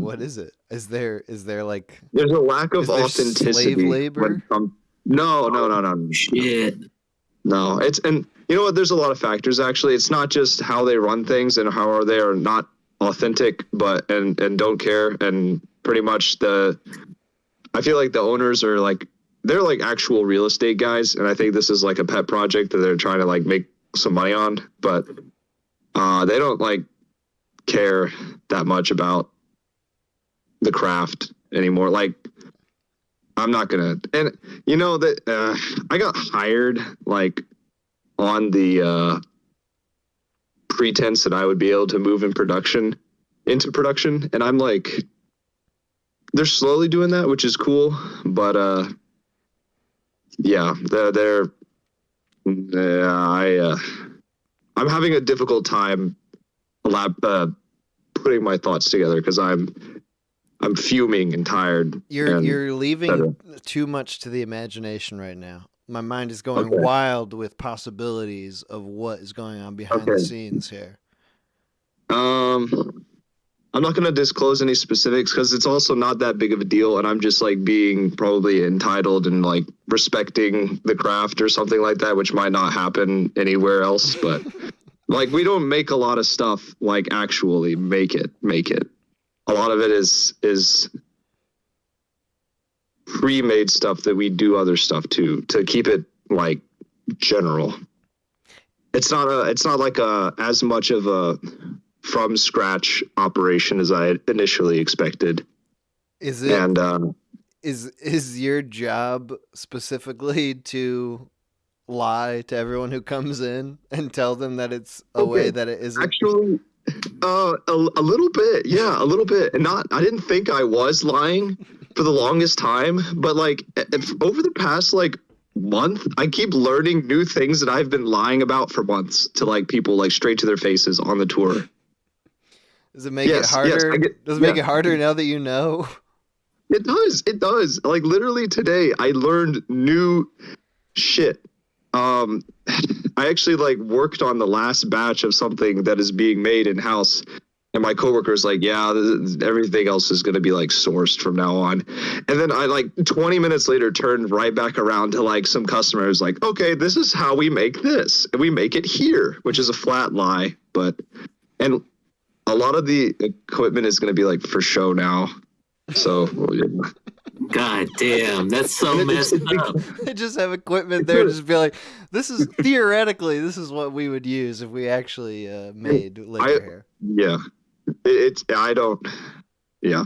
what is it? Is there like there's a lack of authenticity? Slave labor? No. Shit. No, and you know what? There's a lot of factors actually. It's not just how they run things and how they are not authentic, but and don't care, and pretty much I feel like the owners are like they're like actual real estate guys, and I think this is like a pet project that they're trying to like make some money on, but they don't like care that much about the craft anymore. Like I'm not gonna, and you know that I got hired like on the pretense that I would be able to move into production, and I'm like, they're slowly doing that, which is cool, but I'm having a difficult time putting my thoughts together because I'm fuming and tired. You're leaving too much to the imagination right now. My mind is going wild with possibilities of what is going on behind the scenes here. I'm not going to disclose any specifics because it's also not that big of a deal, and I'm just like being probably entitled and like respecting the craft or something like that, which might not happen anywhere else. But like we don't make a lot of stuff like actually make it. A lot of it is pre-made stuff that we do other stuff to keep it like general. It's not like as much of a from scratch operation as I initially expected. Is it? And is your job specifically to lie to everyone who comes in and tell them that it's a way that it isn't? Actually, a little bit, yeah, a little bit. And I didn't think I was lying for the longest time, but like over the past like month, I keep learning new things that I've been lying about for months to like people like straight to their faces on the tour. Does it make it harder? Does it make it harder now that you know? It does. Like literally today, I learned new shit. I actually like worked on the last batch of something that is being made in house, and my coworker's like, "Yeah, everything else is going to be like sourced from now on." And then I like 20 minutes later turned right back around to like some customers like, "Okay, this is how we make this, and we make it here," which is a flat lie, but and a lot of the equipment is going to be like for show now. So, God damn, that's so messed up. They just have equipment there to just be like, this is theoretically, this is what we would use if we actually made liquor here. Yeah. Yeah.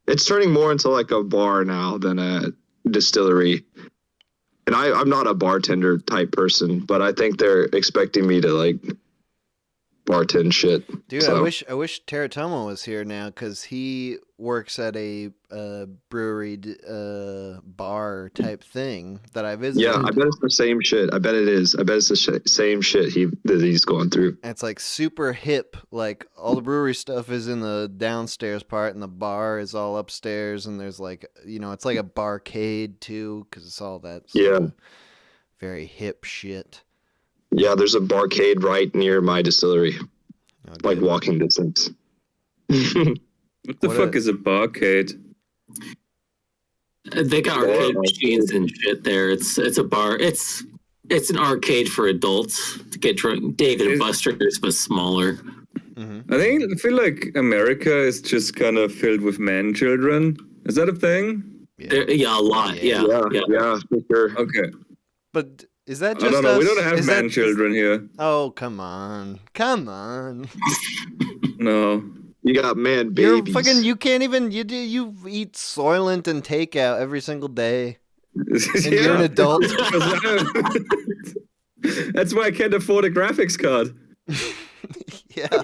It's turning more into like a bar now than a distillery. And I'm not a bartender type person, but I think they're expecting me to like bartend shit. Dude, so. I wish Teratomo was here now because he works at a brewery bar type thing that I visited. Yeah, I bet it's the same shit. I bet it is. I bet it's the same shit that he's going through. And it's like super hip. Like all the brewery stuff is in the downstairs part, and the bar is all upstairs. And there's like, it's like a barcade too, because it's all that very hip shit. Yeah, there's a barcade right near my distillery, like walking distance. What the fuck is a barcade? They got arcade machines and shit there. It's a bar. It's an arcade for adults to get drunk. Dave and Buster's, but smaller. Mm-hmm. I feel like America is just kind of filled with man children. Is that a thing? Yeah, a lot. Yeah, for sure. Okay. But is that just I don't know. us? We don't have man children here. Oh, come on. No. You got man babies. You can't even, you eat Soylent and takeout every single day. And you're an adult. That's why I can't afford a graphics card. Yeah.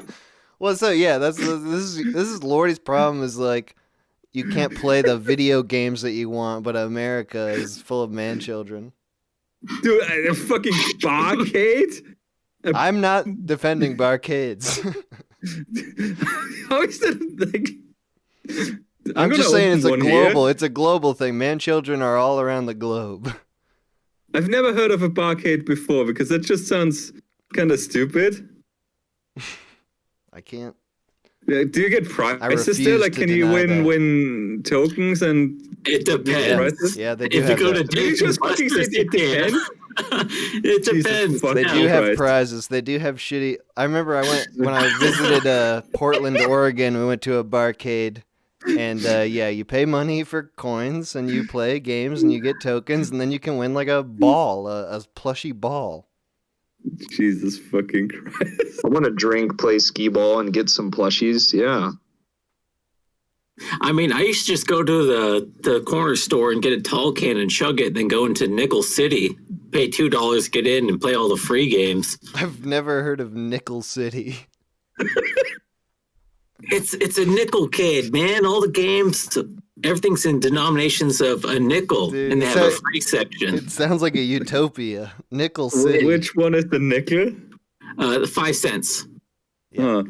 Well, so yeah, this is Lordy's problem is like, you can't play the video games that you want, but America is full of man children. Dude, a fucking barcade? I'm not defending barcades. How is that like? I'm just saying it's a global thing. Man children are all around the globe. I've never heard of a barcade before because that just sounds kind of stupid. I can't. Yeah, do you get prizes still? Like, can you win tokens and? It depends. Yeah, they do. If have you go to that. Dave and Buster's, it depends. It depends. They do have prizes. They do have shitty. I remember when I visited Portland, Oregon. We went to a barcade, and you pay money for coins, and you play games, and you get tokens, and then you can win like a ball, a plushy ball. Jesus fucking Christ! I want to drink, play skee ball, and get some plushies. Yeah. I mean, I used to just go to the corner store and get a tall can and chug it, then go into Nickel City, pay $2, get in, and play all the free games. I've never heard of Nickel City. It's a nickel kid, man. All the games, everything's in denominations of a nickel, dude, and they have a free section. It sounds like a utopia. Nickel City. Which one is the nickel? 5 cents. Yeah. Huh.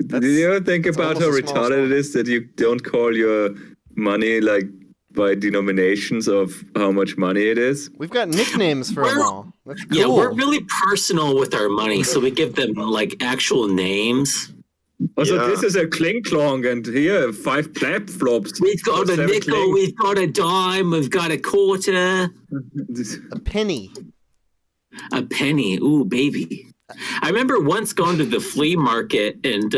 Did you ever think about how retarded it is that you don't call your money like by denominations of how much money it is? We've got nicknames for them all. That's cool. Yeah, we're really personal with our money, so we give them like actual names. Also, this is a kling clong, and here 5 flap flops. We've got a nickel, cling. We've got a dime, we've got a quarter, a penny. A penny, ooh, baby. I remember once going to the flea market, and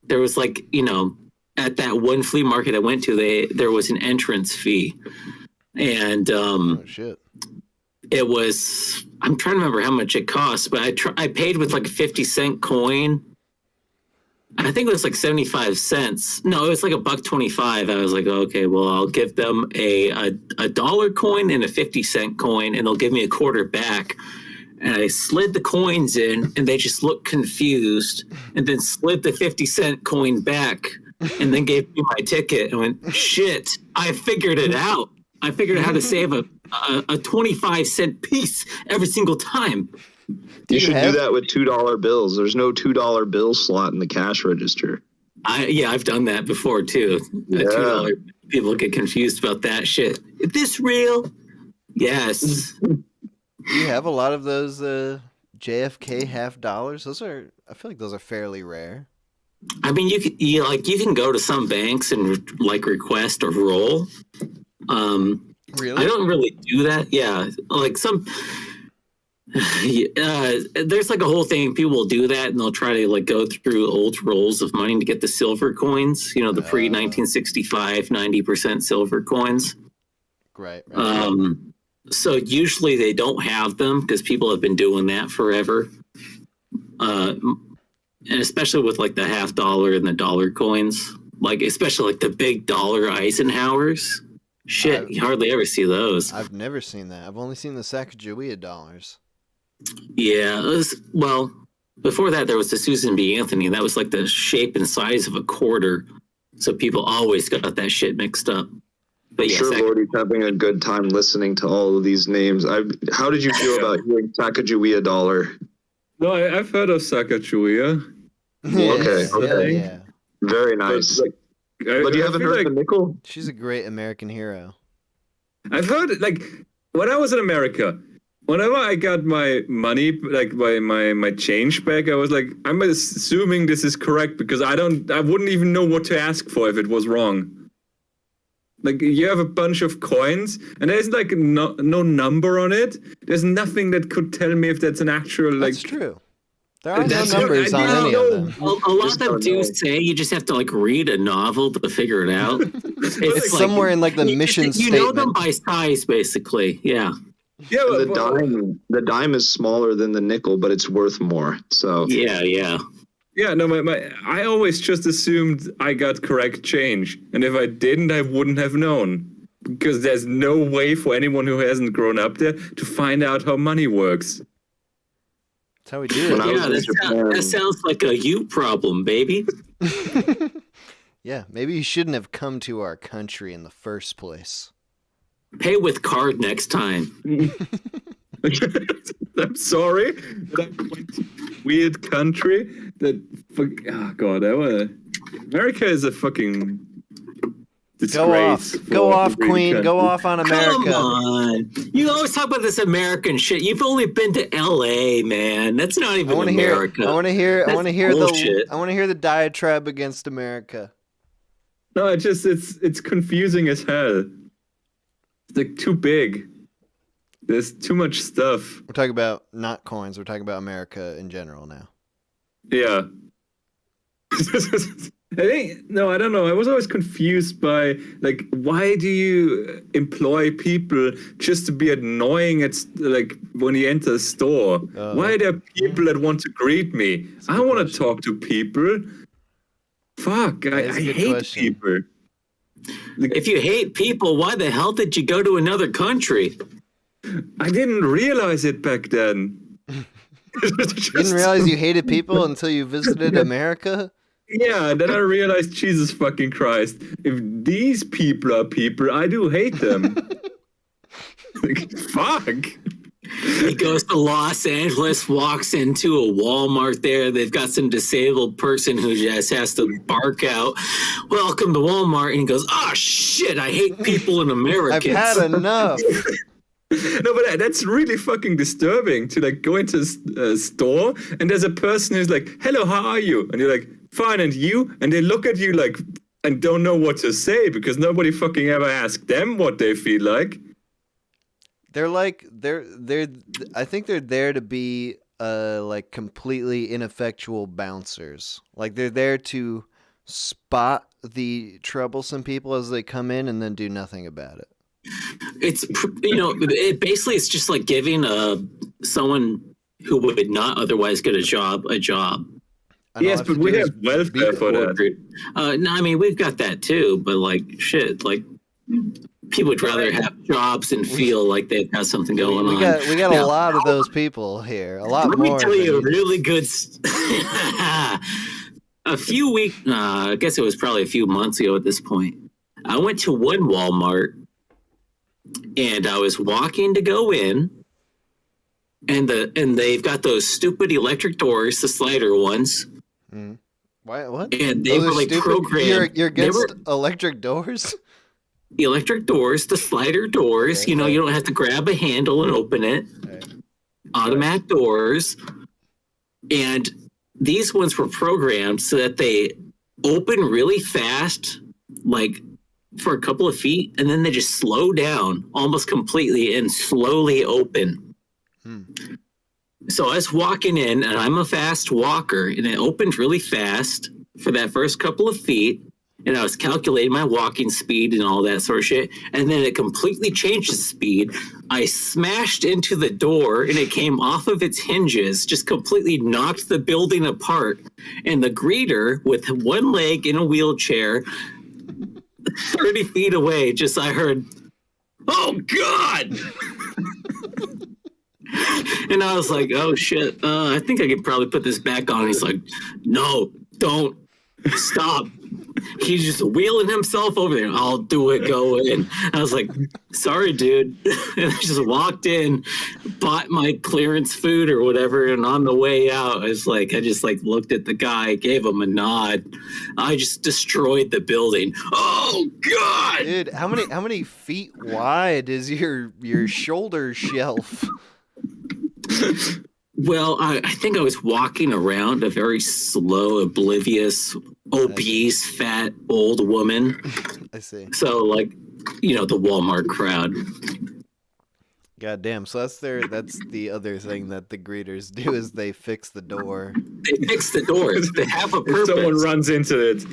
there was like, at that one flea market I went to, there was an entrance fee, and oh shit. It was, I'm trying to remember how much it cost, but I paid with like a 50-cent coin. I think it was like 75 cents. No, it was like $1.25. I was like, okay, well, I'll give them a dollar coin and a 50-cent coin, and they'll give me a quarter back. And I slid the coins in, and they just looked confused, and then slid the 50-cent coin back, and then gave me my ticket and went, shit, I figured it out. I figured out how to save a 25-cent piece every single time. You should do that with $2 bills. There's no $2 bill slot in the cash register. I've done that before too. $2. People get confused about that shit. Is this real? Yes. Do you have a lot of those JFK half dollars? I feel like those are fairly rare. I mean, you can go to some banks and request a roll. Really? I don't really do that. Yeah, like some. There's like a whole thing. People will do that, and they'll try to like go through old rolls of money to get the silver coins. You know, the pre 1965 90% silver coins. Right. So usually they don't have them because people have been doing that forever. And especially with like the $50 and the dollar coins, like especially like the big dollar Eisenhowers. Shit, you hardly ever see those. I've never seen that. I've only seen the Sacagawea dollars. Yeah, well, before that there was the Susan B. Anthony, and that was like the shape and size of a quarter. So people always got that shit mixed up. But yeah, sure, Lordy's having a good time listening to all of these names. How did you feel about hearing Sacagawea dollar? No, I've heard of Sacagawea. Okay. Yeah. Very nice. But you haven't heard the nickel? She's a great American hero. I've heard, like, when I was in America, whenever I got my money, like my change back, I was like, I'm assuming this is correct because I wouldn't even know what to ask for if it was wrong. Like, you have a bunch of coins, and there's like no number on it. There's nothing that could tell me if that's an actual, like... That's true. There are no numbers on any of them. A lot of them do say you just have to like read a novel to figure it out. It's like, somewhere in like the mission statement. You know them by size, basically. Yeah. Yeah. The dime is smaller than the nickel, but it's worth more. So. Yeah. Yeah, no, I always just assumed I got correct change. And if I didn't, I wouldn't have known. Because there's no way for anyone who hasn't grown up there to find out how money works. That's how we do it. Yeah, that sounds like a you problem, baby. Yeah, maybe you shouldn't have come to our country in the first place. Pay with card next time. I'm sorry. That weird country. Oh God, America is a fucking disgrace. Go off, Queen. Go off on America. Come on. You always talk about this American shit. You've only been to LA, man. That's not even America. I want to hear the diatribe against America. No, it's confusing as hell. It's like too big. There's too much stuff. We're talking about not coins. We're talking about America in general now. Yeah. I don't know. I was always confused by, like, why do you employ people just to be annoying at, like, when you enter a store? Why are there people that want to greet me? I want to talk to people. Fuck, I hate people. Like, if you hate people, why the hell did you go to another country? I didn't realize it back then. You didn't realize you hated people until you visited America? Yeah, then I realized, Jesus fucking Christ, if these people are people, I do hate them. Like, fuck. He goes to Los Angeles, walks into a Walmart there. They've got some disabled person who just has to bark out, "Welcome to Walmart." And he goes, "Oh, shit, I hate people in America. I've had enough." No, but that's really fucking disturbing to like go into a store and there's a person who's like, "Hello, how are you?" And you're like, "Fine, and you?" And they look at you like and don't know what to say because nobody fucking ever asked them what they feel like. They're like I think they're there to be like completely ineffectual bouncers. Like they're there to spot the troublesome people as they come in and then do nothing about it. It's it's just like giving someone who would not otherwise get a job. Yes, but we have welfare for that. No, I mean we've got that too, but like shit, like people would rather have jobs and feel like they've got something going on. We got a lot of those people here. A lot more. Let me tell you a really good. A few weeks, I guess it was probably a few months ago at this point. I went to one Walmart. And I was walking to go in, and they've got those stupid electric doors, the slider ones. Mm. Why? What? And they were like stupid? Programmed. You're against electric doors? The electric doors, the slider doors. Okay, you don't have to grab a handle and open it. Okay. Automatic doors, and these ones were programmed so that they open really fast, like. For a couple of feet, and then they just slow down almost completely and slowly open. So I was walking in, and I'm a fast walker, and it opened really fast for that first couple of feet. And I was calculating my walking speed and all that sort of shit. And then it completely changed the speed. I smashed into the door and it came off of its hinges, just completely knocked the building apart. And the greeter, with one leg in a wheelchair, 30 feet away, I heard, "Oh, God!" And I was like, "Oh, shit. I think I could probably put this back on." He's like, "No, don't. Stop." He's just wheeling himself over there. "I'll do it, go in." I was like, "Sorry, dude." And I just walked in, bought my clearance food or whatever, and on the way out, I just looked at the guy, gave him a nod. I just destroyed the building. Oh, God! Dude, how many feet wide is your shoulder shelf? Well, I think I was walking around a very slow, oblivious, obese, fat, old woman. I see. So, the Walmart crowd. God damn. So that's the other thing that the greeters do is they fix the door. They fix the doors. They have a purpose. If someone runs into it.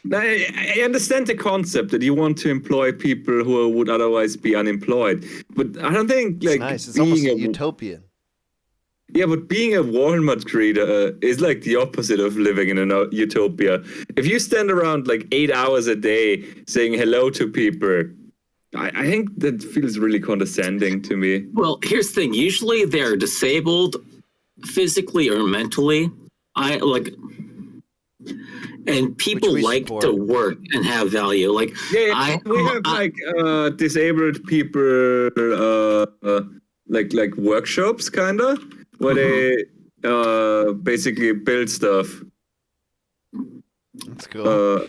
Now, I understand the concept that you want to employ people who would otherwise be unemployed. But I don't think, it's nice. It's almost utopian. Yeah, but being a Walmart greeter is like the opposite of living in a utopia. If you stand around 8 hours a day saying hello to people, I think that feels really condescending to me. Well, here's the thing. Usually they're disabled physically or mentally. And people like to work and have value. We have disabled people like workshops kinda. Where they basically build stuff. That's cool.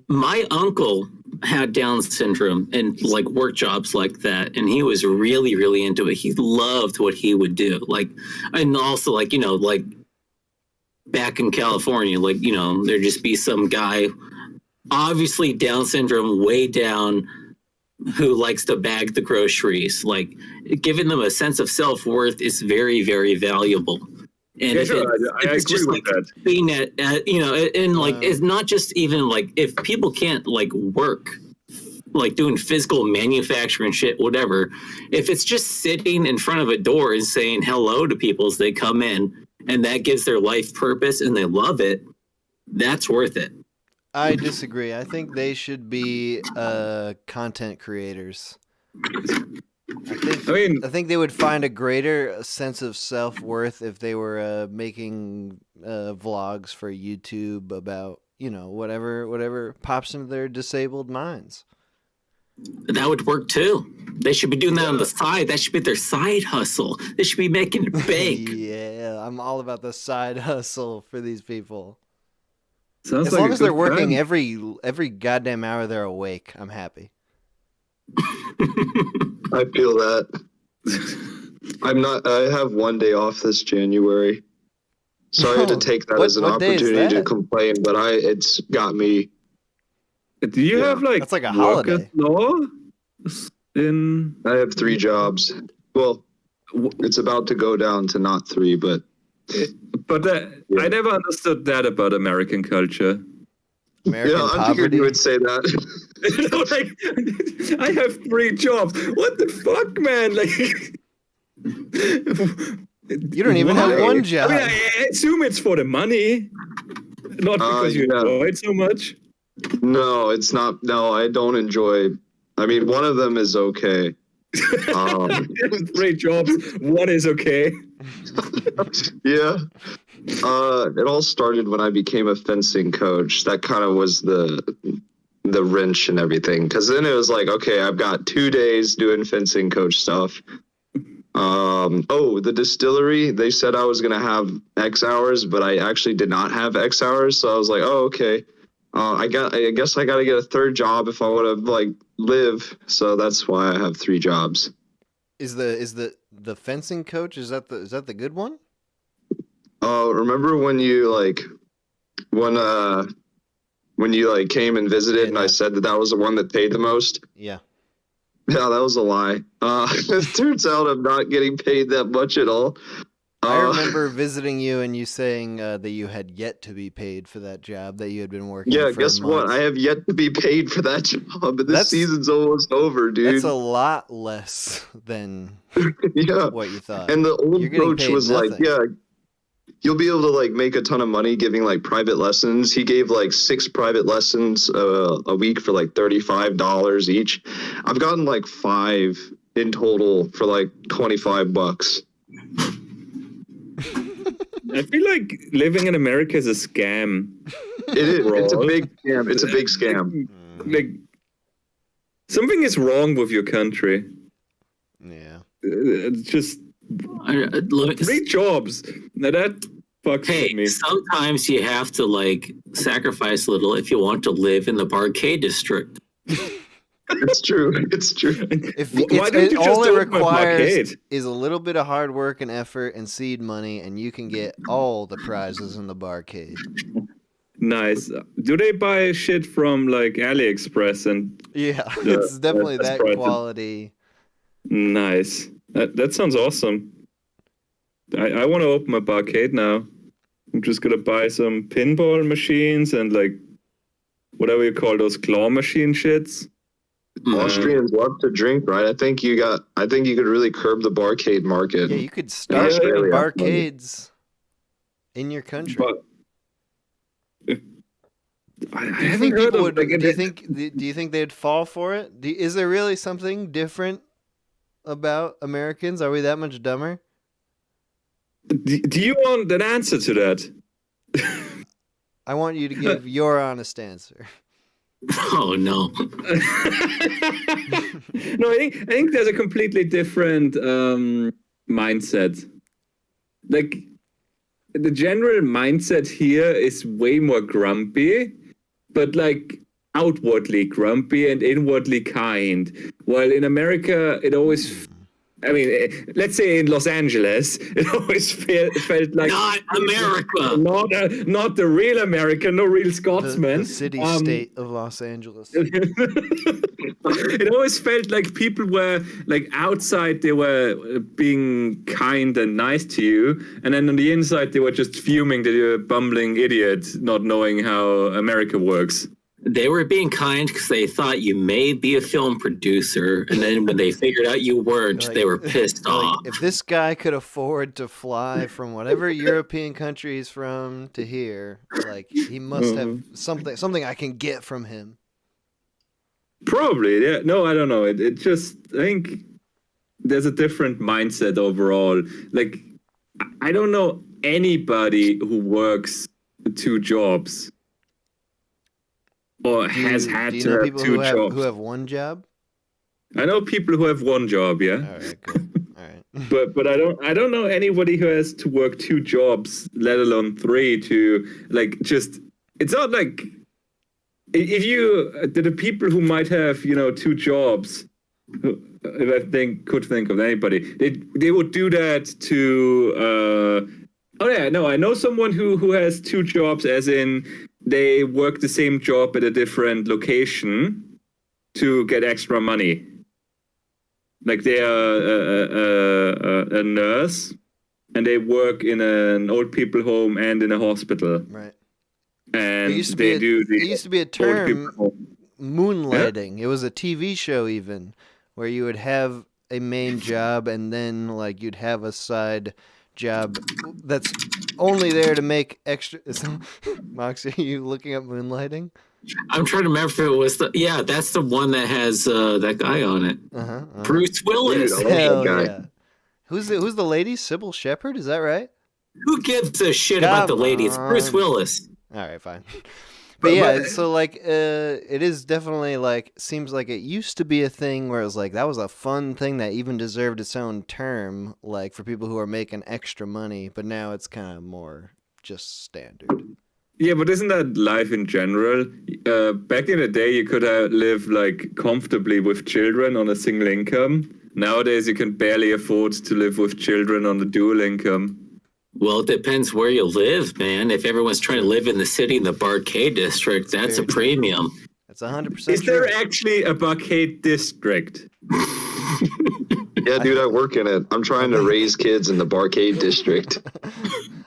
My uncle had Down syndrome and work jobs like that, and he was really, really into it. He loved what he would do. And also back in California, there'd just be some guy, obviously Down syndrome, way down, who likes to bag the groceries. Giving them a sense of self-worth is very, very valuable. And yeah, if sure, I agree just with that. Being at it's not just even if people can't work, doing physical manufacturing shit, whatever, if it's just sitting in front of a door and saying hello to people as they come in, and that gives their life purpose and they love it, that's worth it. I disagree. I think they should be content creators. I think they would find a greater sense of self-worth if they were making vlogs for YouTube about, whatever pops into their disabled minds. That would work too. They should be doing that on the side. That should be their side hustle. They should be making it bank. Yeah, I'm all about the side hustle for these people. Sounds as long as they're working every goddamn hour they're awake, I'm happy. I feel that. I have one day off this January. So I had to take that as an opportunity to complain, but it's got me. Do you have that's like a holiday. Law? I have 3 jobs. Well, it's about to go down to not 3, but I never understood that about American culture. I figured you would say that. I have 3 jobs. What the fuck, man? You don't even have one job. I assume it's for the money, not because you enjoy it so much. No, it's not. No, I don't enjoy. I mean, one of them is okay. 3 jobs. One is okay. Yeah. It all started when I became a fencing coach. That kind of was the wrench and everything. Because then it was okay, I've got 2 days doing fencing coach stuff. The distillery, they said I was going to have X hours, but I actually did not have X hours. So I was like, oh, okay. I guess I got to get a 3rd job if I want to live. So that's why I have 3 jobs. Is the fencing coach, is that the good one? Remember when you when you came and visited and I said that was the one that paid the most? Yeah. Yeah, that was a lie. It turns out I'm not getting paid that much at all. I remember visiting you and you saying that you had yet to be paid for that job that you had been working. Yeah, for guess what? months. I have yet to be paid for that job, but this season's almost over, dude. That's a lot less than what you thought. And the old You're getting coach paid was like, nothing. yeah, you'll be able to like make a ton of money giving like private lessons. He gave like 6 private lessons a week for like $35 each. I've gotten like 5 in total for like $25. I feel like living in America is a scam. It is. It's a big scam. It's a big scam. Like, something is wrong with your country. Yeah. It's just 3 jobs. Now that fucks with me. Sometimes you have to like sacrifice a little if you want to live in the Barcade district. It's true. It's true. All it requires is a little bit of hard work and effort and seed money, and you can get all the prizes in the barcade. Nice. Do they buy shit from like AliExpress and? Yeah, it's definitely that quality. Nice. That sounds awesome. I want to open a barcade now. I'm just gonna buy some pinball machines and like whatever you call those claw machine shits. Austrians love to drink, right? I think you could really curb the barcade market. Yeah, you could start barcades in your country. But I haven't heard of. Do you think they'd fall for it? Is there really something different about Americans? Are we that much dumber? Do you want an answer to that? I want you to give your honest answer. Oh no! No, I think there's a completely different mindset. Like the general mindset here is way more grumpy, but like outwardly grumpy and inwardly kind. While in America, it always. I mean, let's say in Los Angeles, it always felt like not America, not the real America, no real Scotsman. The city-state of Los Angeles. It always felt like people were like outside they were being kind and nice to you, and then on the inside they were just fuming that you're a bumbling idiot, not knowing how America works. They were being kind because they thought you may be a film producer, and then when they figured out you weren't, they were pissed off. If this guy could afford to fly from whatever European country he's from to here, like he must have something I can get from him. Probably, yeah. No, I don't know. It just, I think there's a different mindset overall. Like, I don't know anybody who works 2 jobs. Or has had to have 2 jobs. Who have 1 job? I know people who have 1 job, yeah. All right, good. All right. But I don't know anybody who has to work 2 jobs, let alone 3 to like just. It's not like if you the people who might have 2 jobs. If I could think of anybody, they would do that to. Oh yeah, no, I know someone who has 2 jobs, as in. They work the same job at a different location to get extra money. Like they are a nurse, and they work in an old people home and in a hospital. Right. And it used to be a term, moonlighting. Yeah? It was a TV show even, where you would have a main job and then like you'd have a side job that's only there to make extra. Moxie, are you looking up moonlighting? I'm trying to remember if it was that's the one that has that guy on it. Bruce Willis. Hell yeah. Who's the lady? Sybil Shepherd, is that right? Who gives a shit about the lady? It's Bruce Willis. All right, fine. But yeah, so like it is definitely like seems like it used to be a thing where it was like that was a fun thing that even deserved its own term, like for people who are making extra money, but now it's kind of more just standard. Yeah, but isn't that life in general? Back in the day, you could live like comfortably with children on a single income. Nowadays, you can barely afford to live with children on a dual income. Well, it depends where you live, man. If everyone's trying to live in the city, in the Barcade district, that's a premium. That's 100% Is there actually a Barcade district? Yeah, dude, I work in it. I'm trying to raise kids in the Barcade district.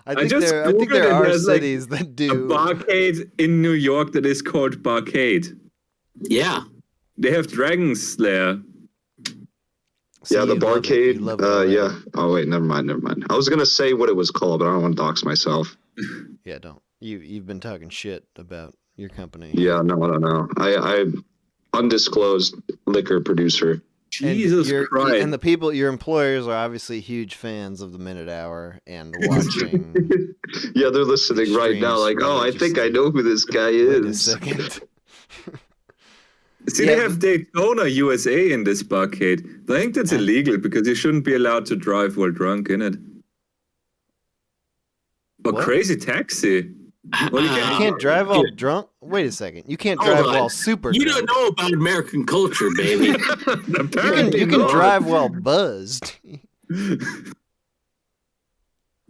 I think there are cities that do. A Barcade in New York that is called Barcade. Yeah. They have Dragon Slayer. Yeah, the Barcade. Yeah. Oh wait, never mind. I was gonna say what it was called, but I don't want to dox myself. Yeah, don't. You've been talking shit about your company. Yeah, no. I undisclosed liquor producer. Jesus Christ! And the people, your employers, are obviously huge fans of the Minute Hour and watching. Yeah, they're listening right now. Like, oh, I think I know who this guy is. Wait a second. See, they have Daytona, USA in this Barcade. I think that's illegal because you shouldn't be allowed to drive while drunk in it. Or Crazy Taxi. Well, you can't drive while drunk? Wait a second. You can't drive while super drunk. You don't know about American culture, baby. You can drive while buzzed.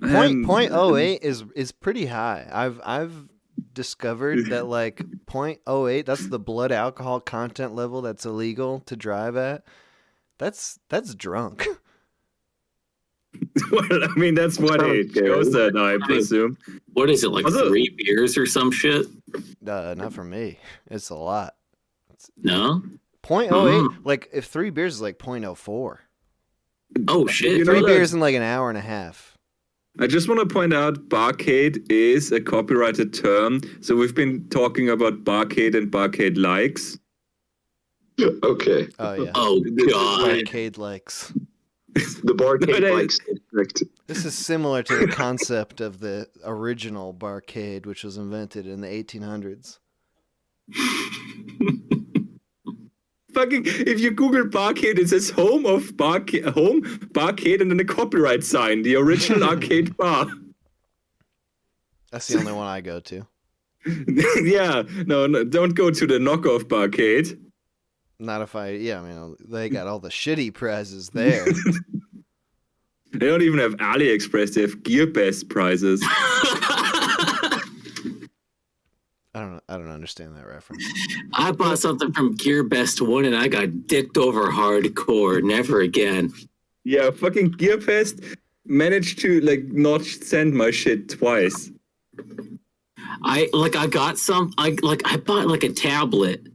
Point 0.08 is pretty high. I've discovered that like 0.08, that's the blood alcohol content level that's illegal to drive at. That's drunk. Well, I mean, that's what it goes at, I presume. What is it, like 3 beers or some shit? Not for me. It's a lot. No? 0.08, like if 3 beers is like 0.04. Oh, shit. 3 beers in like an hour and a half. I just want to point out Barcade is a copyrighted term. So we've been talking about Barcade and Barcade likes. Okay. Oh, yeah. Oh, God. Barcade likes. The Barcade likes district. This is similar to the concept of the original Barcade, which was invented in the 1800s. Fucking, if you Google Barcade, it says home Barcade, and then a copyright sign, the original arcade bar. That's the only one I go to. Yeah, no, don't go to the knockoff Barcade. Not if I mean, they got all the shitty prizes there. They don't even have AliExpress, they have GearBest prizes. I don't understand that reference. I bought something from GearBest 1 and I got dicked over hardcore. Never again. Yeah, fucking GearBest managed to like not send my shit twice. I bought like a tablet.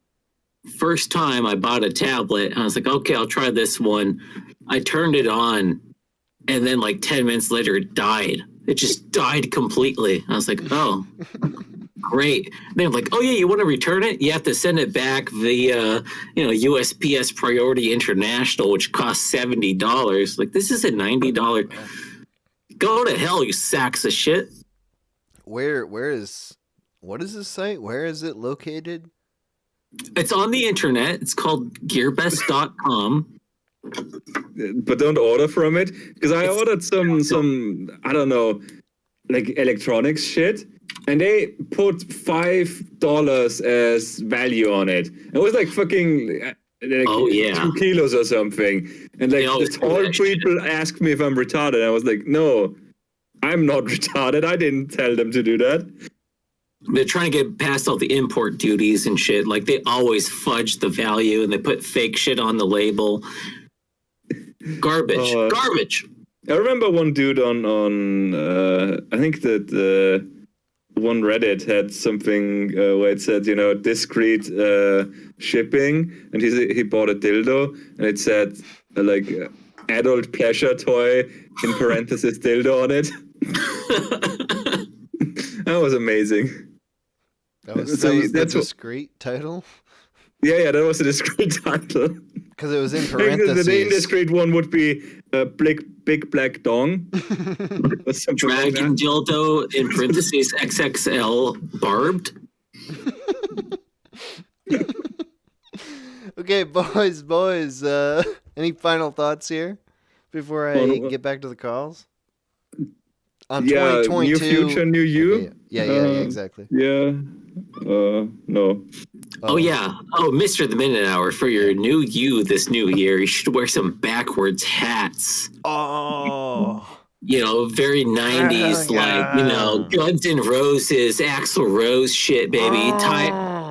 First time I bought a tablet, and I was like, okay, I'll try this one. I turned it on, and then like 10 minutes later, it died. It just died completely. I was like, oh, great. And they're like, oh yeah, you want to return it? You have to send it back via, USPS Priority International, which costs $70. Like, this is a $90. Go to hell, you sacks of shit. What is this site? Where is it located? It's on the internet. It's called gearbest.com. But don't order from it, because I ordered some I don't know, like electronics shit, and they put $5 as value on it. It was like fucking 2 kilos or something, and like all people asked me if I'm retarded. I was like, no, I'm not retarded. I didn't tell them to do that. They're trying to get past all the import duties and shit. Like, they always fudge the value and they put fake shit on the label. Garbage. I remember one dude on I think that one Reddit had something where it said, discreet shipping, and he bought a dildo, and it said like adult pleasure toy in parenthesis dildo on it. That was amazing. That's a discreet title? Yeah, that was a discreet title. Because it was in parentheses. The indiscreet one would be big black dong. Dragon dildo in parentheses XXL barbed. Okay, boys. Any final thoughts here before I get back to the calls? On 2022. New future, new you. Yeah, exactly. Yeah. No. Oh yeah. Oh, Mr. the Minute Hour, for your new you this new year, you should wear some backwards hats. Oh. Very 90s, Guns N' Roses, Axl Rose shit, baby.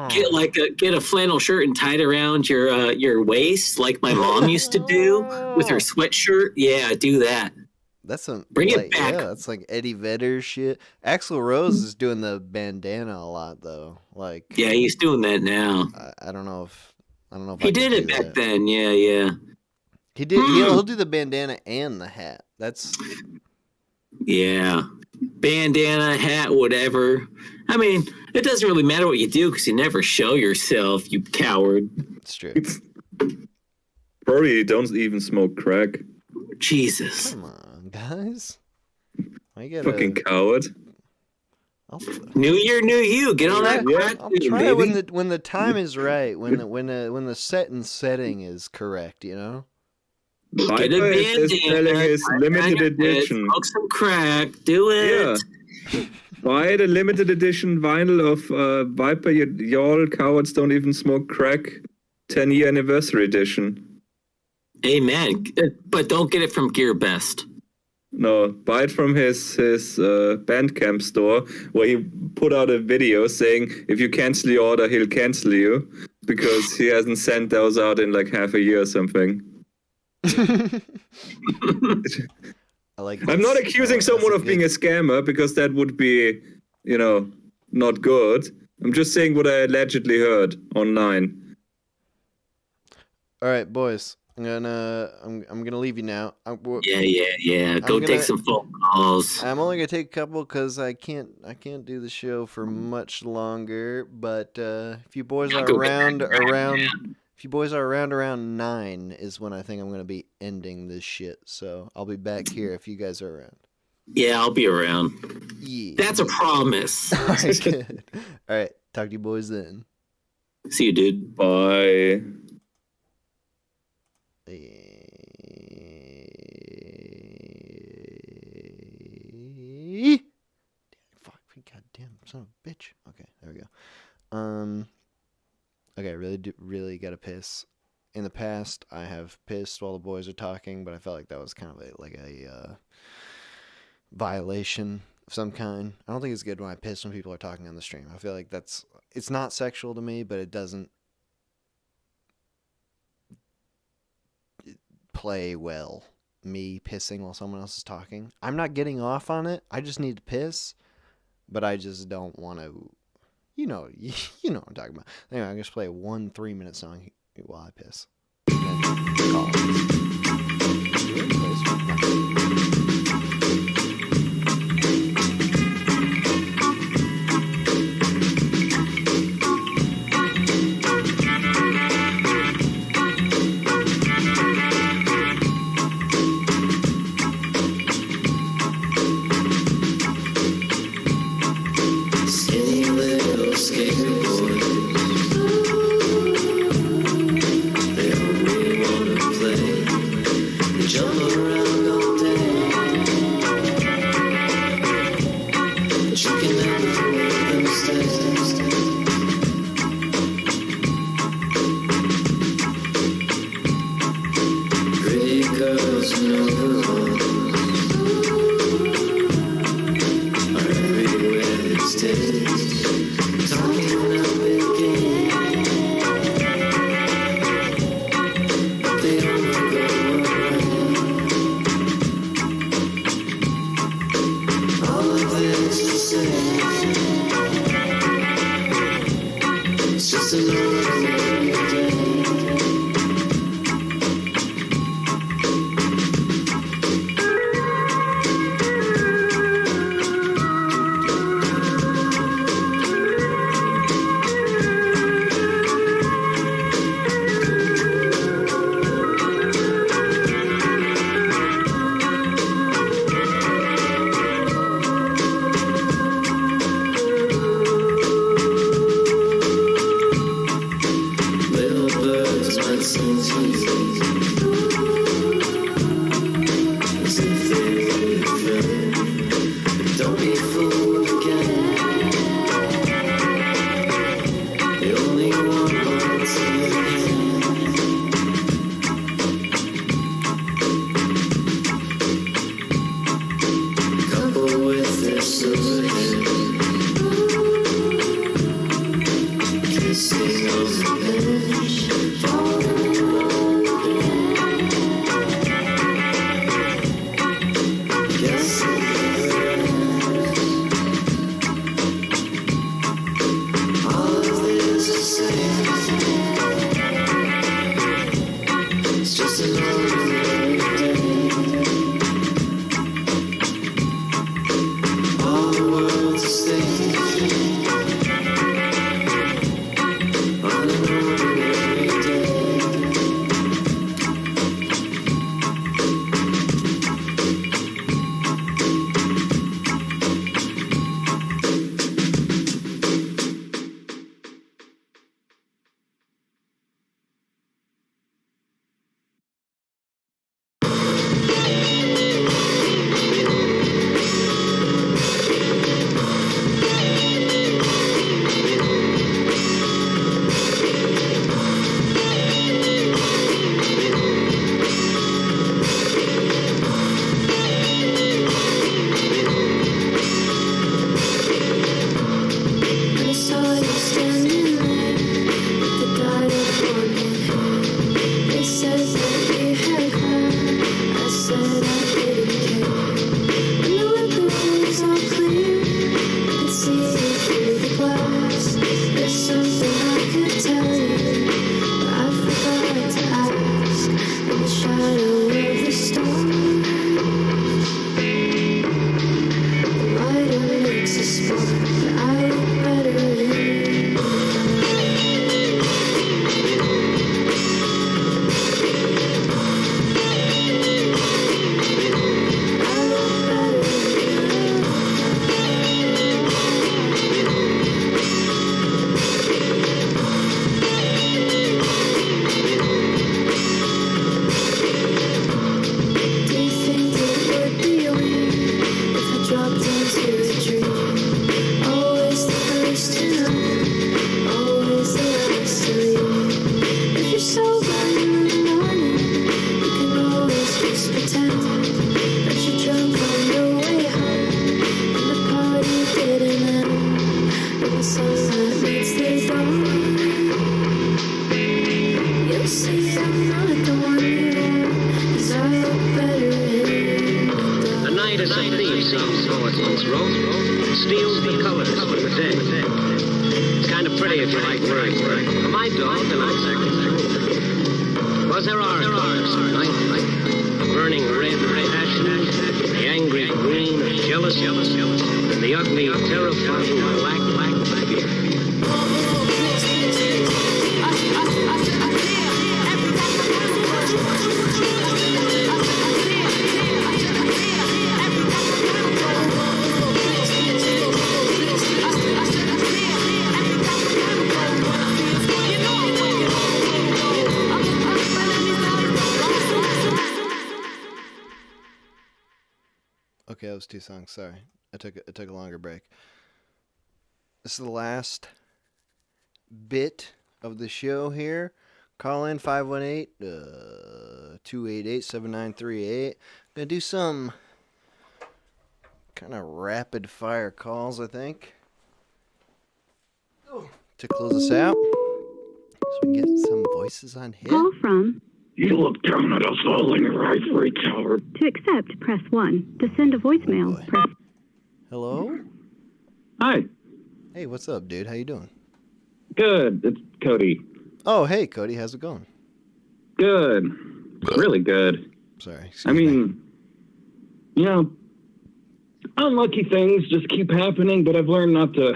get a flannel shirt and tie it around your waist, like my mom used to do with her sweatshirt. Yeah, do that. That's some Bring like, it back. Yeah, that's like Eddie Vedder shit. Axl Rose is doing the bandana a lot though. Like yeah, he's doing that now. I don't know if he did it back then. Yeah. He did. He'll do the bandana and the hat. That's yeah, bandana, hat, whatever. I mean, it doesn't really matter what you do because you never show yourself, you coward. It's true. Probably you don't even smoke crack. Jesus. Come on, guys. I get fucking coward. New year, new you. Get on that crack. I'll try it when the time is right. When the setting is correct. You know. Get a bandana. Limited edition. Smoke some crack. Do it. Yeah. Buy the limited edition vinyl of Viper. Y'all cowards don't even smoke crack. 10-year anniversary edition. Amen. But don't get it from GearBest. No, buy it from his Bandcamp store, where he put out a video saying if you cancel the order, he'll cancel you because he hasn't sent those out in like half a year or something. I'm not accusing someone of being a scammer because that would be, not good. I'm just saying what I allegedly heard online. All right, boys. I'm gonna leave you now. Yeah. Take some phone calls. I'm only gonna take a couple because I can't do the show for much longer. But if you boys are around 9 is when I think I'm gonna be ending this shit. So I'll be back here if you guys are around. Yeah, I'll be around. Yeah. That's a promise. All right, good. All right, talk to you boys then. See you, dude. Bye. Fuck, goddamn son of a bitch. Okay, there we go. Okay, really gotta piss. In the past, I have pissed while the boys are talking, but I felt like that was kind of a violation of some kind. I don't think it's good when I piss when people are talking on the stream. I feel like it's not sexual to me, but it doesn't play well. Me pissing while someone else is talking. I'm not getting off on it. I just need to piss, but I just don't want to. You know what I'm talking about. Anyway, I'm going to play a 3-minute song while I piss. And then call just an ordinary day. All the world's a stage on an ordinary day. When I saw you standing there with the dyed upon your hair, they said that you had cried. I said I didn't care. When the weather was all clear, I could see you through the glass. There's something I could tell you, but I forgot to ask. In the shadow of the storm, the lighter makes a spark, but I look better in the Do you think it would be weird if I dropped into a dream? Always the first to know, always the last to leave. If you're sober in the morning, you can always just pretend that you're drunk on the way home, and the party didn't end. When the sunlight meets the dawn, you'll see I'm not the one you want, 'cause I look better in The night is a thief, some poets wrote, steals the colors of the day. It's kind of pretty if you like words. For my dog, they're not exactly true. Because there are colors, right? The burning red passion, the angry green jealous, and the ugly, terrifying black fear. Okay, that was 2 songs. Sorry, I took a longer break. This is the last bit of the show here. Call in 518-288-7938. Gonna do some kind of rapid fire calls, I think, to close us out, so we can get some voices on hit. Call from. You look down at us all in your ivory tower. To accept, press 1. To send a voicemail, press. Hello? Hi. Hey, what's up, dude? How you doing? Good. It's Cody. Oh, hey, Cody. How's it going? Good. Really good. Sorry. I mean, you know, unlucky things just keep happening, but I've learned not to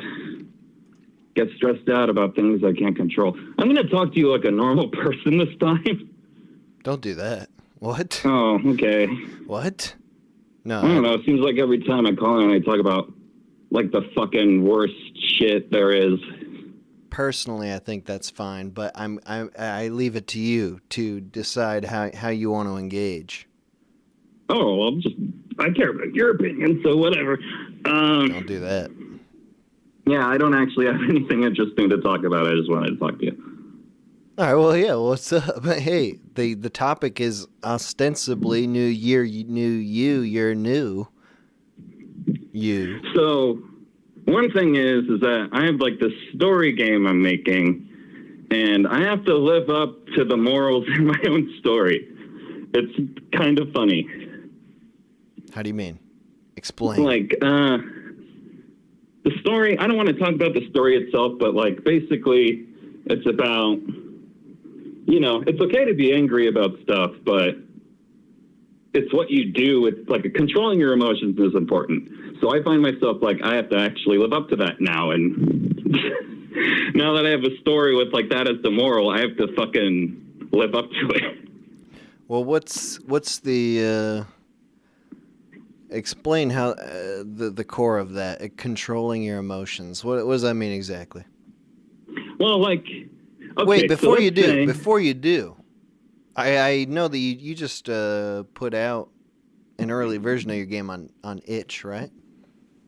get stressed out about things I can't control. I'm going to talk to you like a normal person this time. Don't do that. What? Oh, okay. What? No. I don't know. It seems like every time I call in, I talk about, like, the fucking worst shit there is. Personally, I think that's fine, but I leave it to you to decide how you want to engage. Oh, well, I care about your opinion, so whatever. Don't do that. Yeah, I don't actually have anything interesting to talk about. I just wanted to talk to you. All right, well, yeah, what's up? Hey, the topic is ostensibly New Year, New You, you're new. You. So, one thing is that I have, like, this story game I'm making, and I have to live up to the morals in my own story. It's kind of funny. How do you mean? Explain. Like, the story, I don't want to talk about the story itself, but, like, basically, it's about you know, it's okay to be angry about stuff, but it's what you do. It's like controlling your emotions is important. So I find myself like I have to actually live up to that now. And now that I have a story with like that as the moral, I have to fucking live up to it. Well, what's the explain how the core of that, controlling your emotions? What does that mean exactly? Well, like, okay, wait, before so you do, I know that you just put out an early version of your game on itch, right?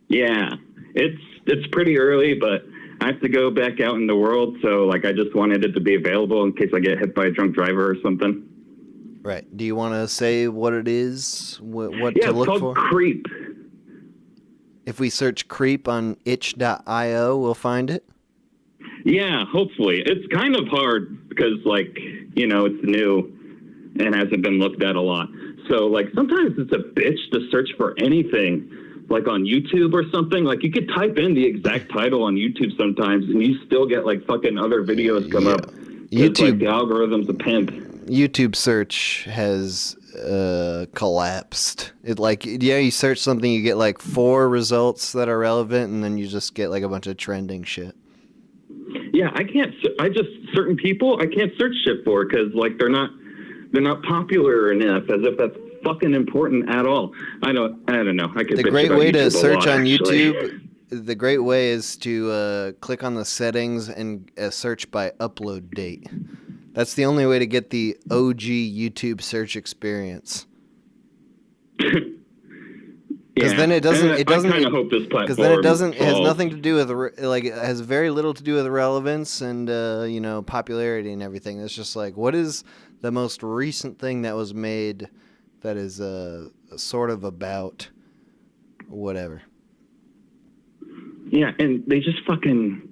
Yeah, it's pretty early, but I have to go back out in the world, so like I just wanted it to be available in case I get hit by a drunk driver or something. Right. Do you want to say what it is? What yeah, to look it's for? called Creep. If we search Creep on itch.io, we'll find it? Yeah, hopefully. It's kind of hard because, like, you know, it's new and hasn't been looked at a lot. So, like, sometimes it's a bitch to search for anything, like on YouTube or something. Like, you could type in the exact title on YouTube sometimes and you still get, like, fucking other videos come up. YouTube, like, the algorithm's a pimp. YouTube search has collapsed. It like, yeah, you search something, you get like 4 results that are relevant, and then you just get like a bunch of trending shit. Yeah, certain people I can't search shit for because like they're not popular enough, as if that's fucking important at all. I don't know. I could. The great way to search on YouTube. The great way is to click on the settings and search by upload date. That's the only way to get the OG YouTube search experience. Because then it doesn't. I kind of hope this platform. Because then it has nothing to do with like it has very little to do with relevance and you know, popularity and everything. It's just like, what is the most recent thing that was made that is sort of about whatever. Yeah, and they just fucking,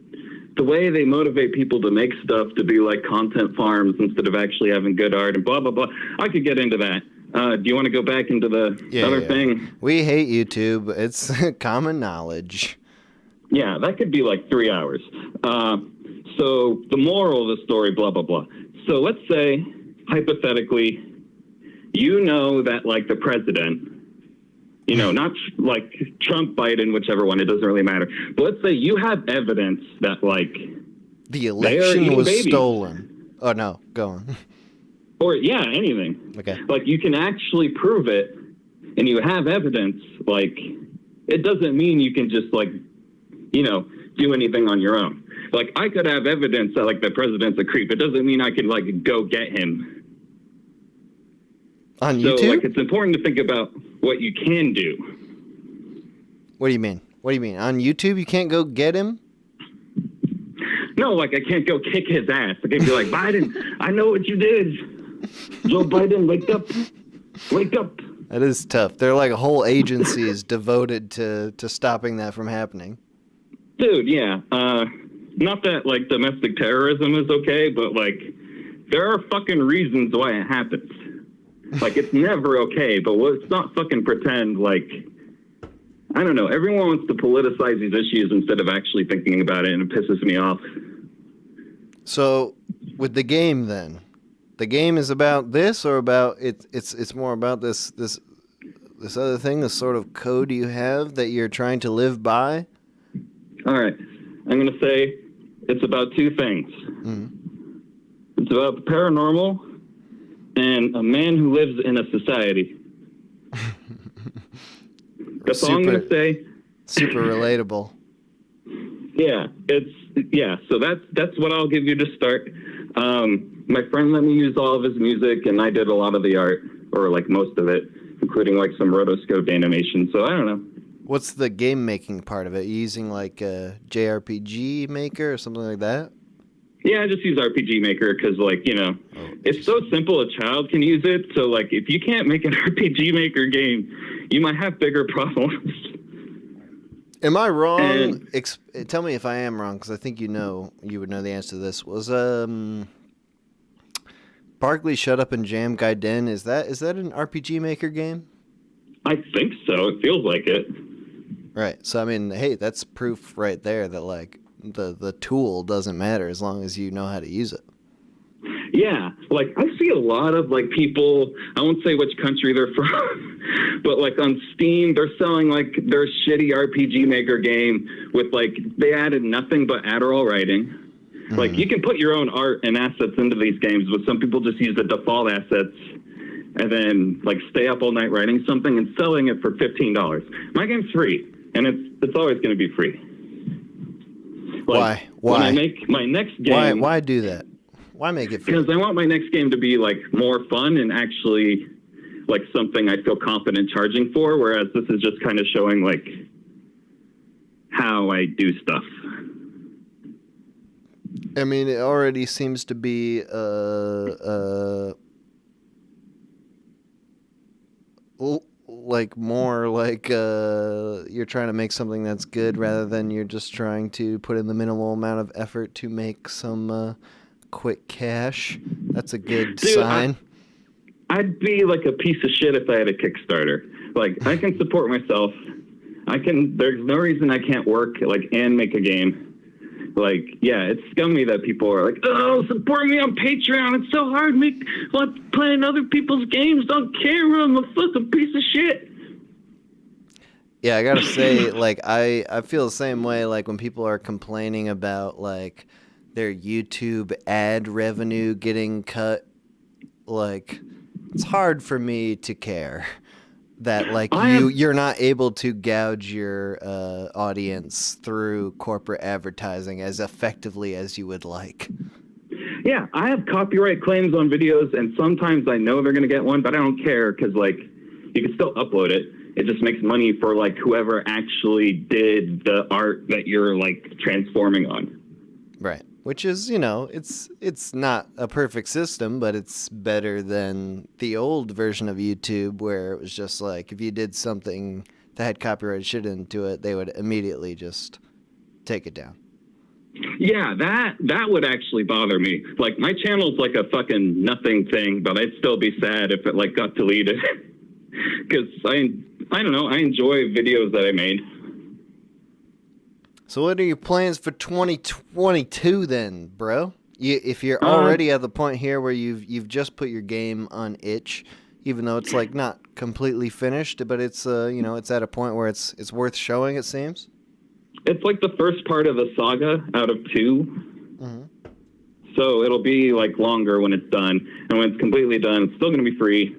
the way they motivate people to make stuff to be like content farms instead of actually having good art and blah, blah, blah. I could get into that. Do you want to go back into the other thing? We hate YouTube. It's common knowledge. Yeah, that could be like 3 hours. So the moral of the story, blah, blah, blah. So let's say, hypothetically, you know that like the president, you know, not like Trump, Biden, whichever one, it doesn't really matter. But let's say you have evidence that like the election was stolen. Oh no, go on. Or yeah, anything. Okay. Like you can actually prove it and you have evidence, like it doesn't mean you can just like, you know, do anything on your own. Like I could have evidence that like the president's a creep. It doesn't mean I can like go get him. On so, YouTube? Like, it's important to think about what you can do. What do you mean? What do you mean? On YouTube, you can't go get him? No, like, I can't go kick his ass. I can be like, Biden, I know what you did. Joe Biden, wake up. Wake up. That is tough. They're like a whole agency is devoted to stopping that from happening. Dude, yeah. Not that, like, domestic terrorism is okay, but, like, there are fucking reasons why it happens. Like, it's never okay, but let's not fucking pretend like, I don't know, everyone wants to politicize these issues instead of actually thinking about it, and it pisses me off. So, with the game then, the game is about this, or about it's more about this other thing, this sort of code you have that you're trying to live by? All right. I'm going to say it's about two things. Mm-hmm. It's about the paranormal and a man who lives in a society. That's all I'm going to say. Super relatable. Yeah, so that's what I'll give you to start. My friend let me use all of his music, and I did a lot of the art, or like most of it, including like some rotoscoped animation, so I don't know. What's the game making part of it? You using like a JRPG Maker or something like that? Yeah, I just use RPG Maker because, like, you know, it's so simple a child can use it. So, like, if you can't make an RPG Maker game, you might have bigger problems. Am I wrong? Tell me if I am wrong, because I think you would know the answer to this. Was Barkley Shut Up and Jam Gaiden, is that an RPG Maker game? I think so. It feels like it. Right. So, I mean, hey, that's proof right there that, like, the tool doesn't matter as long as you know how to use it. Yeah, like I see a lot of like people, I won't say which country they're from, but like on Steam, they're selling like their shitty RPG Maker game with like, they added nothing but Adderall writing. Like you can put your own art and assets into these games, but some people just use the default assets and then like stay up all night writing something and selling it for $15. My game's free, and it's always going to be free. Like, Why? When I make my next game, Why do that? Why make it free? because I want my next game to be like more fun and actually like something I feel confident charging for, whereas this is just kind of showing like how I do stuff. I mean, it already seems to be like more like you're trying to make something that's good rather than you're just trying to put in the minimal amount of effort to make some quick cash. That's a good sign. I'd be like a piece of shit if I had a Kickstarter. Like I can support myself. There's no reason I can't work like and make a game. Like, yeah, it's scummy that people are like, oh, support me on Patreon. It's so hard playing other people's games on camera. I'm a fucking piece of shit. Yeah, I gotta say, like, I feel the same way, like, when people are complaining about, like, their YouTube ad revenue getting cut. Like, it's hard for me to care that, like, you're not able to gouge your audience through corporate advertising as effectively as you would like. Yeah, I have copyright claims on videos, and sometimes I know they're going to get one, but I don't care because, like, you can still upload it. It just makes money for, like, whoever actually did the art that you're, like, transforming on. Right. Which is, you know, it's not a perfect system, but it's better than the old version of YouTube where it was just like if you did something that had copyrighted shit into it, they would immediately just take it down. Yeah, that would actually bother me. Like my channel's like a fucking nothing thing, but I'd still be sad if it like got deleted. Because I don't know, I enjoy videos that I made. So what are your plans for 2022 then, bro? If you're already at the point here where you've just put your game on itch, even though it's like not completely finished, but it's you know, it's at a point where it's worth showing, it seems. It's like the first part of the saga out of 2. Mm-hmm. So it'll be like longer when it's done, and when it's completely done, it's still going to be free.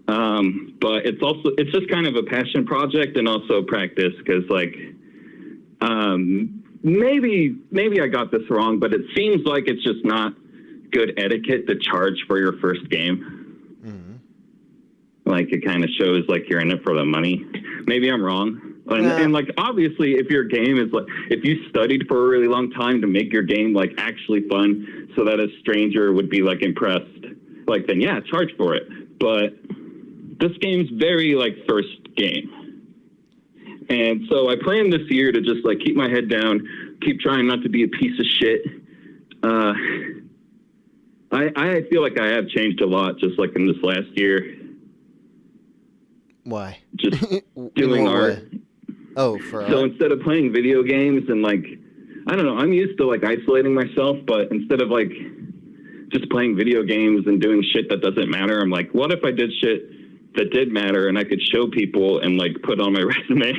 But it's just kind of a passion project and also practice because like. Maybe I got this wrong, but it seems like it's just not good etiquette to charge for your first game. Mm-hmm. Like it kind of shows like you're in it for the money. Maybe I'm wrong. And like obviously if your game is like if you studied for a really long time to make your game like actually fun so that a stranger would be like impressed, like then yeah, charge for it. But this game's very like first game. And so I planned this year to just like keep my head down, keep trying not to be a piece of shit. I feel like I have changed a lot just like in this last year. Why? Just doing art. Oh, for so instead of playing video games and like, I don't know, I'm used to like isolating myself, but instead of like just playing video games and doing shit that doesn't matter, I'm like, what if I did shit that did matter and I could show people and like put on my resume?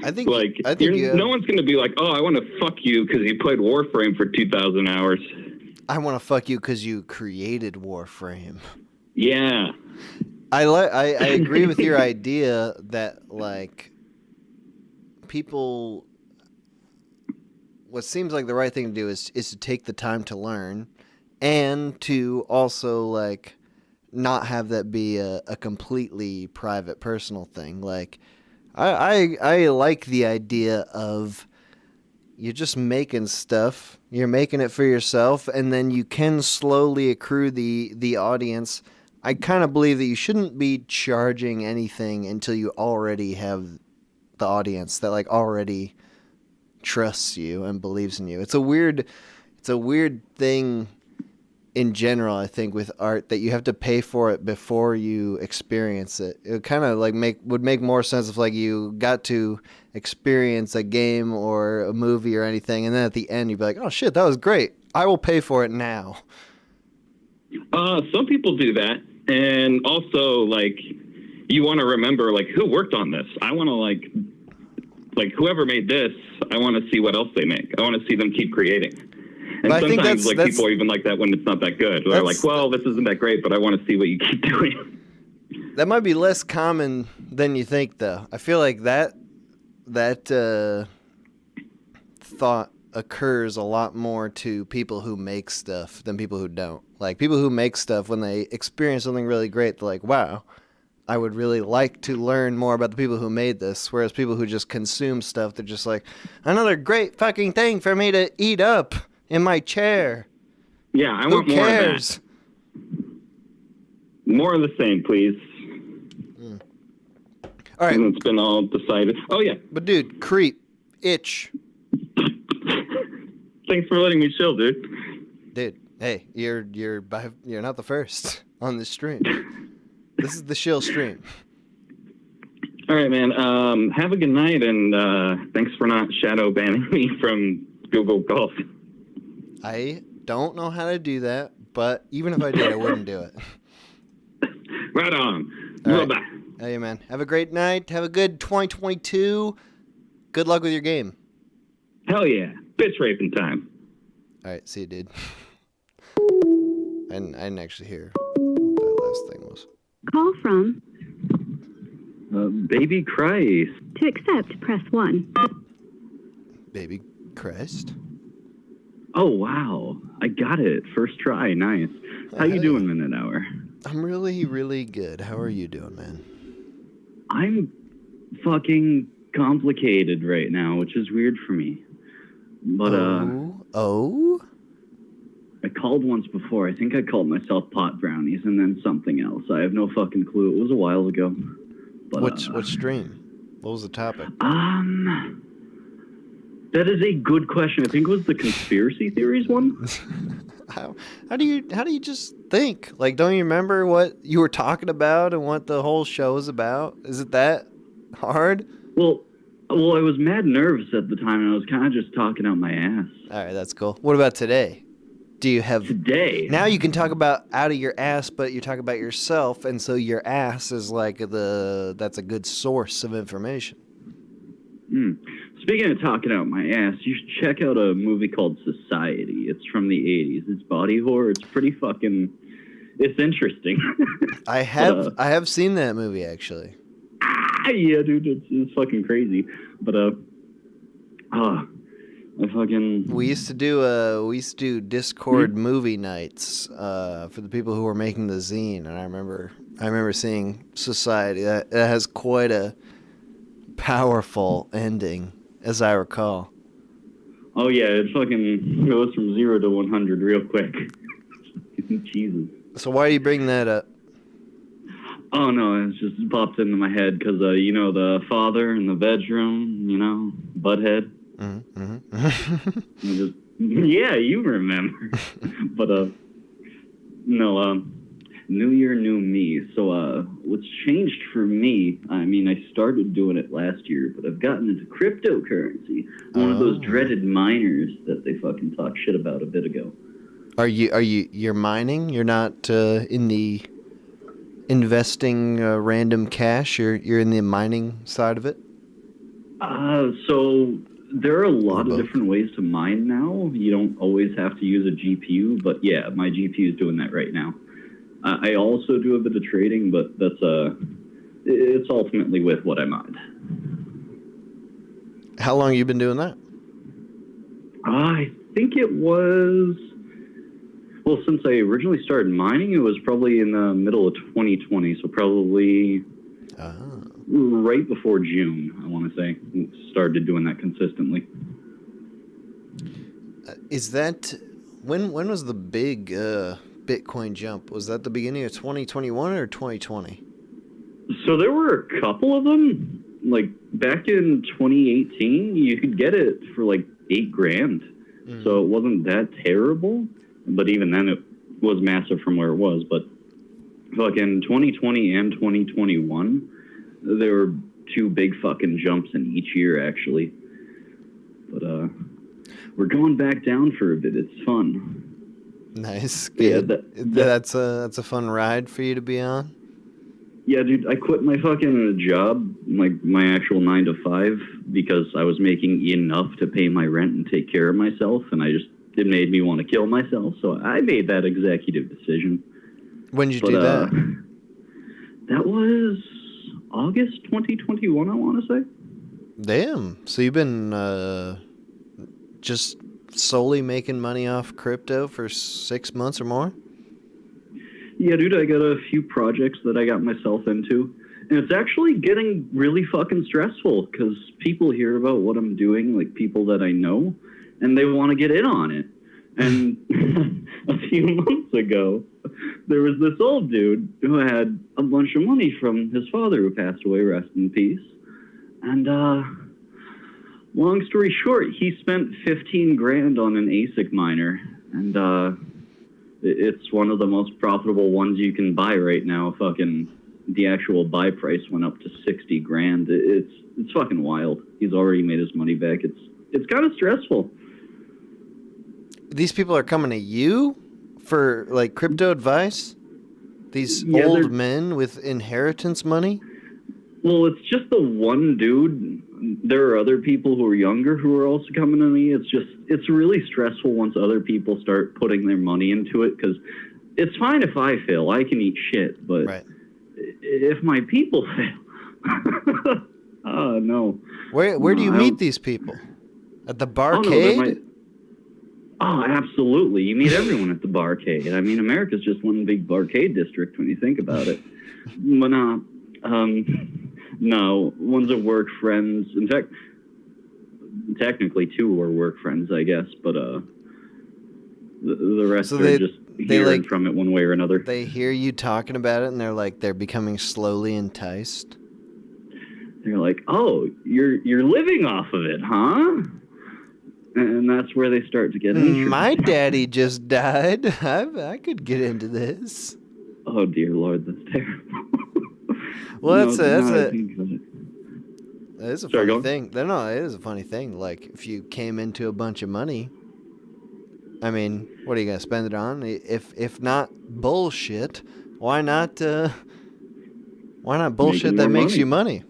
I think no one's going to be like, oh, I want to fuck you because you played Warframe for 2,000 hours. I want to fuck you because you created Warframe. Yeah. I agree with your idea that like people, what seems like the right thing to do is to take the time to learn and to also like not have that be a completely private personal thing. Like I like the idea of you're just making stuff, you're making it for yourself, and then you can slowly accrue the audience. I kind of believe that you shouldn't be charging anything until you already have the audience that like already trusts you and believes in you. It's a weird thing in general, I think with art that you have to pay for it before you experience it. It kind of like would make more sense if like you got to experience a game or a movie or anything, and then at the end you'd be like, "Oh shit, that was great. I will pay for it now." Some people do that, and also like you want to remember like who worked on this. I want to like whoever made this. I want to see what else they make. I want to see them keep creating. And but sometimes like people are even like that when it's not that good. They're like, well, this isn't that great, but I want to see what you keep doing. That might be less common than you think, though. I feel like that thought occurs a lot more to people who make stuff than people who don't. Like, people who make stuff, when they experience something really great, they're like, wow, I would really like to learn more about the people who made this. Whereas people who just consume stuff, they're just like, another great fucking thing for me to eat up in my chair. Yeah, I want more of that. More of the same, please. All right. It's been all decided. Oh, yeah. But, dude, creep, itch. Thanks for letting me chill, dude. Dude, hey, you're not the first on this stream. This is the shill stream. All right, man. Have a good night, and thanks for not shadow banning me from Google Golf. I don't know how to do that, but even if I did, I wouldn't do it. Right on. Right. Bye. Hey, man. Have a great night. Have a good 2022. Good luck with your game. Hell yeah. Bitch raping time. All right. See you, dude. I didn't actually hear what that last thing was. Call from Baby Christ. To accept, press 1. Baby Christ? Oh, wow. I got it. First try. Nice. How you doing, Minute Hour? I'm really, really good. How are you doing, man? I'm fucking complicated right now, which is weird for me. But, I called once before. I think I called myself Pot Brownies and then something else. I have no fucking clue. It was a while ago. But, What stream? What was the topic? That is a good question. I think it was the conspiracy theories one. How do you just think? Like, don't you remember what you were talking about and what the whole show is about? Is it that hard? Well, I was mad nervous at the time, and I was kind of just talking out my ass. All right, that's cool. What about today? Do you have today? Now you can talk about out of your ass, but you talk about yourself, and so your ass is like that's a good source of information. Speaking of talking out my ass, you should check out a movie called Society. It's from the 80s. It's body horror. It's pretty fucking... It's interesting. I have seen that movie, actually. Yeah, dude, it's fucking crazy. But, We used to do Discord movie nights for the people who were making the zine, and I remember seeing Society. That has quite a powerful ending, as I recall. Oh yeah, it fucking goes from 0 to 100 real quick. Jesus. So why do you bring that up? Oh no, it just popped into my head because the father in the bedroom, butthead. Yeah, you remember. But no, new year, new me. So what's changed for me? I mean, I started doing it last year, but I've gotten into cryptocurrency. One of those dreaded miners that they fucking talked shit about a bit ago. You're mining? You're not in the investing random cash? You're in the mining side of it? So there are a lot of different ways to mine now. You don't always have to use a GPU, but yeah, my GPU is doing that right now. I also do a bit of trading, but it's ultimately with what I mined. How long have you been doing that? I think it was... Well, since I originally started mining, it was probably in the middle of 2020, so probably right before June, I want to say. Started doing that consistently. Is that... When was the big Bitcoin jump? Was that the beginning of 2021 or 2020? So there were a couple of them. Like, back in 2018, you could get it for like $8,000. So it wasn't that terrible. But even then, it was massive from where it was, but fucking 2020 and 2021, there were two big fucking jumps in each year, actually. But we're going back down for a bit. It's fun. Nice. Good. Yeah, that's a fun ride for you to be on. Yeah, dude, I quit my fucking job, like my actual 9 to 5, because I was making enough to pay my rent and take care of myself, and it made me want to kill myself. So I made that executive decision. When did you do that? That was August 2021, I want to say. Damn. So you've been just solely making money off crypto for 6 months or more? Yeah, dude, I got a few projects that I got myself into. And it's actually getting really fucking stressful because people hear about what I'm doing, like people that I know, and they want to get in on it. And a few months ago, there was this old dude who had a bunch of money from his father who passed away, rest in peace. And long story short, he spent 15 grand on an ASIC miner, and it's one of the most profitable ones you can buy right now. Fucking the actual buy price went up to 60 grand. It's fucking wild. He's already made his money back. It's kind of stressful. These people are coming to you for like crypto advice? These old men with inheritance money? Well, it's just the one dude. There are other people who are younger who are also coming to me. It's really stressful once other people start putting their money into it, because it's fine if I fail. I can eat shit, but if my people fail, oh no. Where do you meet these people? At the barcade? Oh, absolutely. You meet everyone at the barcade. I mean, America's just one big barcade district when you think about it. But no, one's a work friends. In fact, technically two are work friends, I guess. But the rest are just hearing from it one way or another. They hear you talking about it, and they're becoming slowly enticed. They're like, "Oh, you're living off of it, huh?" And that's where they start to get interested. My daddy just died. I could get into this. Oh dear Lord, that's terrible. Well, that's a funny thing. No, it is a funny thing. Like, if you came into a bunch of money, I mean, what are you gonna spend it on? If not bullshit, why not bullshit that makes you money?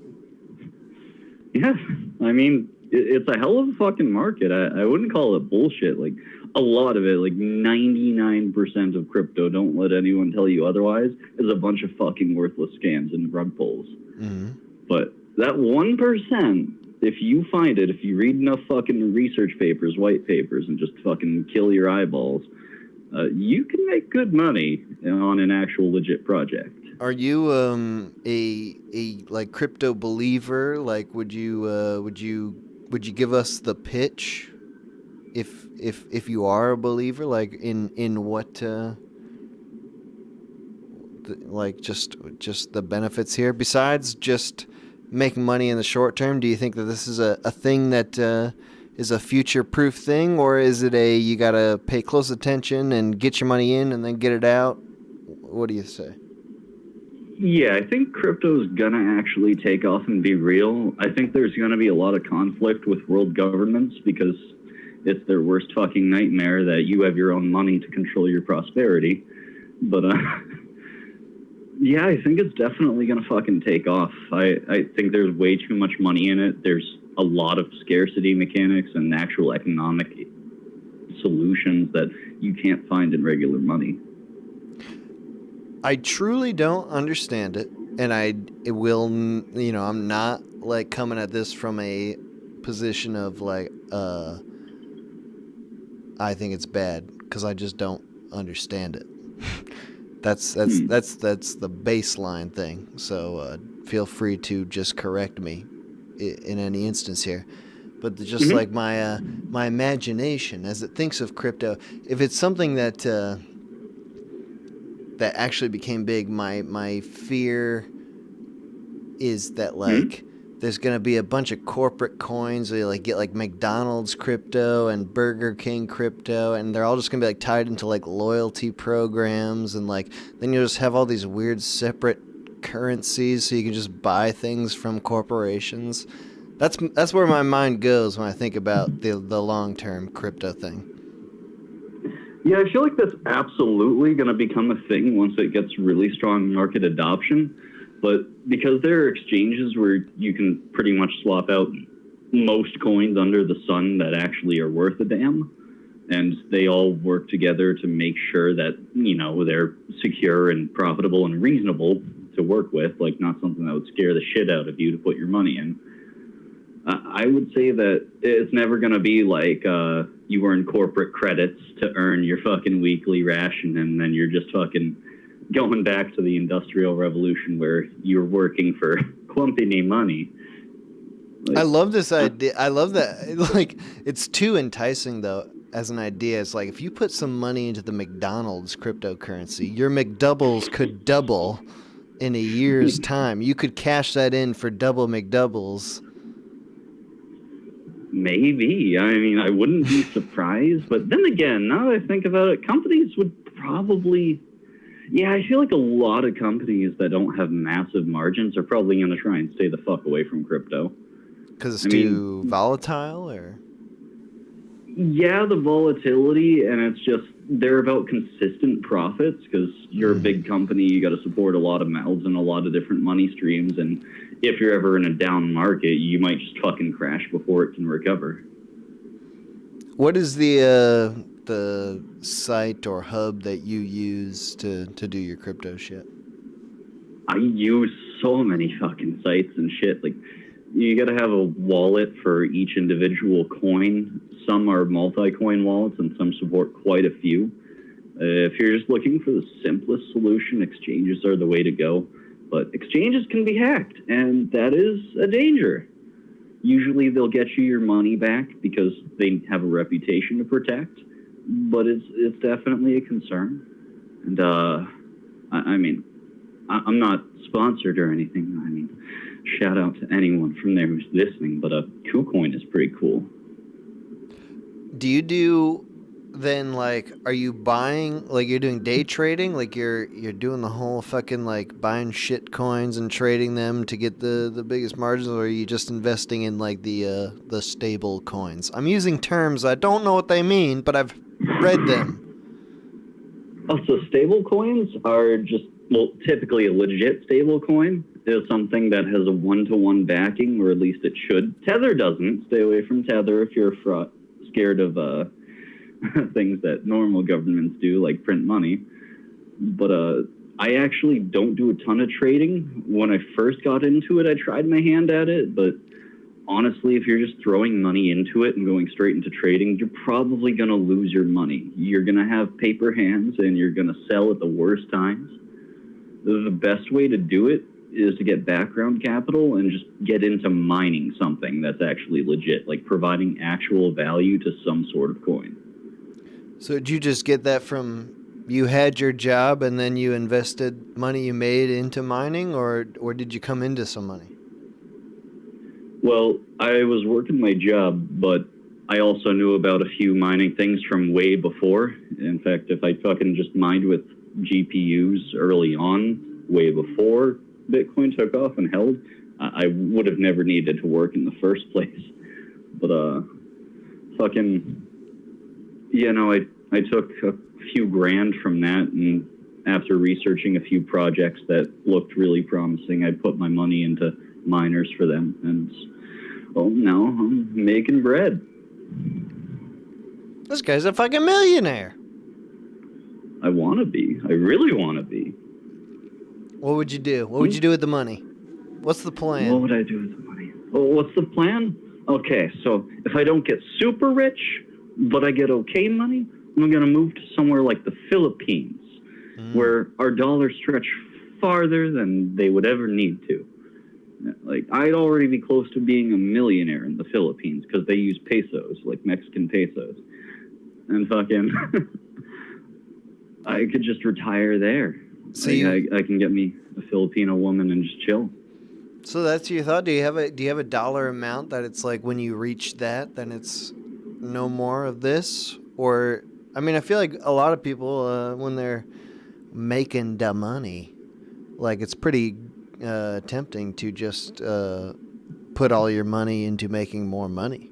Yeah, I mean, it's a hell of a fucking market. I wouldn't call it bullshit. Like, a lot of it, like 99% of crypto, don't let anyone tell you otherwise, is a bunch of fucking worthless scams and rug pulls. Mm-hmm. But that 1%, if you find it, if you read enough fucking research papers, white papers, and just fucking kill your eyeballs, you can make good money on an actual legit project. Are you a like crypto believer? Like, would you give us the pitch if you are a believer? Like, in what like just the benefits here besides just making money in the short term? Do you think that this is a thing that is a future-proof thing, or is it you gotta pay close attention and get your money in and then get it out? What do you say? Yeah, I think crypto's gonna actually take off and be real. I think there's gonna be a lot of conflict with world governments because it's their worst fucking nightmare that you have your own money to control your prosperity. But yeah, I think it's definitely gonna fucking take off. I think there's way too much money in it. There's a lot of scarcity mechanics and actual economic solutions that you can't find in regular money. I truly don't understand it, and I'm not like coming at this from a position of like I think it's bad, because I just don't understand it. That's the baseline thing. So feel free to just correct me in any instance here. But just like my imagination as it thinks of crypto, if it's something that actually became big, my fear is that like there's going to be a bunch of corporate coins where you like get like McDonald's crypto and Burger King crypto, and they're all just going to be like tied into like loyalty programs, and like then you'll just have all these weird separate currencies so you can just buy things from corporations. That's where my mind goes when I think about the long-term crypto thing. Yeah, I feel like that's absolutely going to become a thing once it gets really strong market adoption. But because there are exchanges where you can pretty much swap out most coins under the sun that actually are worth a damn, and they all work together to make sure that, you know, they're secure and profitable and reasonable to work with, like not something that would scare the shit out of you to put your money in. I would say that it's never going to be like you earn corporate credits to earn your fucking weekly ration, and then you're just fucking going back to the Industrial Revolution where you're working for company money. Like, I love this idea. I love that. Like, it's too enticing, though, as an idea. It's like if you put some money into the McDonald's cryptocurrency, your McDoubles could double in a year's time. You could cash that in for double McDoubles. Maybe. I mean, I wouldn't be surprised. But then again, now that I think about it, companies would probably... Yeah, I feel like a lot of companies that don't have massive margins are probably going to try and stay the fuck away from crypto. Because it's too volatile, or? Yeah, the volatility, and it's just, they're about consistent profits, because you're a big company, you got to support a lot of mouths and a lot of different money streams, and if you're ever in a down market, you might just fucking crash before it can recover. What is the site or hub that you use to do your crypto shit? I use so many fucking sites and shit. Like, you gotta have a wallet for each individual coin. Some are multi-coin wallets and some support quite a few. If you're just looking for the simplest solution, exchanges are the way to go. But exchanges can be hacked, and that is a danger. Usually they'll get you your money back because they have a reputation to protect, but it's definitely a concern. And I mean, I'm not sponsored or anything. I mean, shout out to anyone from there who's listening, but KuCoin is pretty cool. Do you do then, like, are you buying, like, you're doing day trading, like you're doing the whole fucking like buying shit coins and trading them to get the biggest margins, or are you just investing in like the stable coins? I'm using terms I don't know what they mean, but I've read them. Oh, so stable coins are just, well, typically a legit stable coin is something that has a one-to-one backing, or at least it should. Tether doesn't. Stay away from Tether if you're scared of things that normal governments do, like print money. But I actually don't do a ton of trading. When I first got into it, I tried my hand at it, but honestly, if you're just throwing money into it and going straight into trading, you're probably going to lose your money. You're going to have paper hands, and you're going to sell at the worst times. The best way to do it is to get background capital and just get into mining something that's actually legit, like providing actual value to some sort of coin. So did you just get that from, you had your job and then you invested money you made into mining, or did you come into some money? Well, I was working my job, but I also knew about a few mining things from way before. In fact, if I fucking just mined with GPUs early on, way before Bitcoin took off and held, I would have never needed to work in the first place. But fucking, you know, I took a few grand from that, and after researching a few projects that looked really promising, I put my money into miners for them, and well, now I'm making bread. This guy's a fucking millionaire. I want to be. I really want to be. What would you do? What would you do with the money? What's the plan? What would I do with the money? Well, what's the plan? Okay, so if I don't get super rich, but I get okay money, I'm going to move to somewhere like the Philippines, where our dollars stretch farther than they would ever need to. Like, I'd already be close to being a millionaire in the Philippines because they use pesos, like Mexican pesos. And fucking, I could just retire there. So like, I can get me a Filipino woman and just chill. So that's your thought. Do you have a dollar amount that it's like when you reach that, then it's no more of this? Or I mean, I feel like a lot of people when they're making the money, like it's pretty tempting to just put all your money into making more money.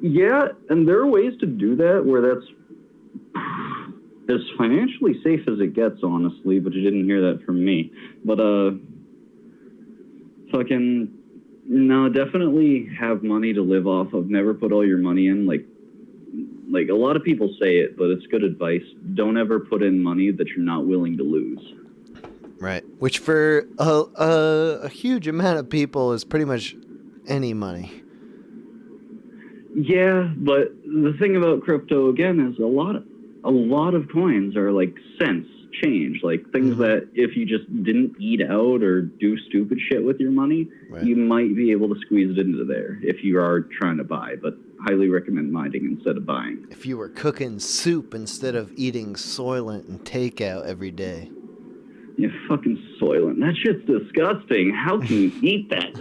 Yeah, and there are ways to do that where that's as financially safe as it gets, honestly, but you didn't hear that from me. But fucking no, definitely have money to live off of. Never put all your money in. Like a lot of people say it, but it's good advice. Don't ever put in money that you're not willing to lose. Right. Which for a huge amount of people is pretty much any money. Yeah, but the thing about crypto again is a lot of coins are like cents change, like things that if you just didn't eat out or do stupid shit with your money, you might be able to squeeze it into there if you are trying to buy, but highly recommend mining instead of buying. If you were cooking soup instead of eating Soylent and takeout every day. Yeah, fucking Soylent. That shit's disgusting. How can you eat that?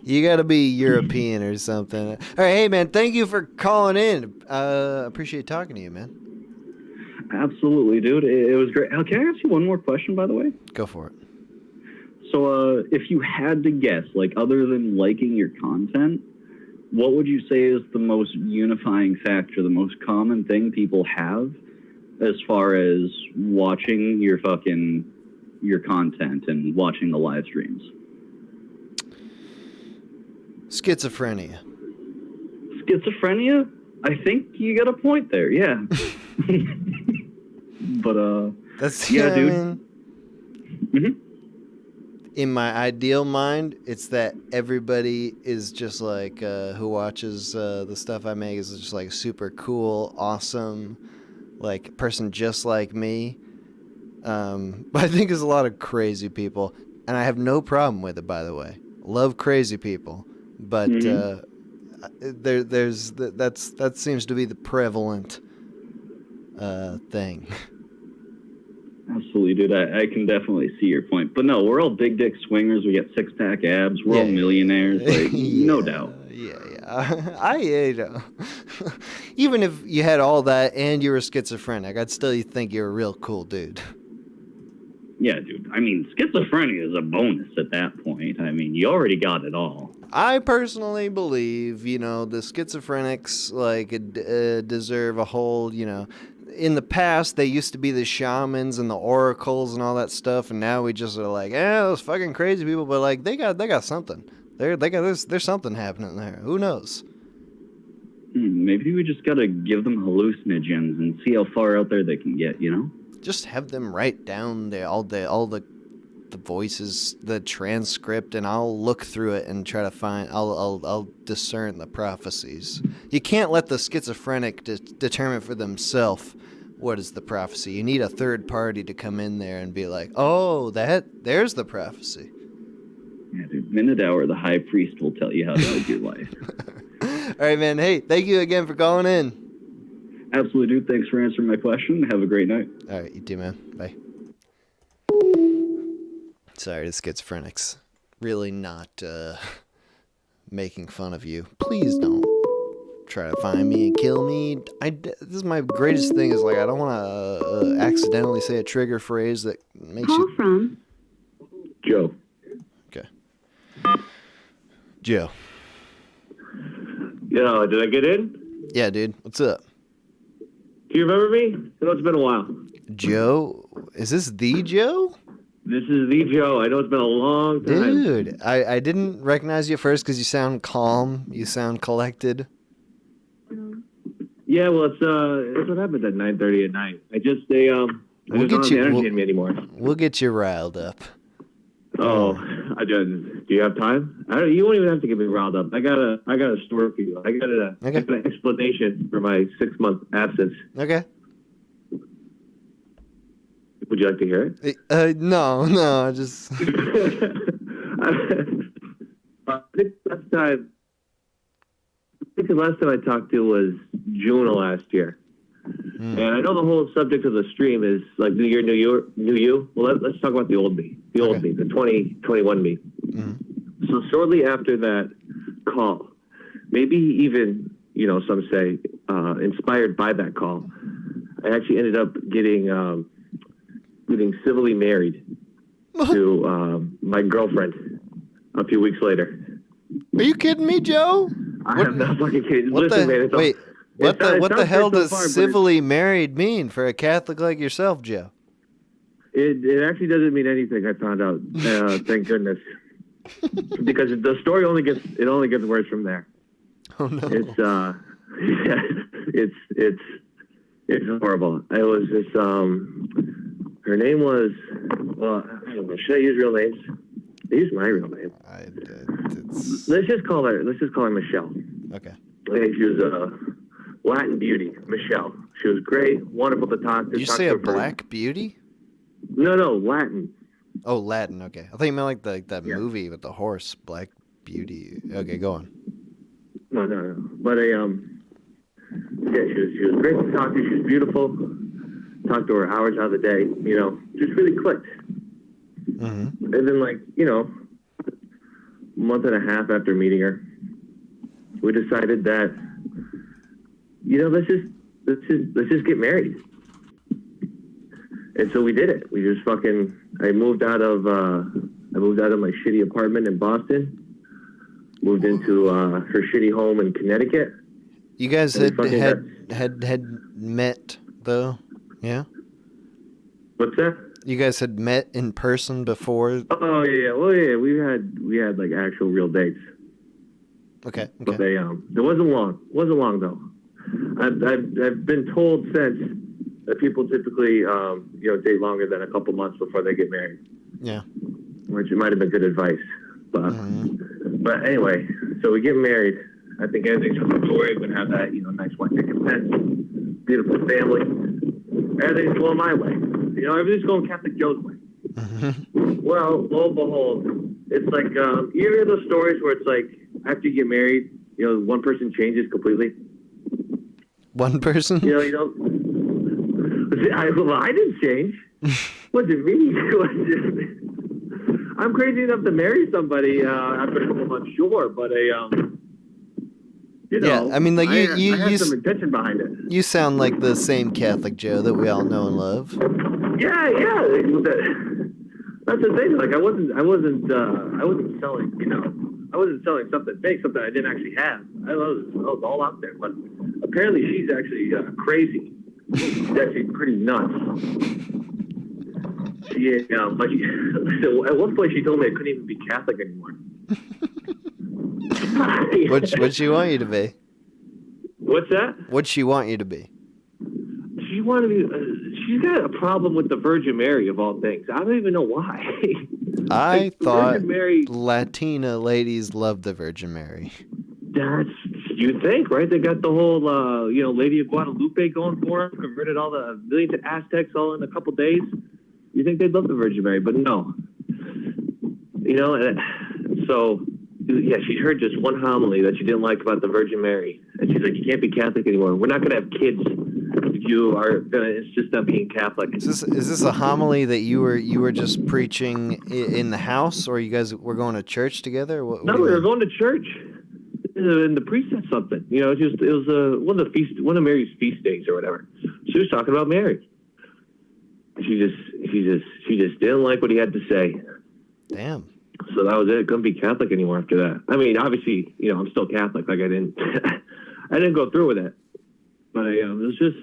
You gotta be European or something. All right, hey man, thank you for calling in. Appreciate talking to you, man. Absolutely, dude. It was great. Can I ask you one more question, by the way? Go for it. So, if you had to guess, like other than liking your content, what would you say is the most unifying factor, the most common thing people have as far as watching your content and watching the live streams? Schizophrenia. Schizophrenia? I think you got a point there, yeah. But, that's yeah, dude. I mean, in my ideal mind, it's that everybody is just like, who watches the stuff I make is just like super cool, awesome, like person just like me. But I think there's a lot of crazy people, and I have no problem with it, by the way. Love crazy people. But that seems to be the prevalent thing. Absolutely, dude. I can definitely see your point. But no, we're all big dick swingers. We got six-pack abs. We're all millionaires. Like, no doubt. Even if you had all that and you were schizophrenic, I'd still think you're a real cool dude. Yeah, dude. I mean, schizophrenia is a bonus at that point. I mean, you already got it all. I personally believe, the schizophrenics, deserve a whole, in the past, they used to be the shamans and the oracles and all that stuff, and now we just are like, those fucking crazy people, but, like, they got something. There's something happening there. Who knows? Maybe we just gotta give them hallucinogens and see how far out there they can get, Just have them write down all the voices, the transcript, and I'll look through it and try to find. I'll discern the prophecies. You can't let the schizophrenic determine for themselves what is the prophecy. You need a third party to come in there and be like, "Oh, there's the prophecy." Yeah, dude. Minute hour, the high priest will tell you how to live your life. All right, man. Hey, thank you again for calling in. Absolutely, dude. Thanks for answering my question. Have a great night. All right, you too, man. Bye. Sorry, the schizophrenics. Really not making fun of you. Please don't try to find me and kill me. This is my greatest thing is, like, I don't want to accidentally say a trigger phrase that makes Call you... from Joe. Okay. Joe. Yo, did I get in? Yeah, dude. What's up? Do you remember me? I know it's been a while. Joe? Is this the Joe? This is the Joe. I know it's been a long time. Dude, I didn't recognize you at first because you sound calm. You sound collected. Yeah, well, it's what happens at 9:30 at night. I just don't have the energy in me anymore. We'll get you riled up. Oh, do you have time? You won't even have to get me riled up. I got a story for you. I got an explanation for my 6-month absence. Okay. Would you like to hear it? No, just. I think the last time I talked to was June of last year. Hmm. And I know the whole subject of the stream is like New Year, New You. Well, let's talk about the old me, the 2021 me. So shortly after that call, maybe even, some say inspired by that call, I actually ended up getting civilly married to my girlfriend a few weeks later. Are you kidding me, Joe? I'm not fucking kidding. What Listen, man, what the hell does far, civilly married mean for a Catholic like yourself, Joe? It actually doesn't mean anything. I found out. Thank goodness, because the story only gets worse from there. Oh no! It's horrible. It was this. Her name was. Well, I don't know. Should I use real names? I use my real name. Let's just call her Michelle. Okay. And she was a Latin beauty, Michelle. She was great, wonderful to talk to. Did you say a black beauty? No, Latin. Oh, Latin. Okay, I think you meant like that movie with the horse, Black Beauty. Okay, go on. No. But she was great to talk to. She was beautiful. Talked to her hours out of the day. Just really clicked. Mm-hmm. And then, a month and a half after meeting her, we decided that, let's just get married. And so we did it. We just I moved out of my shitty apartment in Boston, moved into her shitty home in Connecticut. You guys had met though, yeah? What's that? You guys had met in person before? Oh yeah, well yeah, we had like actual real dates. Okay. But it wasn't long. It wasn't long though. I've been told since that people typically date longer than a couple months before they get married. Yeah. Which might have been good advice, but anyway, so we get married. I think everything's hunky-dory. We're gonna have that nice white picket fence, beautiful family. Everything's going my way. Everything's going Catholic Joe's way. Well, lo and behold, it's like you ever hear those stories where it's like after you get married, one person changes completely. One person? I didn't change. What did it mean? I'm crazy enough to marry somebody after a couple months, sure, but yeah, I mean, like I had some intention behind it. You sound like the same Catholic Joe that we all know and love. Yeah. That's the thing. Like I wasn't selling. I wasn't selling something fake, something I didn't actually have. I was all out there. But apparently, she's actually crazy. She's actually pretty nuts. At one point, she told me I couldn't even be Catholic anymore. What'd she want you to be? What's that? What'd she want you to be? She wanted me. She's got a problem with the Virgin Mary of all things. I don't even know why. I thought Latina ladies love the Virgin Mary. That's you think, right? They got the whole Lady of Guadalupe going for them. Converted all the millions of Aztecs all in a couple days. You think they'd love the Virgin Mary, but no. So. Yeah, she heard just one homily that she didn't like about the Virgin Mary. And she's like, you can't be Catholic anymore. We're not going to have kids if you are going to insist on being Catholic. Is this a homily that you were just preaching in the house, or you guys were going to church together? What we were going to church. And the priest said something. It was one of Mary's feast days or whatever. She was talking about Mary. She just didn't like what he had to say. Damn. So that was it. Couldn't be Catholic anymore after that. I mean, obviously, I'm still Catholic. Like I didn't go through with it. But it was just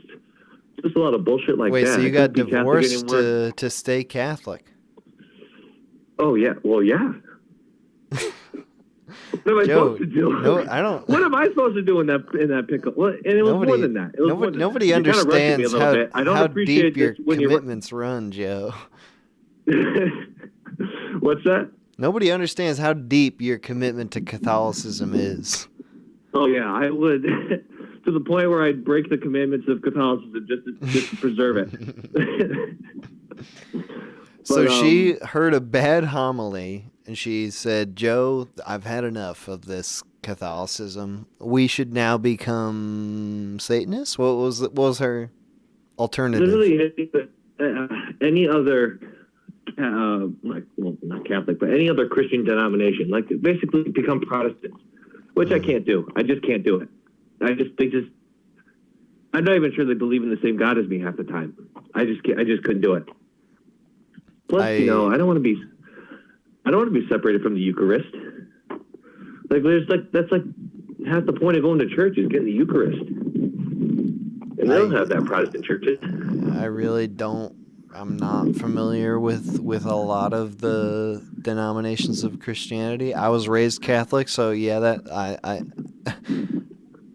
a lot of bullshit like that. Wait, so you got divorced to stay Catholic? Oh yeah. Well, yeah. What am I supposed to do? No, I don't. What am I supposed to do in that pickle? Well, and it was more than that. Nobody understands how deep your commitments run, Joe. What's that? Nobody understands how deep your commitment to Catholicism is. Oh yeah, I would, to the point where I'd break the commandments of Catholicism just to preserve it. So she heard a bad homily and she said, "Joe, I've had enough of this Catholicism. We should now become Satanists. What was her alternative? Literally any other, not Catholic, but any other Christian denomination, like basically become Protestants, which I can't do. I just can't do it. I'm not even sure they believe in the same God as me half the time. I just couldn't do it. Plus, I don't want to be separated from the Eucharist. That's half the point of going to church is getting the Eucharist. And they don't have that Protestant churches. I really don't. I'm not familiar with a lot of the denominations of Christianity. I was raised Catholic, so yeah, that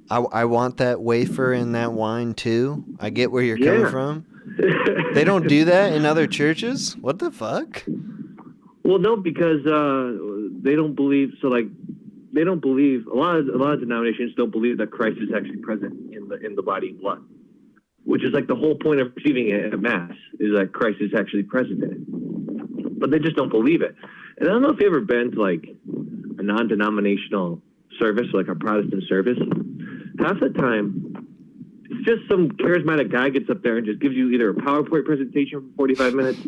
I want that wafer and that wine too. I get where you're coming from. They don't do that in other churches? What the fuck? Well, no, because they don't believe. So, they don't believe. A lot of denominations don't believe that Christ is actually present in the body and blood, which is the whole point of receiving it at Mass is that Christ is actually present in it. But they just don't believe it. And I don't know if you've ever been to a non-denominational service, like a Protestant service. Half the time, it's just some charismatic guy gets up there and just gives you either a PowerPoint presentation for 45 minutes,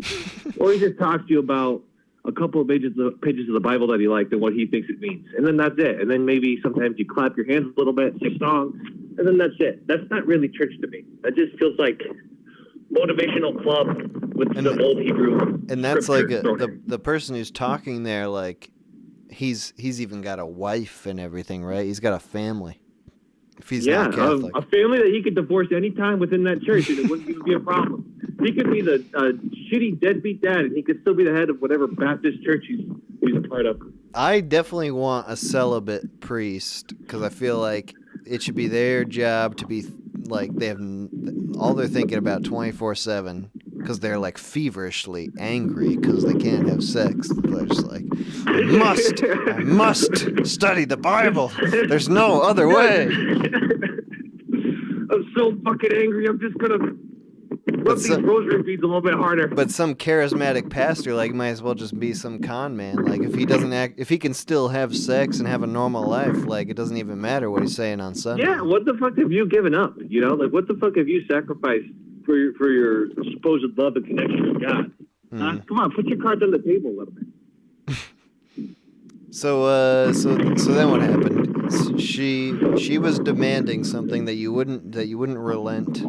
or he just talks to you about a couple of pages of the Bible that he liked and what he thinks it means. And then that's it. And then maybe sometimes you clap your hands a little bit, sing a song, and then that's it. That's not really church to me. That just feels like motivational club with some old Hebrew. And that's the person who's talking there, he's even got a wife and everything, right? He's got a family. If he's not Catholic. A family that he could divorce any time within that church, and it wouldn't even be a problem. He could be the shitty deadbeat dad, and he could still be the head of whatever Baptist church he's a part of. I definitely want a celibate priest because I feel like it should be their job to be they have all they're thinking about 24/7 because they're feverishly angry because they can't have sex. They're just I must study the Bible. There's no other way. I'm so fucking angry. I'm just gonna rub these rosary beads a little bit harder. But some charismatic pastor might as well just be some con man. If he can still have sex and have a normal life, it doesn't even matter what he's saying on Sunday. Yeah, what the fuck have you given up? What the fuck have you sacrificed for your supposed love and connection with God? Come on, put your cards on the table a little bit. So then what happened? She was demanding something that you wouldn't relent.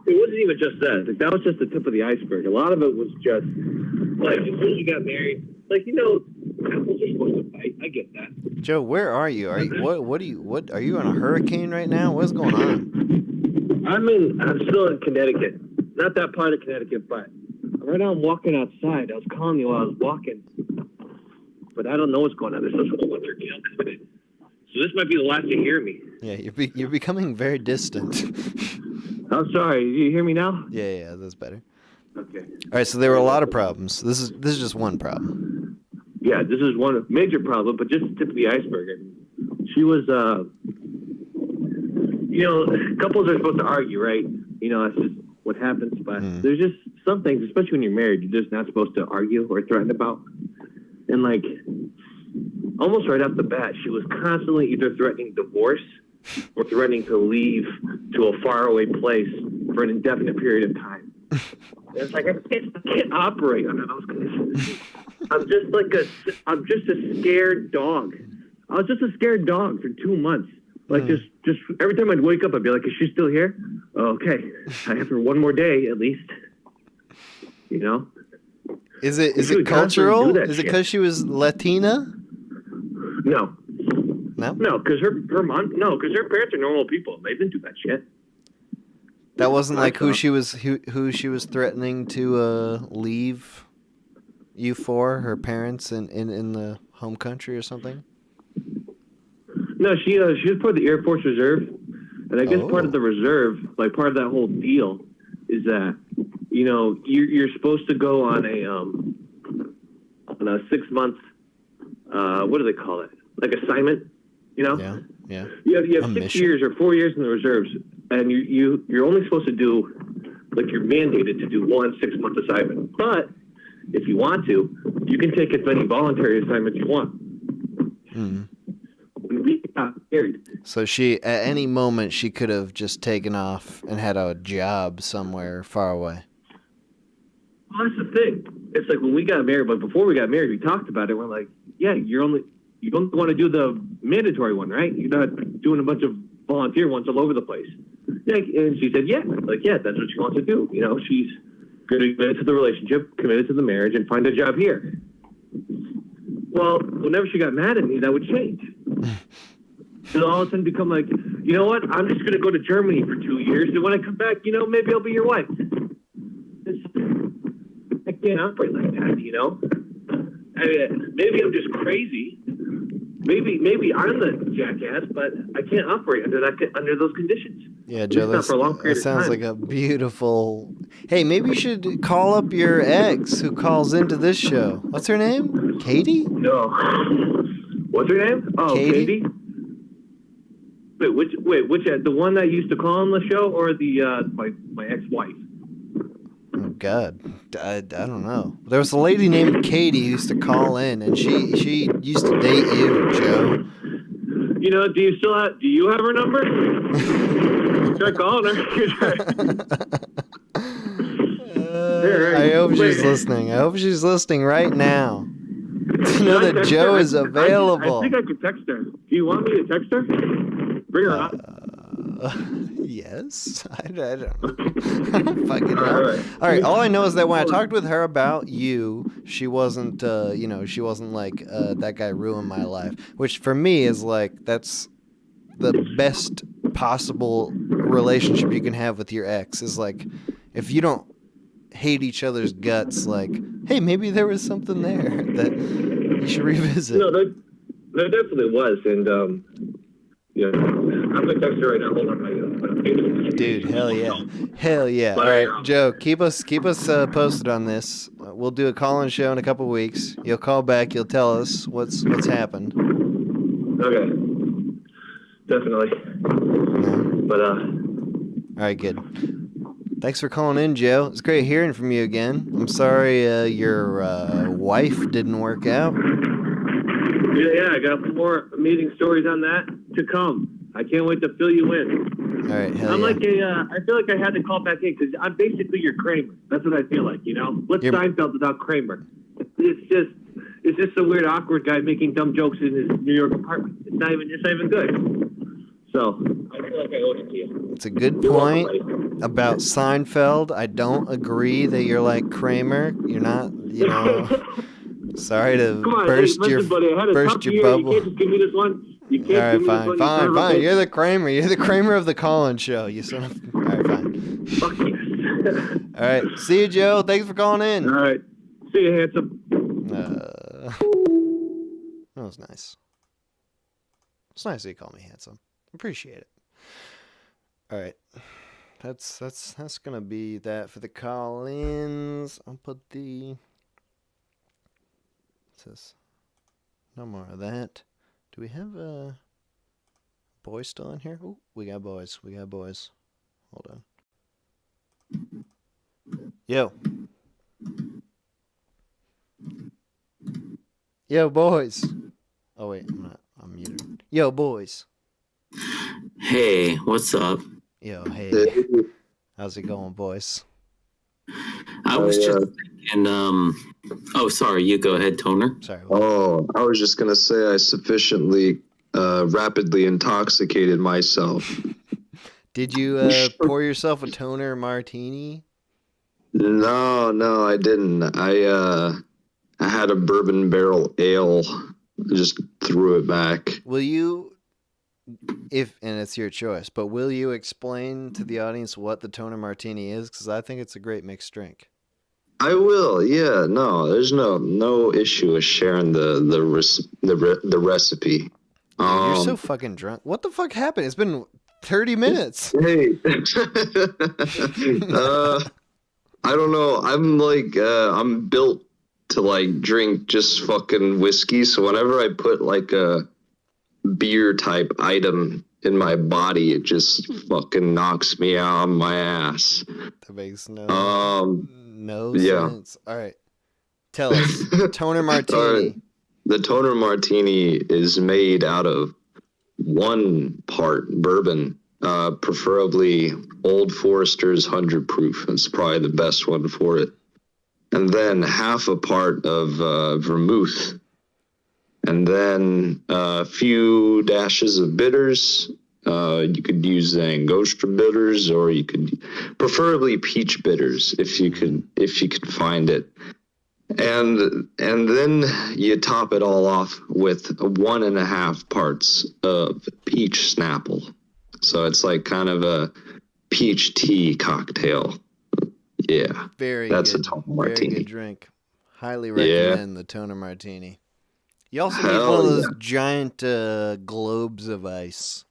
It wasn't even just that. That was just the tip of the iceberg. A lot of it was just as soon as you got married, couples are supposed to fight. I get that. Joe, where are you? Are you on a hurricane right now? What's going on? I'm still in Connecticut. Not that part of Connecticut, but right now I'm walking outside. I was calling you while I was walking. But I don't know what's going on. There's some sort of winter gale coming in. So this might be the last you hear me. Yeah, you're becoming very distant. I'm sorry. Do you hear me now? Yeah, that's better. Okay. All right, so there were a lot of problems. This is just one problem. Yeah, this is one major problem, but just the tip of the iceberg. She was, couples are supposed to argue, right? That's just what happens. But there's just some things, especially when you're married, you're just not supposed to argue or threaten about. And almost right off the bat, she was constantly either threatening divorce or threatening to leave to a faraway place for an indefinite period of time. And it's I can't operate under those conditions. I'm just a scared dog. I was just a scared dog for 2 months. Just every time I'd wake up, I'd be like, is she still here? Oh, okay. I have her one more day at least. Is it cultural? Is it because she was Latina? No, because her mom. No, because her parents are normal people. They didn't do that shit. That wasn't who she was threatening to leave you for, her parents in the home country or something. No, she was part of the Air Force Reserve, and I guess part of the reserve, part of that whole deal, is that you're supposed to go on a 6 month what do they call it? Assignment, Yeah. You have 6 years or 4 years in the reserves, and you're only supposed to do you're mandated to do 1 6-month assignment. But if you want to, you can take as many voluntary assignments you want. Mm. When we got married. So she, at any moment, she could have just taken off and had a job somewhere far away. Well, that's the thing. It's like when we got married, but before we got married, we talked about it. We're like, yeah, you only want to do the mandatory one, right? You're not doing a bunch of volunteer ones all over the place. Yeah, and she said, yeah, like, yeah, that's what she wants to do. You know, she's going to commit to the relationship, committed to the marriage, and find a job here. Well, whenever she got mad at me, that would change. And all of a sudden become like, you know what? I'm just going to go to Germany for 2 years, and when I come back, you know, maybe I'll be your wife. I can't operate like that, you know? I mean, maybe I'm just crazy. Maybe I'm the jackass, but I can't operate under those conditions. Yeah, Joe, not for a long period that sounds of time. like a beautiful... Hey, maybe you should call up your ex who calls into this show. What's her name? Katie? No. What's her name? Oh, Katie? Wait, which the one that used to call on the show, or the my ex-wife? Oh, God. I don't know. There was a lady named Katie who used to call in, and she used to date you, Joe. You know, do you have her number? Try calling her. I hope she's listening. I hope she's listening right now. To know that Joe is available. I think I could text her. Do you want me to text her? Bring her up. Yes. I don't know. I don't fucking know. All right. All I know is that when I talked with her about you, she wasn't, she wasn't like, that guy ruined my life. Which for me is like, that's the best possible relationship you can have with your ex. Is like, if you don't hate each other's guts, like, hey, maybe there was something there that you should revisit. No, there definitely was. And, yeah, I'm going to text her right now. Hold on. Dude, hell yeah. Hell yeah. All right, Joe, keep us posted on this. We'll do a call-in show in a couple weeks. You'll call back. You'll tell us what's happened. Okay. Definitely. But, all right, good. Thanks for calling in, Joe. It's great hearing from you again. I'm sorry your wife didn't work out. Yeah, I got more amazing stories on that to come. I can't wait to fill you in. All right, hell I'm yeah. like I feel like I had to call back in because I'm basically your Kramer. That's what I feel like, you know? What's Seinfeld without Kramer? It's just a weird, awkward guy making dumb jokes in his New York apartment. It's not even good. So I feel like I owe it to you. It's a good point about Seinfeld. I don't agree that you're like Kramer. You're not, sorry to burst your bubble. You can't just give me this one. You can't all right, give me this one. Fine. You're the Kramer. You're the Kramer of the call-in show. You son of... All right, fine. Fuck yes. All right. See you, Joe. Thanks for calling in. All right. See you, handsome. That was nice. It's nice that you call me handsome. Appreciate it. All right. That's gonna be that for the call-ins. I'll put the... Says no more of that. Do we have boys still in here? Ooh, we got boys. Hold on. Yo, boys. Oh wait, I'm muted. Yo, boys. Hey, what's up? Yo, hey. How's it going, boys? I was just thinking, oh, sorry, you go ahead, Toner. Sorry. I was just going to say I sufficiently rapidly intoxicated myself. Did you pour yourself a Toner martini? No, I didn't. I had a bourbon barrel ale. I just threw it back. Will you, and it's your choice, but will you explain to the audience what the Toner martini is? Because I think it's a great mixed drink. I will. Yeah. No, there's no issue with sharing the recipe. You're so fucking drunk. What the fuck happened? It's been 30 minutes. Hey. I don't know. I'm like I'm built to like drink just fucking whiskey. So whenever I put like a beer type item in my body, it just fucking knocks me out on my ass. That makes no yeah. sense. All right. Tell us. Toner martini. the toner martini is made out of 1 part bourbon, preferably Old Forester's 100 proof. It's probably the best one for it. And then half a part of vermouth. And then a few dashes of bitters. You could use Angostura bitters, or you could preferably peach bitters if you could find it. And then you top it all off with 1.5 parts of peach Snapple. So it's like kind of a peach tea cocktail. Yeah, that's a toner martini. Very good drink. Highly recommend the toner martini. You also need one of those giant globes of ice.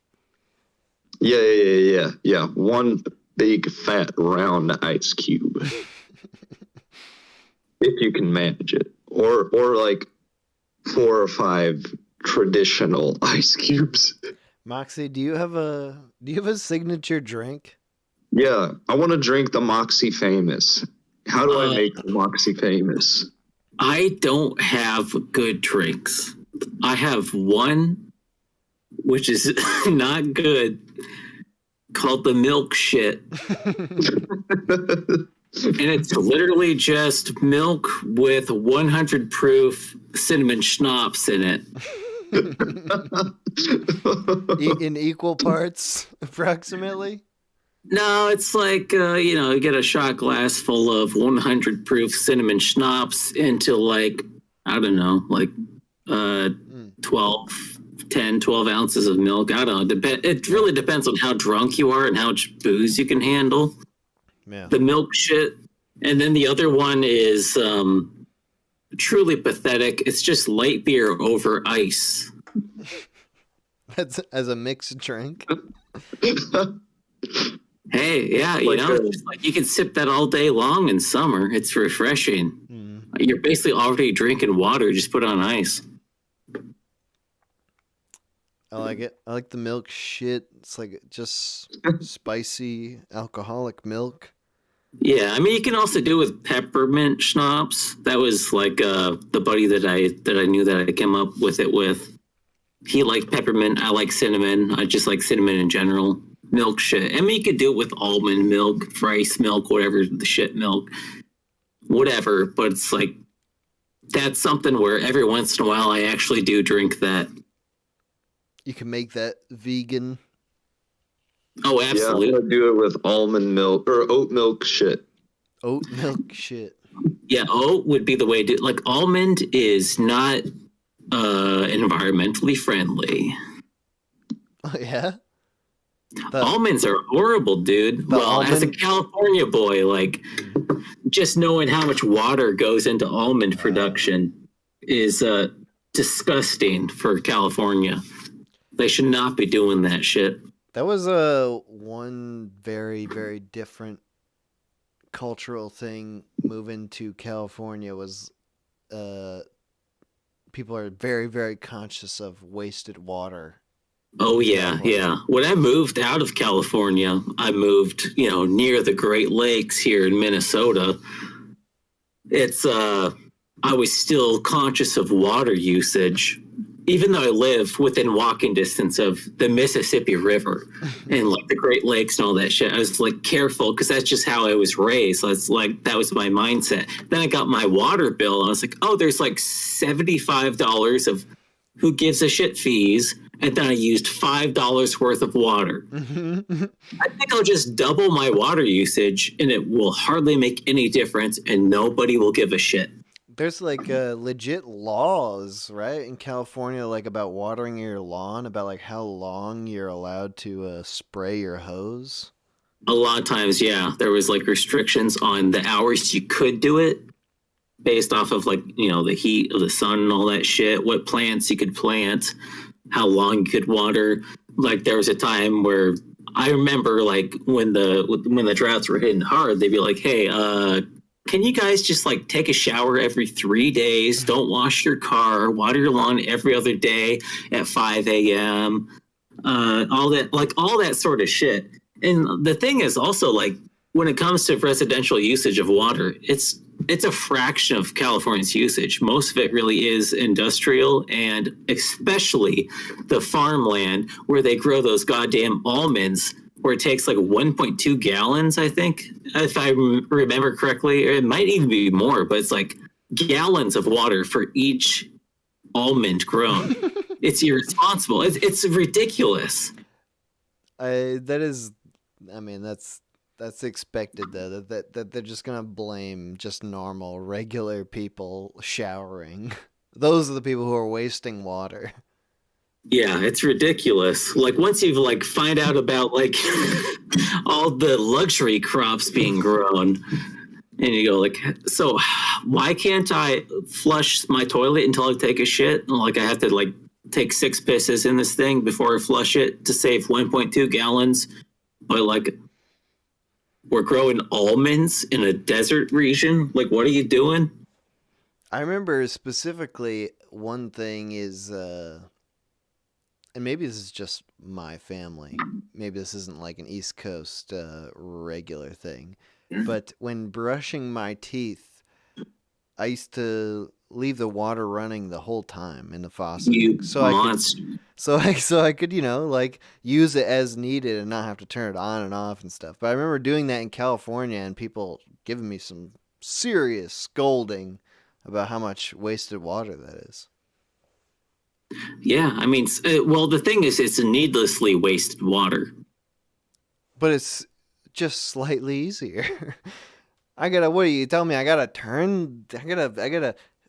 Yeah. One big fat round ice cube. If you can manage it. Or like 4 or 5 traditional ice cubes. Moxie, do you have a signature drink? Yeah, I want to drink the Moxie Famous. How do I make the Moxie Famous? I don't have good drinks. I have one, which is not good, called the milk shit. And it's literally just milk with 100 proof cinnamon schnapps in it. In equal parts, approximately? No, it's like, you get a shot glass full of 100 proof cinnamon schnapps into 12 ounces of milk. I don't know. It really depends on how drunk you are and how much booze you can handle. Yeah. The milk shit. And then the other one is truly pathetic. It's just light beer over ice. That's as a mixed drink? Hey, yeah, it's like you can sip that all day long in summer. It's refreshing. You're basically already drinking water, just put on ice. I like it. I like the milk shit. It's like just spicy alcoholic milk. Yeah, I mean you can also do with peppermint schnapps. That was like the buddy that I knew that I came up with it with. He liked peppermint. I like cinnamon. I just like cinnamon in general. Milk shit. I mean you could do it with almond milk, rice milk, whatever the shit milk, whatever. But it's like that's something where every once in a while I actually do drink that. You can make that vegan. Oh, absolutely. Yeah, I'm gonna do it with almond milk or oat milk shit. Oat milk shit. Yeah, oat would be the way to like almond is not environmentally friendly. Oh yeah? Almonds are horrible, dude. Well, as a California boy, like just knowing how much water goes into almond production is disgusting for California. They should not be doing that shit. That was one very, very different cultural thing moving to California was people are very, very conscious of wasted water. Oh, yeah, yeah. When I moved out of California, I moved, near the Great Lakes here in Minnesota. It's, I was still conscious of water usage, even though I live within walking distance of the Mississippi River and like the Great Lakes and all that shit. I was like careful because that's just how I was raised. So it's like, that was my mindset. Then I got my water bill. And I was like, oh, there's like $75 of who gives a shit fees. And then I used $5 worth of water. I think I'll just double my water usage and it will hardly make any difference and nobody will give a shit. There's like legit laws, right, in California, like about watering your lawn, about like how long you're allowed to spray your hose. A lot of times, yeah, there was like restrictions on the hours you could do it based off of like, the heat of the sun and all that shit, what plants you could plant, how long you could water. Like there was a time where I remember like when the droughts were hitting hard, they'd be like, hey, can you guys just like take a shower every 3 days? Don't wash your car, water your lawn every other day at 5 a.m. All that sort of shit. And the thing is also like when it comes to residential usage of water, it's it's a fraction of California's usage. Most of it really is industrial, and especially the farmland where they grow those goddamn almonds, where it takes like 1.2 gallons, I think, if I remember correctly. Or it might even be more, but it's like gallons of water for each almond grown. It's irresponsible. It's ridiculous. That's expected though. That they're just gonna blame just normal, regular people showering. Those are the people who are wasting water. Yeah, it's ridiculous. Like once you like find out about like all the luxury crops being grown, and you go like, so why can't I flush my toilet until I take a shit? Like I have to like take 6 pisses in this thing before I flush it to save 1.2 gallons. But like, we're growing almonds in a desert region. Like, what are you doing? I remember specifically one thing is, and maybe this is just my family. Maybe this isn't like an East Coast regular thing. But when brushing my teeth, I used to leave the water running the whole time in the faucet, so I could, you know, like use it as needed and not have to turn it on and off and stuff. But I remember doing that in California and people giving me some serious scolding about how much wasted water that is. Yeah, I mean, well, the thing is, it's needlessly wasted water. But it's just slightly easier. What do you tell me? I gotta,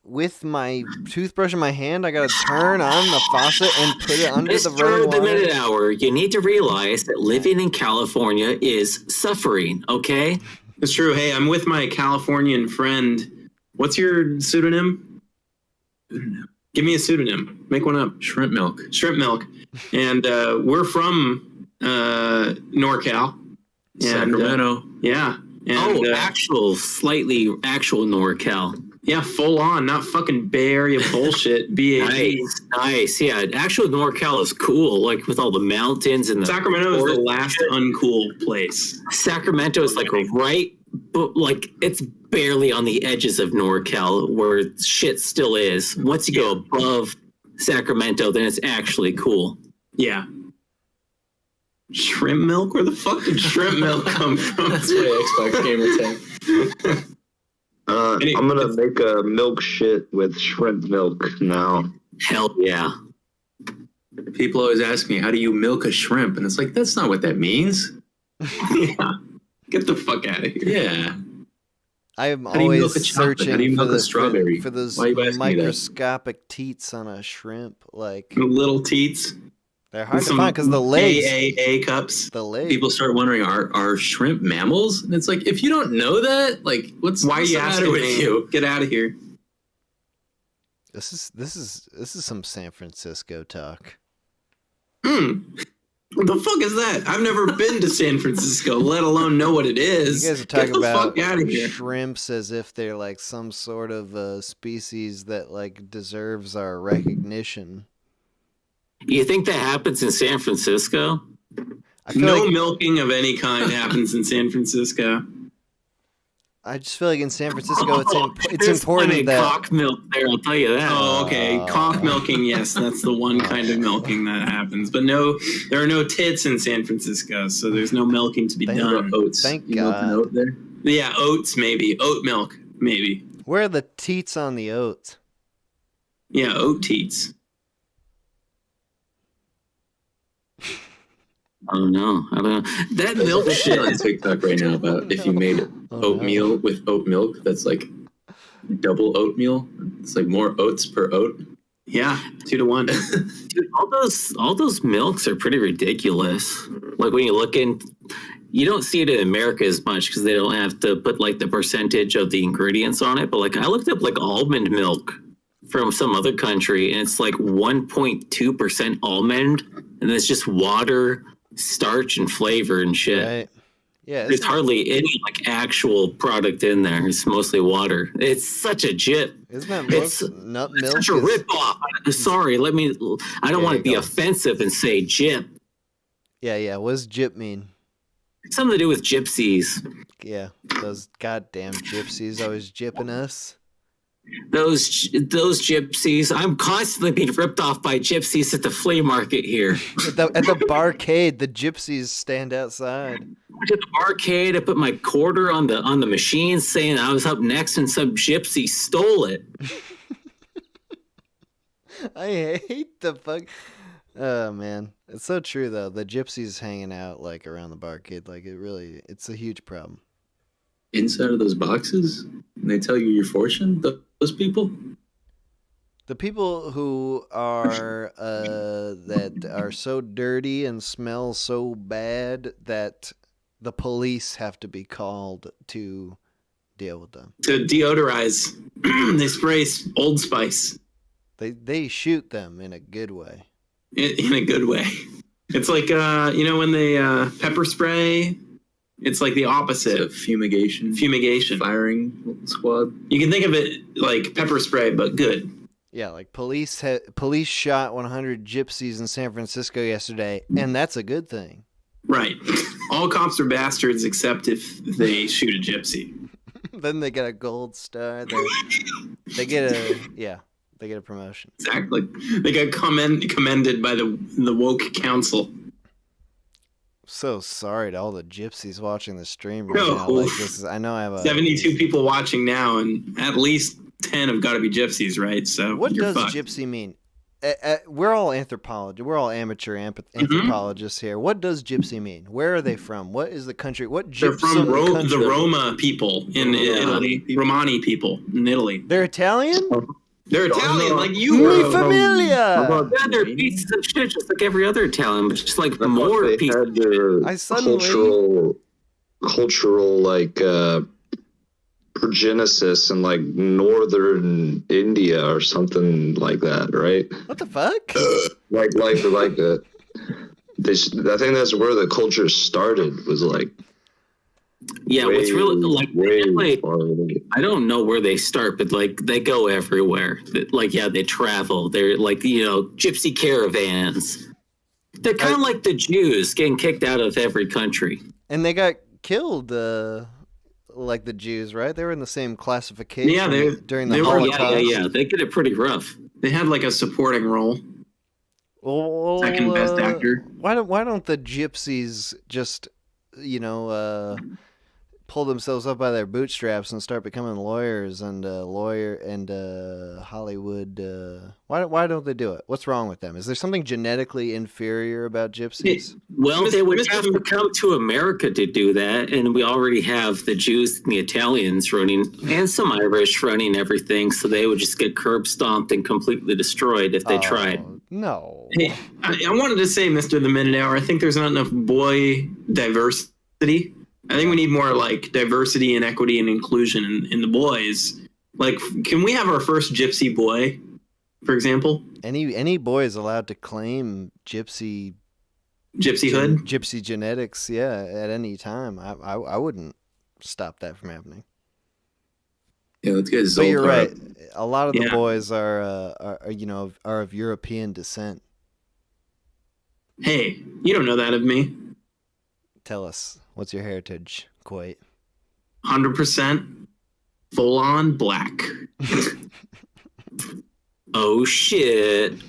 with my toothbrush in my hand, I gotta turn on the faucet and put it under the running water. The minute hour, you need to realize that living in California is suffering, okay? It's true. Hey, I'm with my Californian friend. What's your pseudonym? Give me a pseudonym. Make one up. Shrimp Milk. Shrimp Milk. And we're from NorCal. Sacramento. Yeah. And, slightly actual NorCal. Yeah, full on, not fucking Bay Area bullshit. Nice. Yeah, actual NorCal is cool, like with all the mountains and the Sacramento is the last uncool place. Sacramento is like right, but like it's barely on the edges of NorCal where shit still is. Once you go above Sacramento, then it's actually cool. Yeah. Shrimp milk? Where the fuck did shrimp milk come from? That's what I expect gamer tech. I'm gonna make a milk shit with shrimp milk now. Hell yeah. People always ask me, how do you milk a shrimp? And it's like, that's not what that means. Yeah. Get the fuck out of here. Yeah. I'm always searching for those Why are you asking me that? microscopic teats on a shrimp. Like the little teats. They're hard to find because the legs. AAA cups. The legs. People start wondering, are shrimp mammals? And it's like, if you don't know that, like, why are you asking with you? Get out of here. This is some San Francisco talk. What the fuck is that? I've never been to San Francisco, let alone know what it is. You guys are talking about shrimps as if they're like some sort of species that like deserves our recognition. You think that happens in San Francisco? No milking of any kind happens in San Francisco. I just feel like in San Francisco, it's important that cock milk there. I'll tell you that. Oh, okay. Cock milking, yes, that's the one kind of milking that happens. But no, there are no tits in San Francisco, so there's no milking to be done. Oats. Thank you God. Milk an oat there? Yeah, oats maybe. Oat milk maybe. Where are the teats on the oats? Yeah, oat teats. Oh no, I don't know. That milk shit on TikTok right now about if you made oatmeal with oat milk, that's like double oatmeal. It's like more oats per oat. Yeah, 2 to 1. Dude, all those milks are pretty ridiculous. Like when you look in, you don't see it in America as much because they don't have to put like the percentage of the ingredients on it. But like I looked up like almond milk from some other country, and it's like 1.2% almond, and it's just water, starch, and flavor and shit. Right. Yeah, there's hardly any like actual product in there. It's mostly water. It's such a jip. Isn't that nut milk? Such a rip-off. Sorry, I don't want to be offensive and say jip. Yeah. What does jip mean? Something to do with gypsies. Yeah, those goddamn gypsies always gypping us. Those gypsies. I'm constantly being ripped off by gypsies at the flea market here. At the barcade, the gypsies stand outside. At the arcade, I put my quarter on the machine, saying I was up next, and some gypsy stole it. I hate the fuck. Oh man, it's so true though. The gypsies hanging out like around the barcade, like it's a huge problem. Inside of those boxes, and they tell you your fortune. Those people. The people who are that are so dirty and smell so bad that the police have to be called to deal with them. To deodorize, they spray Old Spice. They shoot them in a good way. In a good way. It's like when they pepper spray. It's like the opposite of fumigation. Firing squad. You can think of it like pepper spray, but good. Yeah, like police shot 100 gypsies in San Francisco yesterday, and that's a good thing. Right. All cops are bastards except if they shoot a gypsy. Then they get a gold star. They get a promotion. Exactly. They got commended by the woke council. So sorry to all the gypsies watching the stream right now. Like I know I have 72 people watching now, and at least 10 have got to be gypsies, right? So what does gypsy mean? We're all anthropologists. We're all amateur anthropologists here. What does gypsy mean? Where are they from? What is the country? What gypsy? They're from the Roma people in Italy. Romani people in Italy. They're Italian? They're Italian, like you were. Mi familia! Yeah, they're pieces of shit, just like every other Italian, but just like more pieces. Cultural like progenesis in like northern India or something like that, right? What the fuck? I think that's where the culture started. Was like. Yeah, what's really like I don't know where they start, but like they go everywhere. Like they travel. They're like gypsy caravans. They're kind of like the Jews getting kicked out of every country. And they got killed, like the Jews, right? They were in the same classification during the Holocaust. Yeah, they get it pretty rough. They had like a supporting role. Well, second best actor. Why don't the gypsies just pull themselves up by their bootstraps and start becoming lawyers and Hollywood? Why don't they do it? What's wrong with them? Is there something genetically inferior about gypsies? Well, they would have to come to America to do that, and we already have the Jews and the Italians running, and some Irish running everything, so they would just get curb stomped and completely destroyed if they tried. No. Hey, I wanted to say, Mr. The Minute Hour, I think there's not enough boy diversity. I think we need more like diversity and equity and inclusion in the boys. Like, can we have our first gypsy boy, for example? Any boy is allowed to claim gypsyhood, gypsy genetics, at any time. I wouldn't stop that from happening. Yeah, let's get Zoltar. But you're right. A lot of the boys are of European descent. Hey, you don't know that of me. Tell us, what's your heritage, Quate? 100% full on black. Oh shit!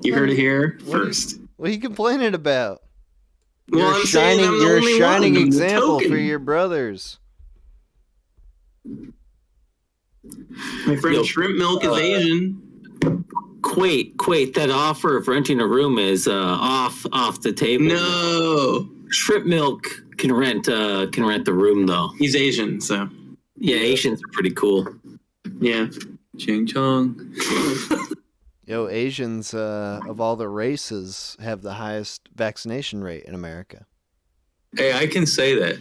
You heard it here first. What are you complaining about? Well, I'm saying I'm the only shining one. example for your brothers. My friend Shrimp Milk is Asian. Quate, that offer of renting a room is off the table. No. Shrimp Milk can rent the room though. He's Asian, so yeah, Asians are pretty cool. Yeah. Ching chong. Yo, Asians of all the races have the highest vaccination rate in America. Hey, I can say that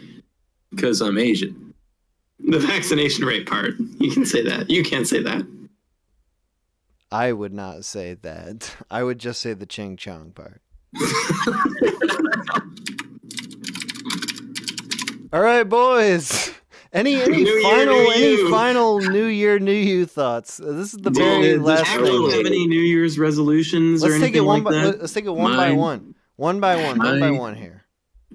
because I'm Asian. The vaccination rate part, you can say that. You can't say that. I would not say that. I would just say the ching chong part. All right, boys. Any final New Year, New You thoughts? This is the very last thing. Do you have any New Year's resolutions or anything like that? Let's take it one by one. One by one here.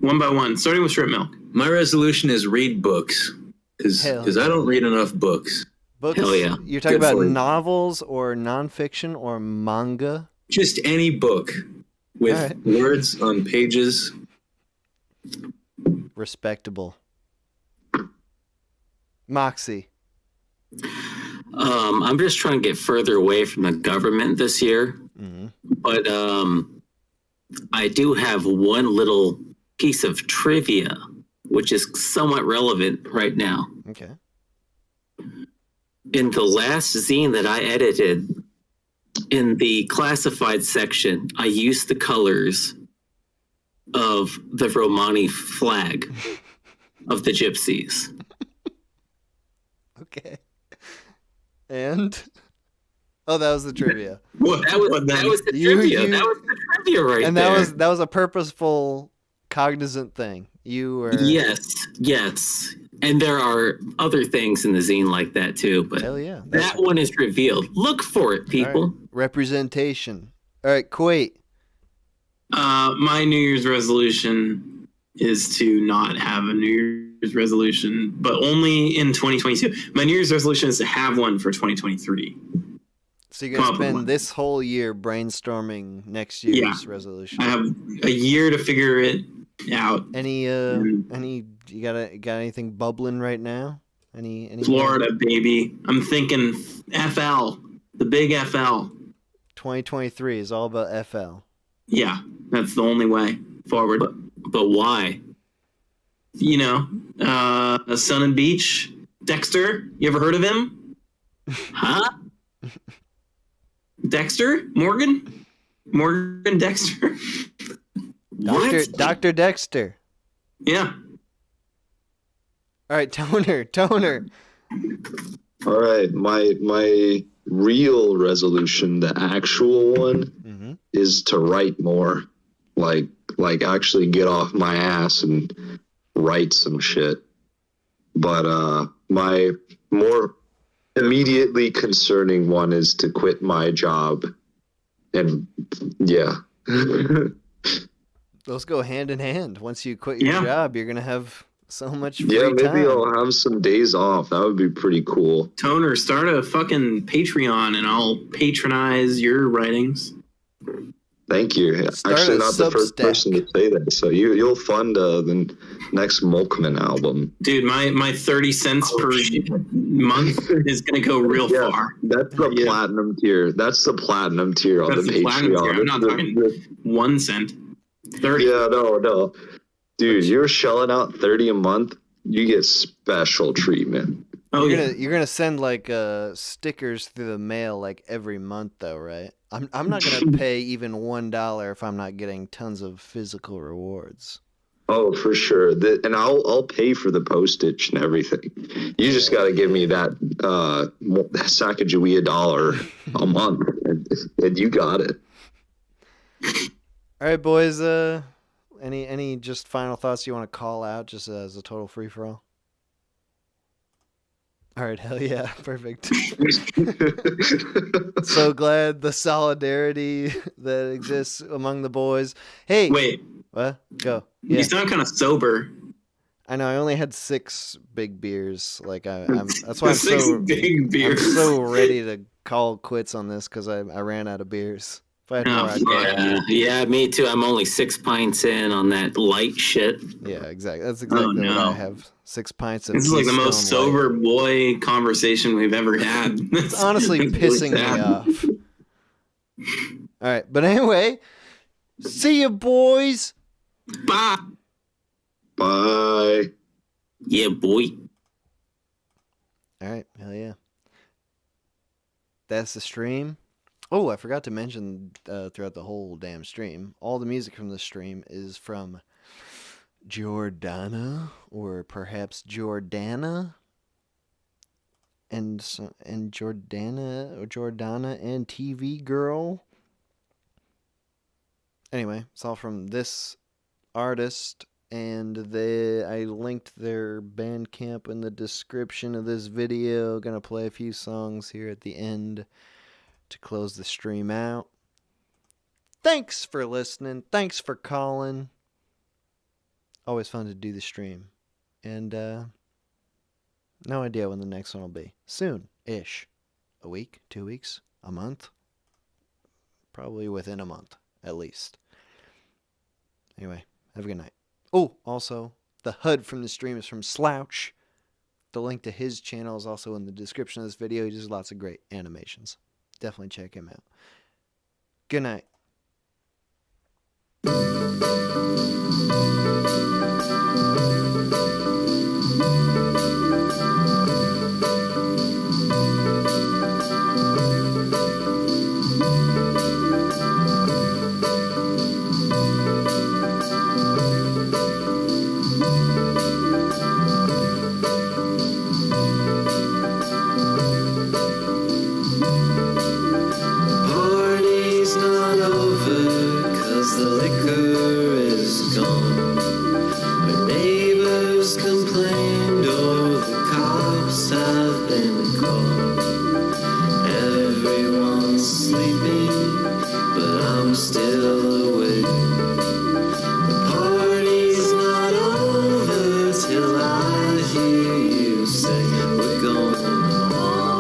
One by one, starting with strip milk. My resolution is read books, because I don't read enough books. Books? Hell yeah. You're talking Good about for you. novels or nonfiction or manga? Just any book with words on pages. Respectable. Moxie. I'm just trying to get further away from the government this year. Mm-hmm. But I do have one little piece of trivia, which is somewhat relevant right now. Okay. In the last zine that I edited, in the classified section, I used the colors of the Romani flag of the gypsies. Okay. And? Oh, that was the trivia. That was the trivia. That was the trivia right and there. that was a purposeful, cognizant thing. You were... Yes. And there are other things in the zine like that too, but hell yeah. That one is revealed. Look for it, people. Right. Representation. All right, Kuwait. My New Year's resolution is to not have a New Year's resolution, but only in 2022. My New Year's resolution is to have one for 2023. So you're going to spend this whole year brainstorming next year's resolution. I have a year to figure it out. Any you got anything bubbling right now? Any Florida, baby. I'm thinking FL, the big FL. 2023 is all about FL. Yeah, that's the only way forward. But why? You know, Sun and Beach. Dexter, you ever heard of him? Huh? Dexter? Morgan Dexter? Dr. Dexter. Yeah. All right, Toner. All right, my real resolution, the actual one, is to write more. Like actually get off my ass and write some shit. But my more immediately concerning one is to quit my job. And yeah. Those go hand in hand. Once you quit your job, you're going to have so much free maybe time. I'll have some days off. That would be pretty cool. Toner, start a fucking Patreon and I'll patronize your writings. Thank you. Actually, not the first person to say that. So you'll fund the next Molkman album. Dude, my 30 cents per month is going to go real far. That's the platinum tier. That's the platinum tier on the Patreon. I'm not talking 1 cent. 30. Yeah, no. Dude, you're shelling out 30 a month, you get special treatment. Oh, you're gonna send like stickers through the mail like every month though, right? I'm not gonna pay even $1 if I'm not getting tons of physical rewards. Oh, for sure. And I'll pay for the postage and everything. You just got to give me that Sacagawea $1 a month, and you got it. All right, boys. Any just final thoughts you want to call out just as a total free for all? All right, hell yeah, perfect. So glad the solidarity that exists among the boys. Hey, wait, what? Go. Yeah. You sound kind of sober. I know. I only had 6 big beers. Like I'm that's why I'm I'm so ready to call quits on this because I ran out of beers. If I had more, yeah, me too. I'm only 6 pints in on that light shit. Yeah, exactly. That's exactly what I have. 6 pints of. This is like the most sober boy conversation we've ever had. It's honestly pissing me off. All right, but anyway, see you, boys. Bye. Bye. Yeah, boy. All right, hell yeah. That's the stream. Oh, I forgot to mention throughout the whole damn stream, all the music from the stream is from Jordana, or perhaps Jordana, and Jordana and TV Girl. Anyway, it's all from this artist, and I linked their Bandcamp in the description of this video. Gonna play a few songs here at the end to close the stream out. Thanks for listening. Thanks for calling. Always fun to do the stream. And no idea when the next one will be. Soon-ish. A week, 2 weeks, a month? Probably within a month, at least. Anyway, have a good night. Oh, also, the HUD from the stream is from Slouch. The link to his channel is also in the description of this video. He does lots of great animations. Definitely check him out. Good night. Party's not over 'cause the liquor is gone. Our neighbors complained, oh, the cops have been called. Everyone's sleeping, but I'm still awake. The party's not over till I hear you say we're going home.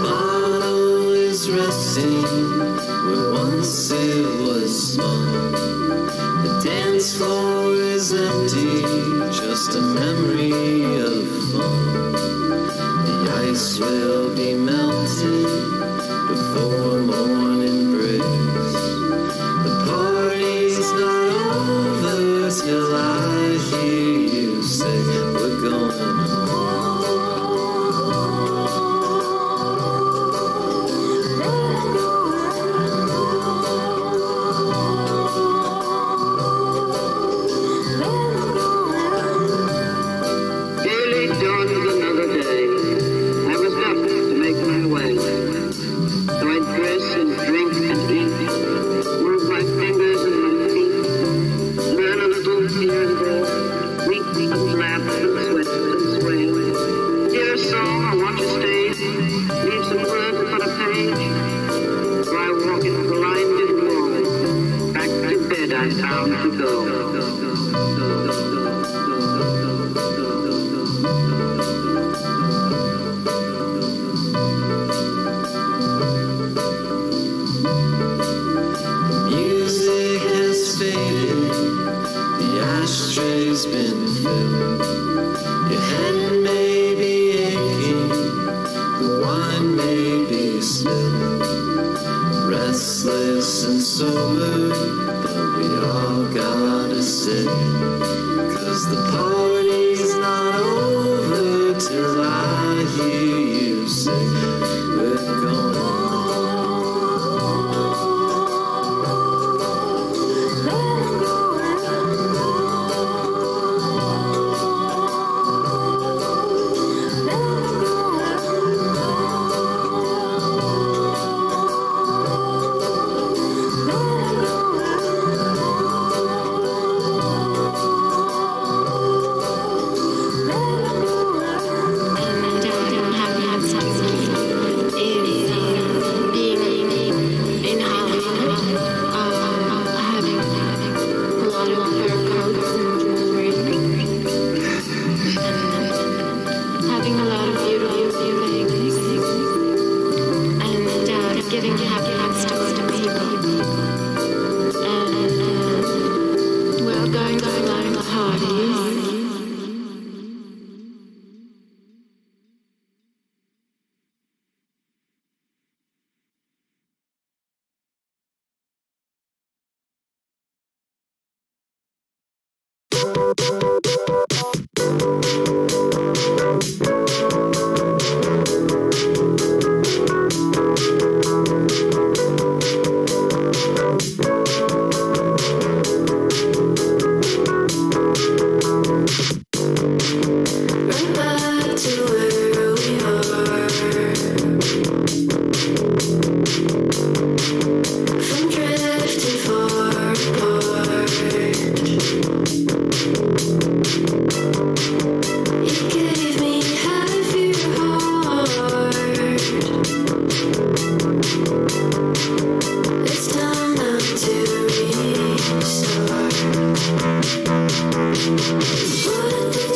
Bottle is resting where once it was small. The dance floor is empty, just a memory of fun. The ice will be melting before morning breaks. The party's not over till I hear you say we're going home. Nearly dawned another day. I was up to make my way. So I'd dress and drink and eat, move my fingers and my feet, learn a little here and there, weep and laugh and sweat and sway. Hear a song I want to stay, leave some words on a page. So I walk into the blinded morning, back to bed I found to go. Music has faded, the ashtray's been filled. Your head may be aching, the wine may be spilled. Restless and sober, but we all gotta stay. 'Cause the party's not over till I hear you say we're going home. Giving happiness to other people, and we're going to learn the parties. From drifting far apart. It's time now to restart. What if